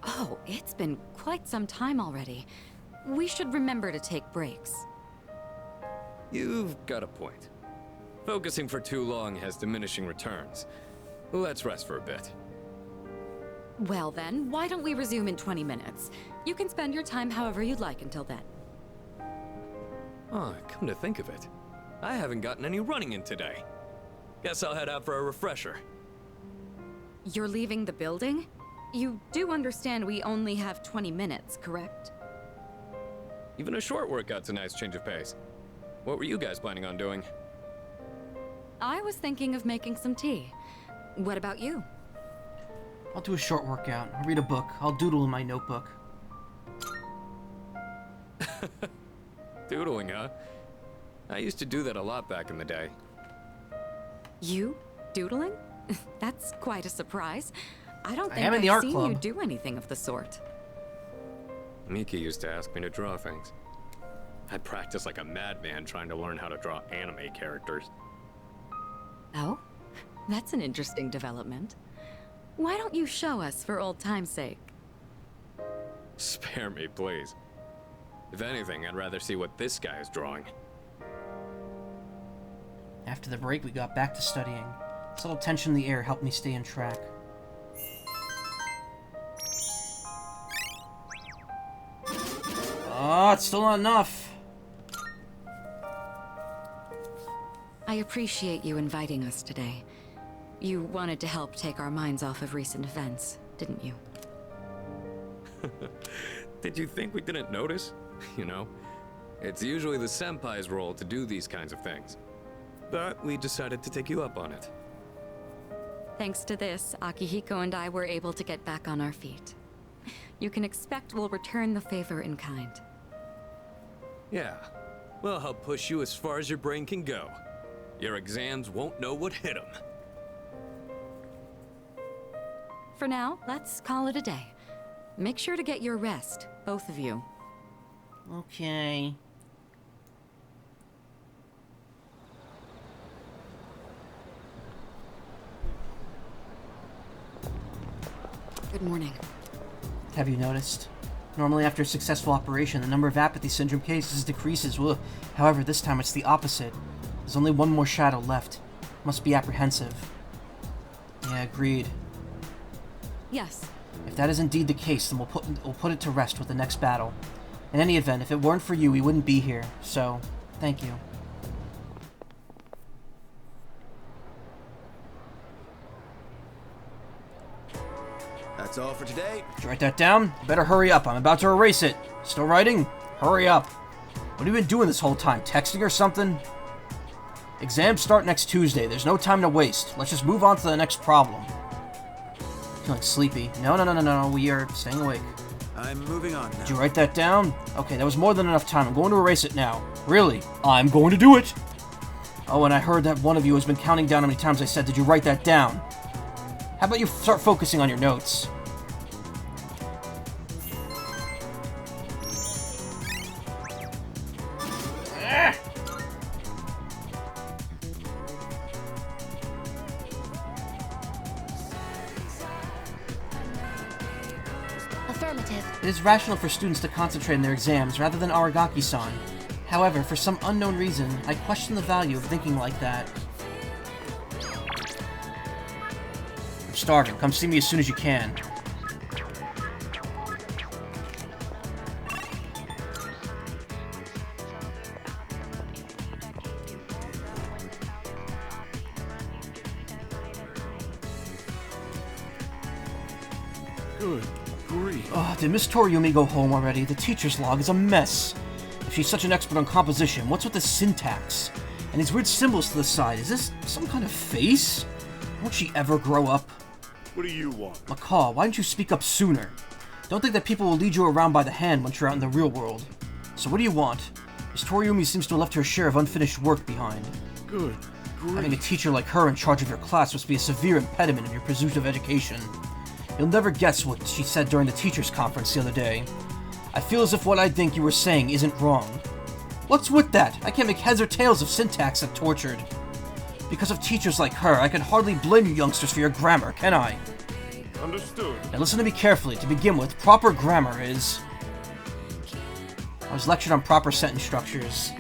Oh, it's been quite some time already. We should remember to take breaks. You've got a point. Focusing for too long has diminishing returns. Let's rest for a bit. Well then, why don't we resume in 20 minutes? You can spend your time however you'd like until then. Oh, come to think of it, I haven't gotten any running in today. Guess I'll head out for a refresher. You're leaving the building? You do understand we only have 20 minutes, correct? Even a short workout's a nice change of pace. What were you guys planning on doing? I was thinking of making some tea. What about you? I'll do a short workout. I'll read a book. I'll doodle in my notebook. Doodling, huh? I used to do that a lot back in the day. You? Doodling? That's quite a surprise. I don't think am in the I've art seen club. you do anything of the sort. Miki used to ask me to draw things. I'd practice like a madman trying to learn how to draw anime characters. Oh? That's an interesting development. Why don't you show us for old time's sake? Spare me, please. If anything, I'd rather see what this guy is drawing. After the break, we got back to studying. This little tension in the air helped me stay on track. Oh, it's still not enough. I appreciate you inviting us today. You wanted to help take our minds off of recent events, didn't you? Did you think we didn't notice? You know, it's usually the senpai's role to do these kinds of things. But we decided to take you up on it. Thanks to this, Akihiko and I were able to get back on our feet. You can expect we'll return the favor in kind. Yeah. We'll help push you as far as your brain can go. Your exams won't know what hit them. For now, let's call it a day. Make sure to get your rest, both of you. Okay. Good morning. Have you noticed? Normally after a successful operation, the number of apathy syndrome cases decreases. Ugh. However, this time it's the opposite. There's only one more shadow left. Must be apprehensive. Yeah, agreed. Yes. If that is indeed the case, then we'll put it to rest with the next battle. In any event, if it weren't for you, we wouldn't be here. So, thank you. That's all for today. Did you write that down? Better hurry up. I'm about to erase it. Still writing? Hurry up. What have you been doing this whole time? Texting or something? Exams start next Tuesday. There's no time to waste. Let's just move on to the next problem. Feeling sleepy. No. We are staying awake. I'm moving on now. Did you write that down? Okay, that was more than enough time. I'm going to erase it now. Really? I'm going to do it! Oh, and I heard that one of you has been counting down how many times I said, did you write that down? How about you start focusing on your notes? Affirmative. It is rational for students to concentrate on their exams rather than Aragaki-san. However, for some unknown reason, I question the value of thinking like that. I'm starving. Come see me as soon as you can. Good grief. Oh, did Miss Toriumi go home already? The teacher's log is a mess. If she's such an expert on composition, what's with the syntax? And these weird symbols to the side, is this some kind of face? Won't she ever grow up? What do you want? Macaw, why didn't you speak up sooner? Don't think that people will lead you around by the hand once you're out in the real world. So what do you want? Miss Toriumi seems to have left her share of unfinished work behind. Good grief. Having a teacher like her in charge of your class must be a severe impediment in your pursuit of education. You'll never guess what she said during the teachers' conference the other day. I feel as if what I think you were saying isn't wrong. What's with that? I can't make heads or tails of syntax I've tortured. Because of teachers like her, I can hardly blame you youngsters for your grammar, can I? Understood. Now listen to me carefully. To begin with, proper grammar is... I was lectured on proper sentence structures.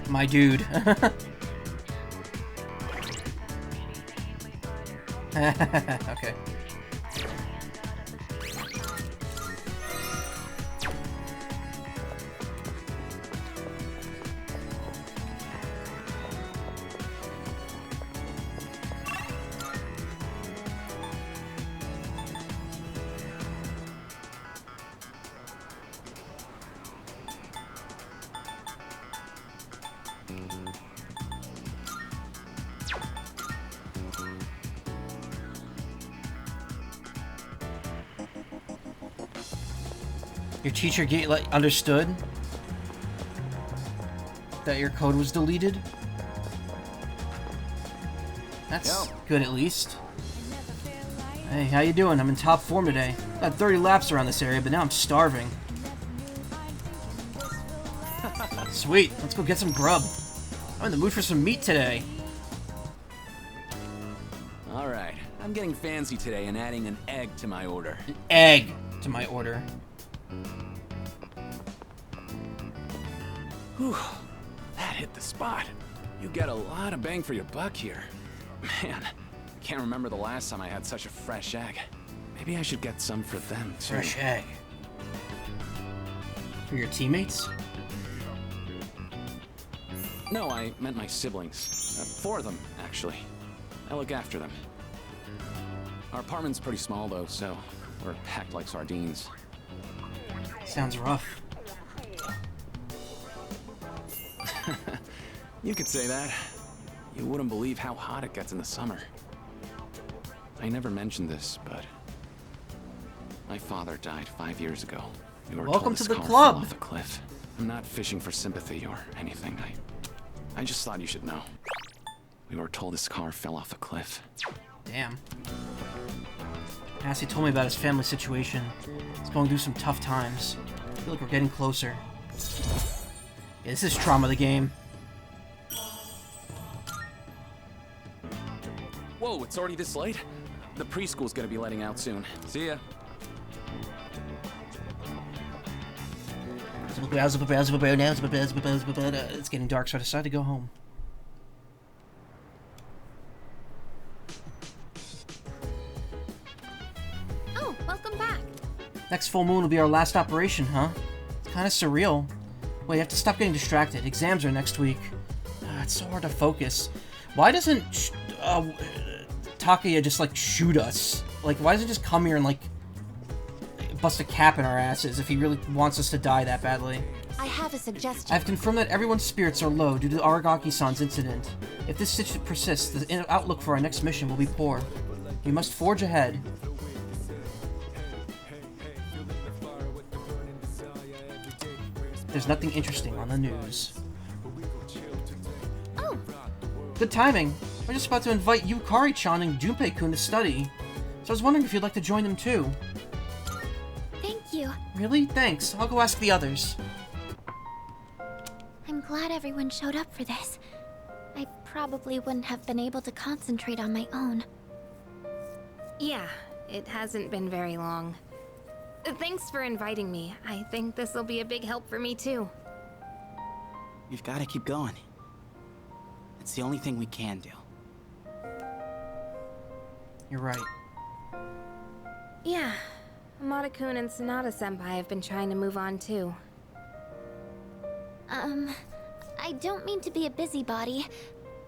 My dude. Okay. Your teacher understood that your code was deleted? That's good at least. Hey, how you doing? I'm in top form today. Got 30 laps around this area, but now I'm starving. Sweet, let's go get some grub. I'm in the mood for some meat today. Alright, I'm getting fancy today and adding an egg to my order. An egg to my order. Whew, that hit the spot. You get a lot of bang for your buck here. Man, I can't remember the last time I had such a fresh egg. Maybe I should get some for them, too. Fresh egg. For your teammates? No, I meant my siblings. 4 of them, actually. I look after them. Our apartment's pretty small, though, so we're packed like sardines. Sounds rough. You could say that. You wouldn't believe how hot it gets in the summer. I never mentioned this, but my father died 5 years ago. We were Welcome told to his the car club. fell off a cliff. I'm not fishing for sympathy or anything. I just thought you should know. We were told his car fell off a cliff. Damn. Cassie told me about his family situation. He's going through some tough times. I feel like we're getting closer. Yeah, this is trauma the game. Whoa, it's already this late? The preschool's gonna be letting out soon. See ya. It's getting dark, so I decided to go home. Oh, welcome back. Next full moon will be our last operation, huh? It's kind of surreal. Wait, I have to stop getting distracted. Exams are next week. It's so hard to focus. Why doesn't Takaya just, like, shoot us? Like, why doesn't he just come here and, like, bust a cap in our asses if he really wants us to die that badly? I have a suggestion. I've confirmed that everyone's spirits are low due to the Aragaki-san's incident. If this situation persists, the outlook for our next mission will be poor. We must forge ahead. There's nothing interesting on the news. Oh. Good timing. I'm just about to invite Yukari-chan and Junpei-kun to study. So I was wondering if you'd like to join them too. Thank you. Really? Thanks. I'll go ask the others. I'm glad everyone showed up for this. I probably wouldn't have been able to concentrate on my own. Yeah, it hasn't been very long. Thanks for inviting me. I think this will be a big help for me too. We've got to keep going. It's the only thing we can do. You're right. Yeah, Amada-kun and Sanada-senpai have been trying to move on too. I don't mean to be a busybody,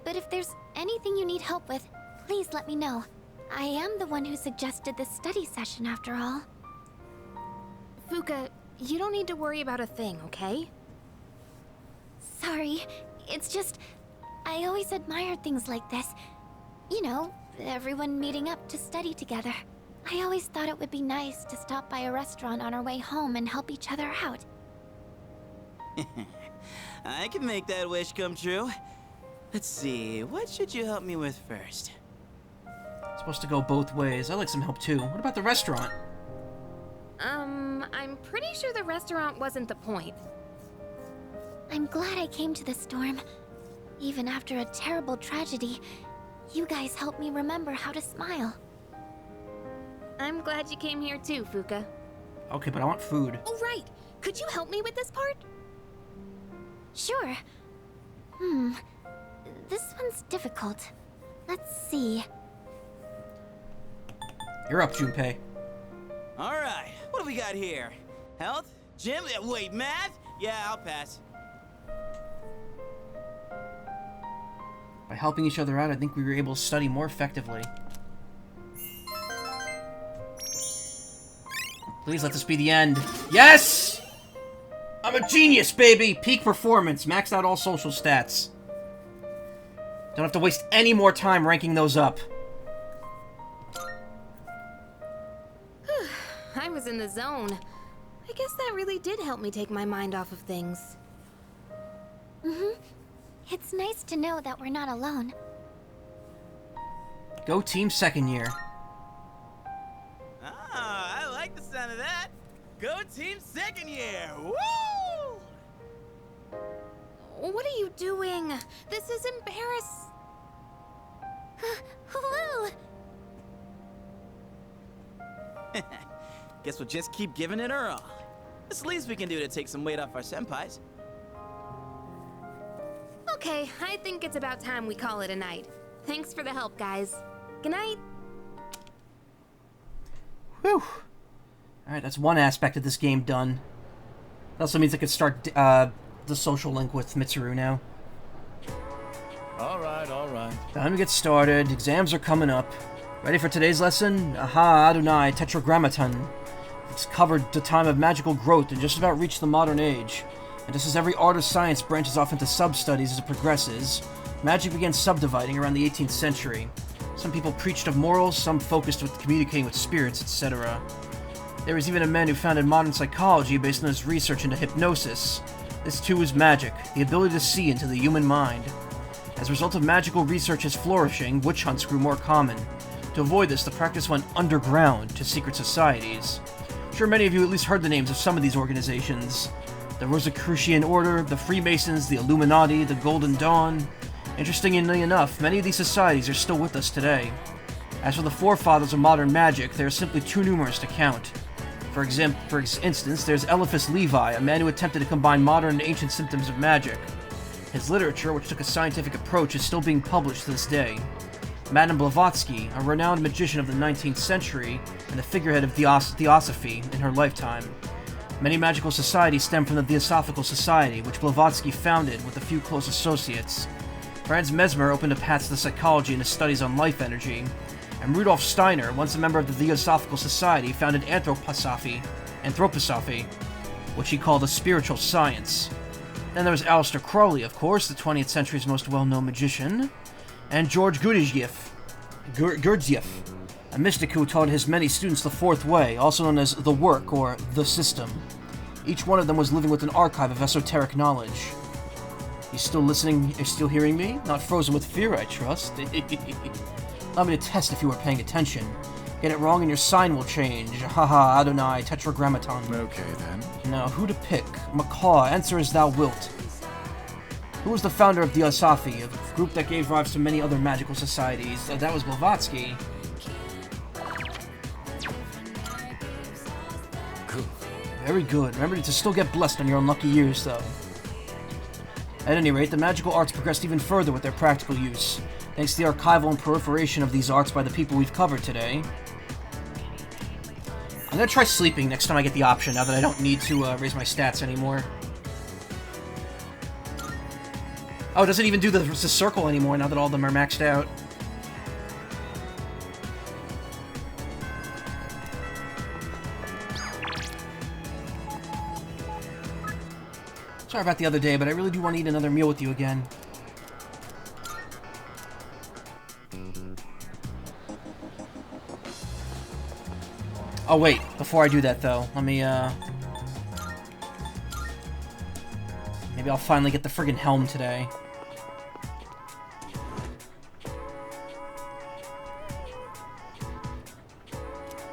but if there's anything you need help with, please let me know. I am the one who suggested this study session after all. Fuka, you don't need to worry about a thing, okay? Sorry, it's just... I always admired things like this. You know, everyone meeting up to study together. I always thought it would be nice to stop by a restaurant on our way home and help each other out. I can make that wish come true. Let's see, what should you help me with first? It's supposed to go both ways. I'd like some help too. What about the restaurant? I'm pretty sure the restaurant wasn't the point. I'm glad I came to the storm. Even after a terrible tragedy, you guys helped me remember how to smile. I'm glad you came here too, Fuka. Okay, but I want food. Oh, right! Could you help me with this part? Sure. This one's difficult. Let's see. You're up, Junpei. Alright, what do we got here? Health? Gym? Wait, math? Yeah, I'll pass. By helping each other out, I think we were able to study more effectively. Please let this be the end. Yes! I'm a genius, baby! Peak performance, maxed out all social stats. Don't have to waste any more time ranking those up. I was in the zone. I guess that really did help me take my mind off of things. It's nice to know that we're not alone. Go team second year. Ah, I like the sound of that. Go team second year. Woo! What are you doing? This is embarrassing. Woo! Guess we'll just keep giving it our all. It's the least we can do to take some weight off our senpais. Okay, I think it's about time we call it a night. Thanks for the help, guys. Good night. Whew. Alright, that's one aspect of this game done. That also means I could start the social link with Mitsuru now. Alright. Time to get started. Exams are coming up. Ready for today's lesson? Aha, Adonai, Tetragrammaton. It's covered the time of magical growth and just about reached the modern age. And just as every art or science branches off into sub-studies as it progresses, magic began subdividing around the 18th century. Some people preached of morals, some focused with communicating with spirits, etc. There was even a man who founded modern psychology based on his research into hypnosis. This too was magic, the ability to see into the human mind. As a result of magical research's flourishing, witch hunts grew more common. To avoid this, the practice went underground to secret societies. Sure, many of you at least heard the names of some of these organizations. The Rosicrucian Order, the Freemasons, the Illuminati, the Golden Dawn. Interestingly enough, many of these societies are still with us today. As for the forefathers of modern magic, they are simply too numerous to count. For instance, there's Eliphas Levi, a man who attempted to combine modern and ancient systems of magic. His literature, which took a scientific approach, is still being published to this day. Madame Blavatsky, a renowned magician of the 19th century and the figurehead of Theosophy in her lifetime. Many magical societies stem from the Theosophical Society, which Blavatsky founded with a few close associates. Franz Mesmer opened a path to the psychology and his studies on life energy, and Rudolf Steiner, once a member of the Theosophical Society, founded Anthroposophy, which he called a spiritual science. Then there was Aleister Crowley, of course, the 20th century's most well-known magician, and George Gurdjieff, a mystic who taught his many students the Fourth Way, also known as the Work or the System. Each one of them was living with an archive of esoteric knowledge. You still listening? You're still hearing me? Not frozen with fear, I trust. Allow me to test if you were paying attention. Get it wrong and your sign will change. Haha, Adonai, Tetragrammaton. Okay, then. Now, who to pick? Macaw, answer as thou wilt. Who was the founder of Theosophy, a group that gave rise to many other magical societies? That was Blavatsky. Good. Very good. Remember to still get blessed on your unlucky years, though. At any rate, the magical arts progressed even further with their practical use, thanks to the archival and proliferation of these arts by the people we've covered today. I'm gonna try sleeping next time I get the option, now that I don't need to raise my stats anymore. Oh, it doesn't even do the circle anymore now that all of them are maxed out. Sorry about the other day, but I really do want to eat another meal with you again. Oh wait, before I do that though, let me maybe I'll finally get the friggin' helm today.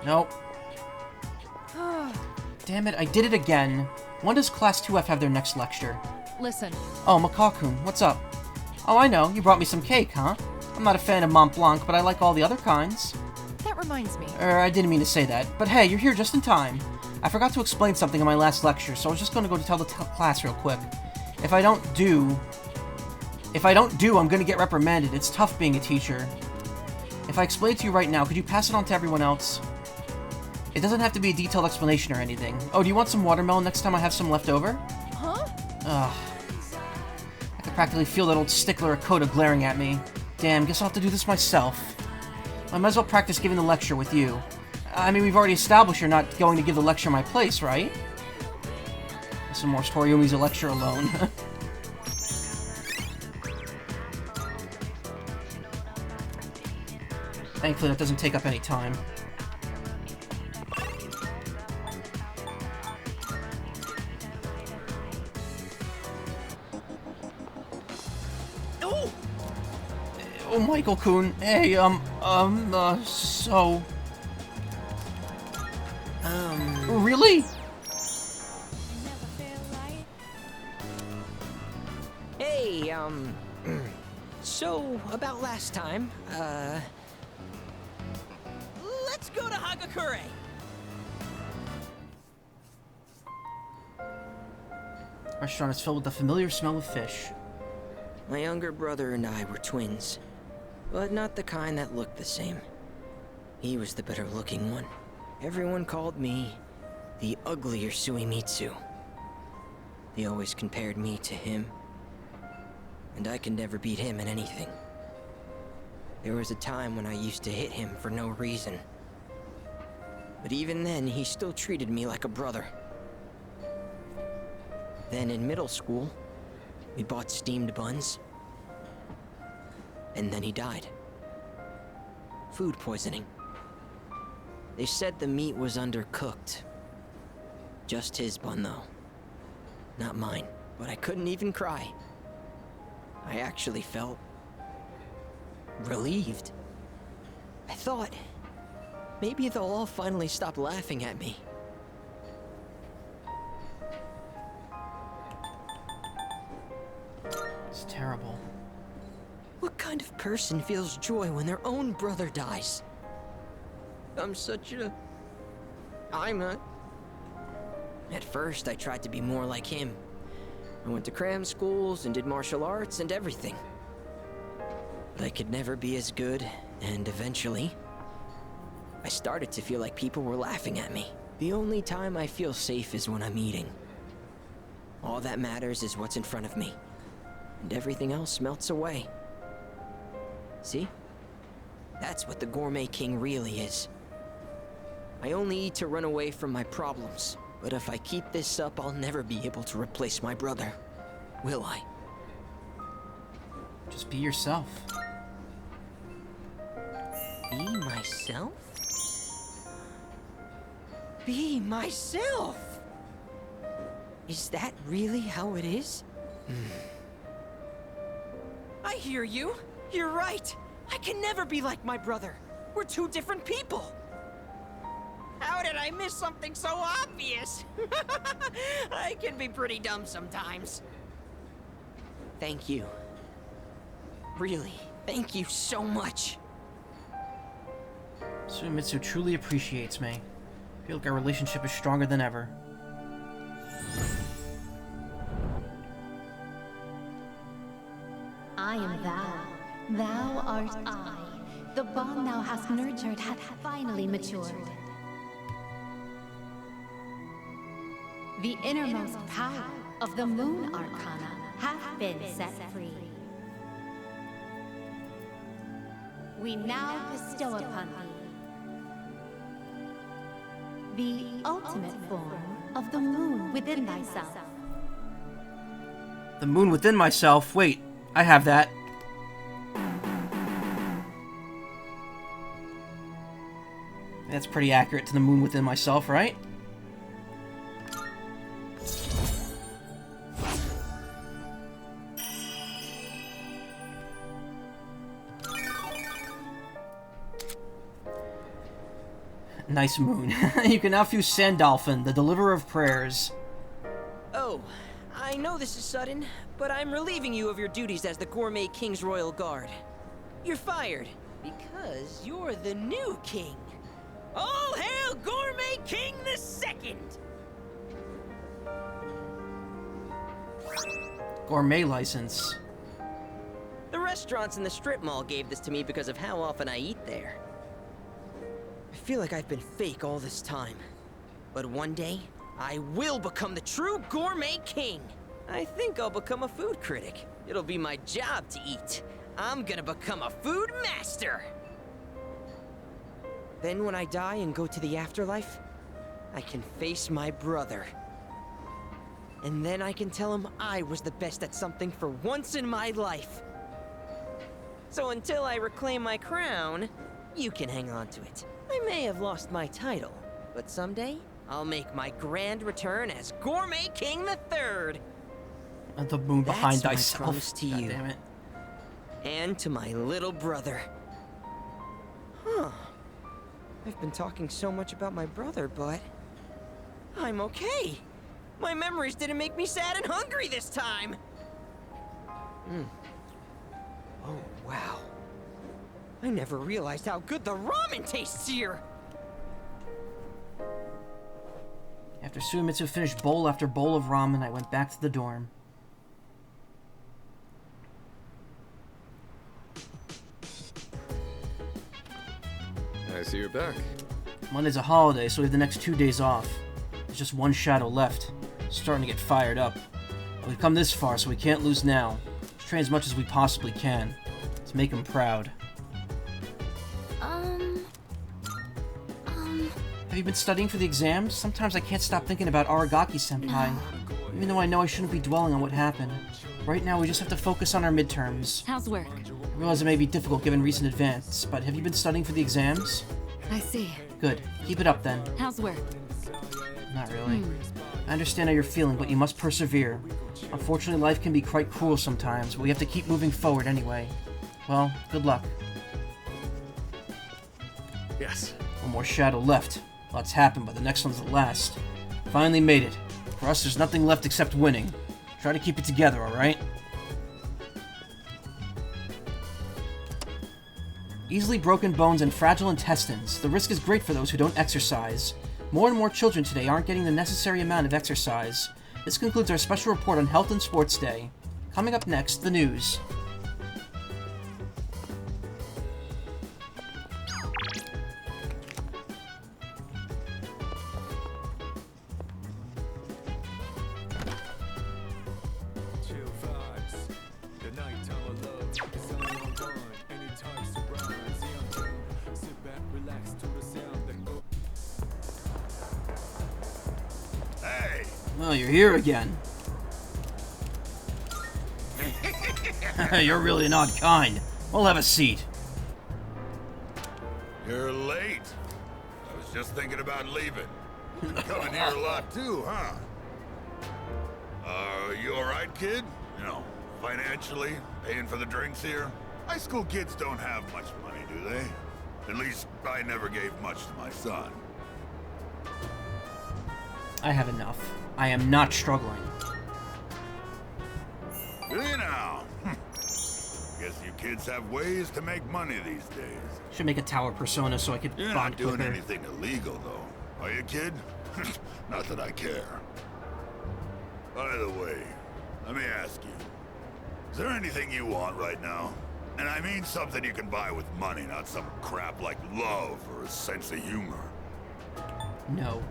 Nope. Damn it, I did it again. When does Class 2F have their next lecture? Listen. Oh, Macaw-kun, what's up? Oh, I know, you brought me some cake, huh? I'm not a fan of Mont Blanc, but I like all the other kinds. That reminds me. I didn't mean to say that, but hey, you're here just in time. I forgot to explain something in my last lecture, so I was just going to go to tell the class real quick. If I don't do, I'm going to get reprimanded. It's tough being a teacher. If I explain it to you right now, could you pass it on to everyone else? It doesn't have to be a detailed explanation or anything. Oh, do you want some watermelon next time I have some left over? Huh? Ugh. I can practically feel that old stickler Akota glaring at me. Damn, guess I'll have to do this myself. I might as well practice giving the lecture with you. I mean, we've already established you're not going to give the lecture my place, right? Some more Toriyumi's a lecture alone. Thankfully, that doesn't take up any time. Oh, Michael-kun. Hey, so... Really? Hey, so, about last time, let's go to Hagakure! Restaurant is filled with the familiar smell of fish. My younger brother and I were twins, but not the kind that looked the same. He was the better looking one. Everyone called me the uglier Suimitsu. They always compared me to him, and I could never beat him in anything. There was a time when I used to hit him for no reason. But even then, he still treated me like a brother. Then in middle school, we bought steamed buns. And then he died. Food poisoning. They said the meat was undercooked. Just his bun, though. Not mine, but I couldn't even cry. I actually felt relieved. I thought maybe they'll all finally stop laughing at me. It's terrible. What kind of person feels joy when their own brother dies? I'm not. At first, I tried to be more like him. I went to cram schools and did martial arts and everything. But I could never be as good, and eventually, I started to feel like people were laughing at me. The only time I feel safe is when I'm eating. All that matters is what's in front of me, and everything else melts away. See? That's what the Gourmet King really is. I only eat to run away from my problems. But if I keep this up, I'll never be able to replace my brother. Will I? Just be yourself. Be myself? Be myself! Is that really how it is? I hear you. You're right. I can never be like my brother. We're two different people. How did I miss something so obvious? I can be pretty dumb sometimes. Thank you. Really, thank you so much. Suimitsu truly appreciates me. I feel like our relationship is stronger than ever. I am thou. Thou art I. The bond thou hast nurtured hath finally matured. The innermost power of the Moon Arcana hath been set free. We now bestow upon thee the ultimate form of the moon within thyself. The moon within myself? Wait, I have that. That's pretty accurate to the moon within myself, right? Nice moon. You can now fuse Sandalphon, the deliverer of prayers. Oh, I know this is sudden, but I'm relieving you of your duties as the Gourmet King's Royal Guard. You're fired, because you're the new king. All hail Gourmet King II! Gourmet license. The restaurants in the strip mall gave this to me because of how often I eat there. I feel like I've been fake all this time. But one day, I will become the true Gourmet King. I think I'll become a food critic. It'll be my job to eat. I'm gonna become a food master. Then when I die and go to the afterlife, I can face my brother. And then I can tell him I was the best at something for once in my life. So until I reclaim my crown, you can hang on to it. I may have lost my title, but someday I'll make my grand return as Gourmet King III. And the moon behind That's my thyself. promise to you. God damn it. And to my little brother. Huh. I've been talking so much about my brother, but... I'm okay. My memories didn't make me sad and hungry this time. Oh, wow. I never realized how good the ramen tastes here. After Suimitsu finished bowl after bowl of ramen, I went back to the dorm. I see you're back. Monday's a holiday, so we have the next 2 days off. There's just one shadow left. Starting to get fired up. But we've come this far, so we can't lose now. Let's train as much as we possibly can. Let's make him proud. Have you been studying for the exams? Sometimes I can't stop thinking about Aragaki-senpai. Even though I know I shouldn't be dwelling on what happened. Right now, we just have to focus on our midterms. How's work? I realize it may be difficult given recent events, but have you been studying for the exams? I see. Good. Keep it up then. How's work? Not really. I understand how you're feeling, but you must persevere. Unfortunately, life can be quite cruel sometimes, but we have to keep moving forward anyway. Well, good luck. Yes. One more shadow left. Lots happened, but the next one's the last. Finally made it. For us, there's nothing left except winning. Try to keep it together, alright? Easily broken bones and fragile intestines. The risk is great for those who don't exercise. More and more children today aren't getting the necessary amount of exercise. This concludes our special report on Health and Sports Day. Coming up next, the news. Well, you're here again. You're really an odd kind. We'll have a seat. You're late. I was just thinking about leaving. You're coming here a lot too, huh? You alright, kid? You know, financially, paying for the drinks here? High school kids don't have much money, do they? At least, I never gave much to my son. I have enough. I am not struggling. Do you now? Guess you kids have ways to make money these days. Should make a tower persona so I could You're bond not doing quicker. anything illegal, though. Are you, kid? Not that I care. By the way, let me ask you. Is there anything you want right now? And I mean something you can buy with money, not some crap like love or a sense of humor. No.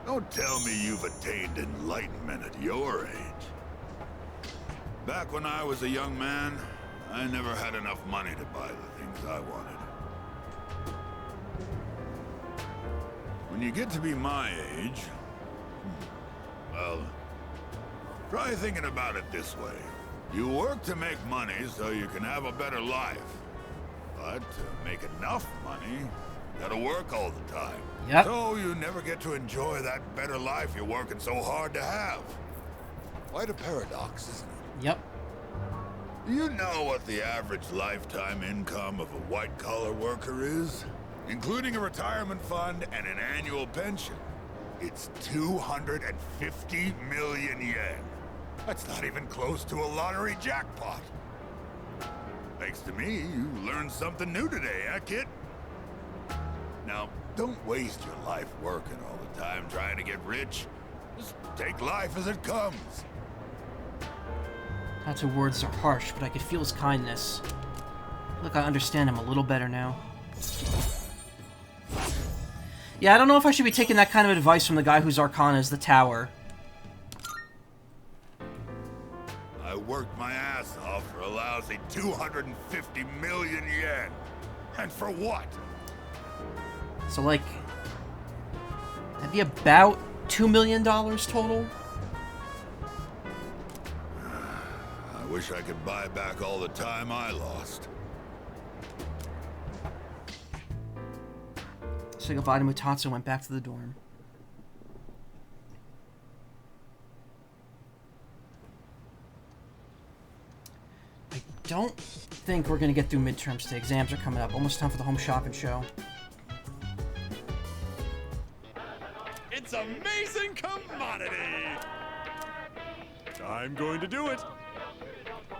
Don't tell me you've attained enlightenment at your age. Back when I was a young man, I never had enough money to buy the things I wanted. When you get to be my age, well, try thinking about it this way. You work to make money so you can have a better life. But to make enough money, you gotta work all the time. Yep. So you never get to enjoy that better life you're working so hard to have. Quite a paradox, isn't it? Yep. Do you know what the average lifetime income of a white-collar worker is? Including a retirement fund and an annual pension. It's 250 million yen. That's not even close to a lottery jackpot. Thanks to me, you learned something new today, huh, kid? Now, don't waste your life working all the time trying to get rich. Just take life as it comes. Lots of words are harsh, but I could feel his kindness. Look, I understand him a little better now. Yeah, I don't know if I should be taking that kind of advice from the guy whose arcana is the tower. I worked my ass off for a lousy 250 million yen. And for what? So, like, that'd be about $2 million total? I wish I could buy back all the time I lost. So goodbye to Mutatsu and went back to the dorm. don't think we're gonna get through midterms today. Exams are coming up. Almost time for the home shopping show. It's amazing commodity! I'm going to do it.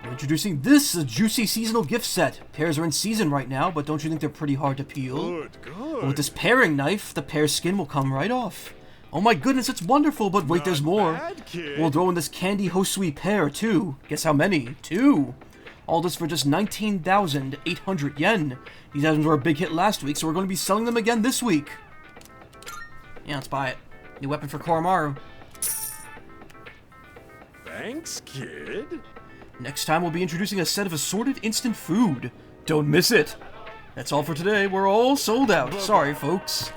We're introducing this, a juicy seasonal gift set. Pears are in season right now, but don't you think they're pretty hard to peel? Good, good. But with this paring knife, the pear skin will come right off. Oh my goodness, it's wonderful, but wait, there's more. bad, kid. We'll throw in this candy Hosui pear, too. Guess how many? 2. All this for just 19,800 yen. These items were a big hit last week, so we're going to be selling them again this week. Yeah, let's buy it. New weapon for Koromaru. Thanks, kid. Next time, we'll be introducing a set of assorted instant food. Don't miss it. That's all for today. We're all sold out. Sorry, folks.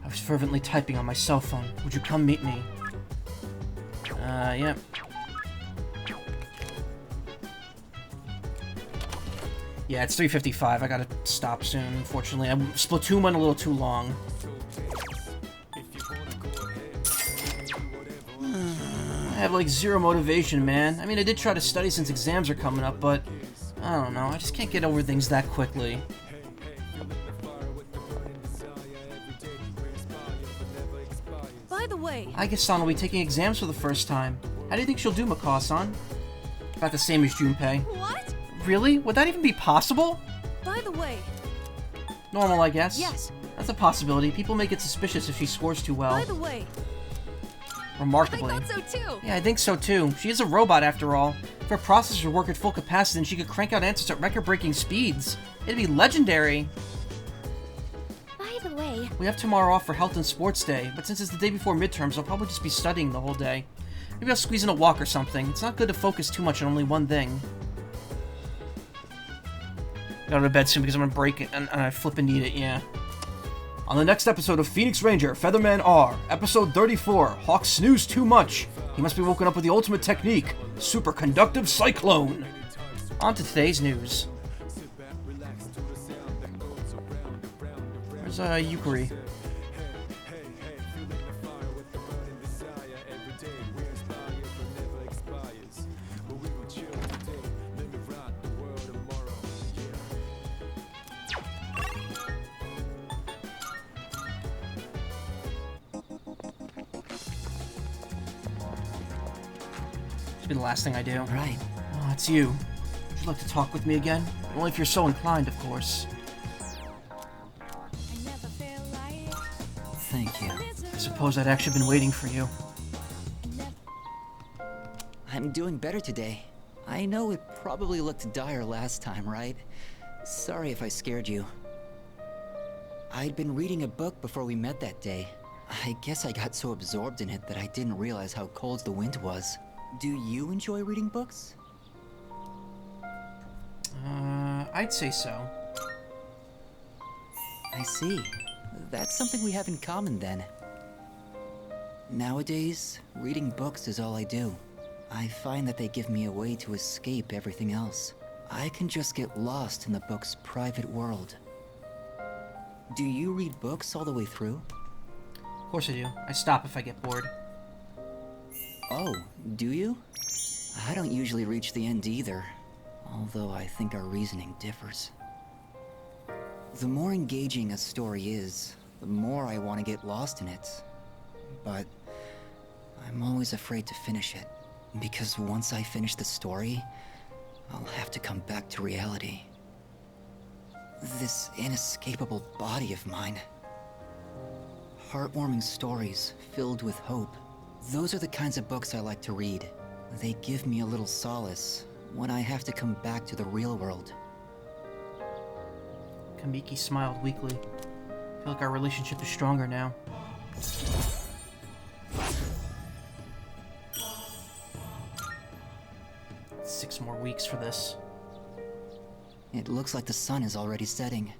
I was fervently typing on my cell phone. Would you come meet me? Yeah. Yeah, it's 3:55. I gotta stop soon, unfortunately. Splatoon went a little too long. I have, like, zero motivation, man. I mean, I did try to study since exams are coming up, but I don't know. I just can't get over things that quickly. By the way... Aige-san will be taking exams for the first time. How do you think she'll do, Macaw-san? About the same as Junpei. What? Really? Would that even be possible? By the way... Normal, I guess. Yes. That's a possibility. People may get suspicious if she scores too well. By the way... Remarkably. I thought so too! Yeah, I think so too. She is a robot after all. If her processors work at full capacity, then she could crank out answers at record-breaking speeds. It'd be legendary. By the way... We have tomorrow off for Health and Sports Day, but since it's the day before midterms, I'll probably just be studying the whole day. Maybe I'll squeeze in a walk or something. It's not good to focus too much on only one thing. Go to bed soon because I'm gonna break it and I flippin' need it, yeah. On the next episode of Phoenix Ranger, Featherman R, episode 34, Hawk snooze too much. He must be woken up with the ultimate technique, superconductive cyclone. On to today's news. Where's Yukari? This will be the last thing I do. Right. Oh, it's you. Would you like to talk with me again? Only if you're so inclined, of course. Thank you. I suppose I'd actually been waiting for you. I'm doing better today. I know it probably looked dire last time, right? Sorry if I scared you. I'd been reading a book before we met that day. I guess I got so absorbed in it that I didn't realize how cold the wind was. Do you enjoy reading books? I'd say so. I see. That's something we have in common then. Nowadays, reading books is all I do. I find that they give me a way to escape everything else. I can just get lost in the book's private world. Do you read books all the way through? Of course I do. I stop if I get bored. Oh, do you? I don't usually reach the end either, although I think our reasoning differs. The more engaging a story is, the more I want to get lost in it. But I'm always afraid to finish it, because once I finish the story, I'll have to come back to reality. This inescapable body of mine. Heartwarming stories filled with hope. Those are the kinds of books I like to read. They give me a little solace when I have to come back to the real world. Kamiki smiled weakly. I feel like our relationship is stronger now. 6 more weeks for this. It looks like the sun is already setting.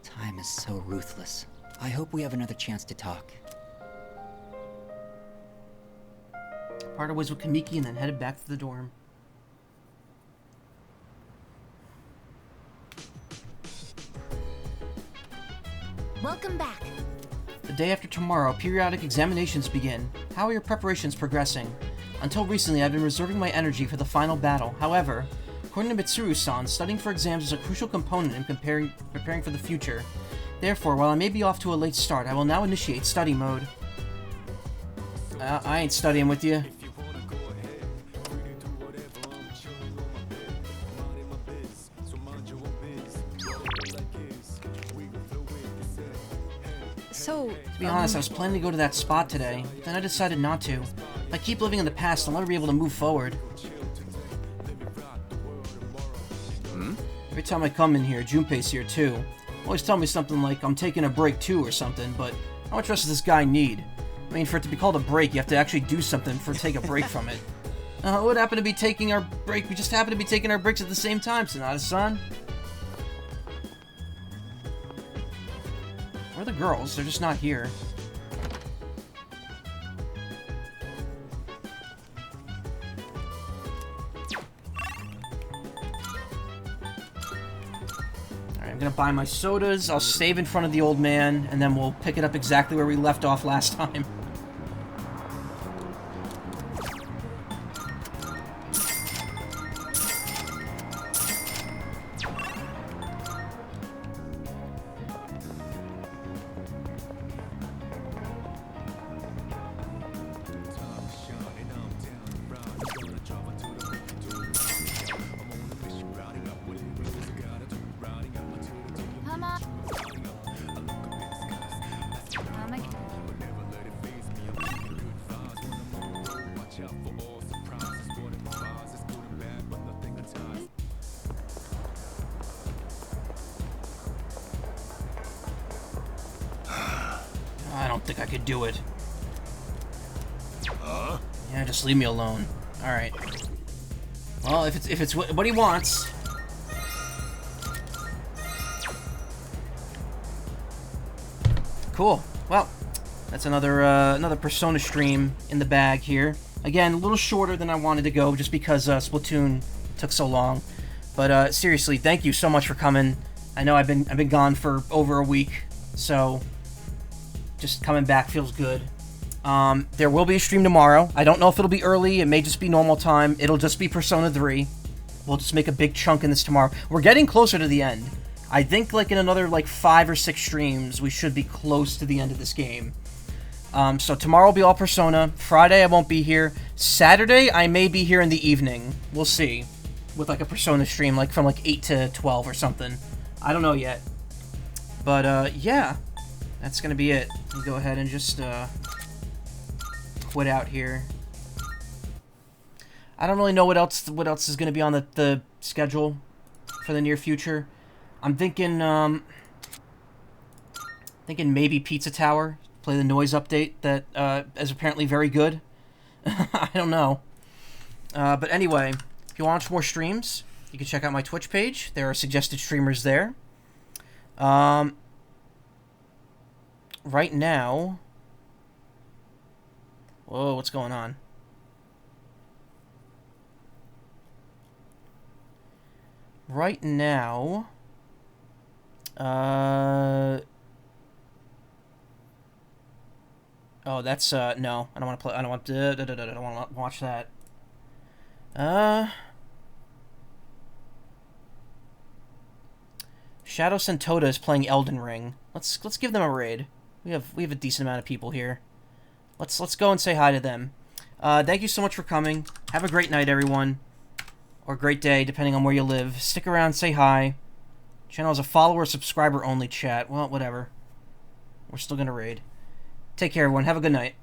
Time is so ruthless. I hope we have another chance to talk. Parted ways with Kamiki and then headed back to the dorm. Welcome back. The day after tomorrow, periodic examinations begin. How are your preparations progressing? Until recently, I've been reserving my energy for the final battle. However, according to Mitsuru-san, studying for exams is a crucial component in preparing for the future. Therefore, while I may be off to a late start, I will now initiate study mode. I ain't studying with you. So, To be honest, I was planning to go to that spot today, but then I decided not to. If I keep living in the past, I'll never be able to move forward. Every time I come in here, Junpei's here too. Always tell me something like, I'm taking a break too or something, but how much rest does this guy need? I mean, for it to be called a break, you have to actually do something for take a break from it. What happened to be taking our break? We just happened to be taking our breaks at the same time, Sonata-san. Where are the girls? They're just not here. Alright, I'm gonna buy my sodas, I'll save in front of the old man, and then we'll pick it up exactly where we left off last time. Come on. I don't think I could do it. Yeah, just leave me alone. Alright. Well, if it's what he wants. Cool. Well, that's another Persona stream in the bag here. Again, a little shorter than I wanted to go, just because Splatoon took so long. But seriously, thank you so much for coming. I know I've been gone for over a week, so just coming back feels good. There will be a stream tomorrow. I don't know if it'll be early. It may just be normal time. It'll just be Persona 3. We'll just make a big chunk in this tomorrow. We're getting closer to the end. I think like in another like 5 or 6 streams, we should be close to the end of this game. So tomorrow will be all Persona. Friday I won't be here. Saturday I may be here in the evening. We'll see. With like a Persona stream, like from like 8 to 12 or something. I don't know yet. But yeah. That's gonna be it. I'll go ahead and just quit out here. I don't really know what else is gonna be on the schedule for the near future. I'm thinking maybe Pizza Tower, play the noise update that is apparently very good. I don't know. But anyway, if you want to watch more streams, you can check out my Twitch page. There are suggested streamers there. Right now... Whoa, what's going on? Right now... Oh, that's, no. I don't want to play... I don't want to... I don't want to watch that. Shadow Sentoda is playing Elden Ring. Let's give them a raid. We have a decent amount of people here. Let's go and say hi to them. Thank you so much for coming. Have a great night, everyone. Or great day, depending on where you live. Stick around, say hi. Channel is a follower, subscriber only chat. Well, whatever. We're still gonna raid. Take care, everyone. Have a good night.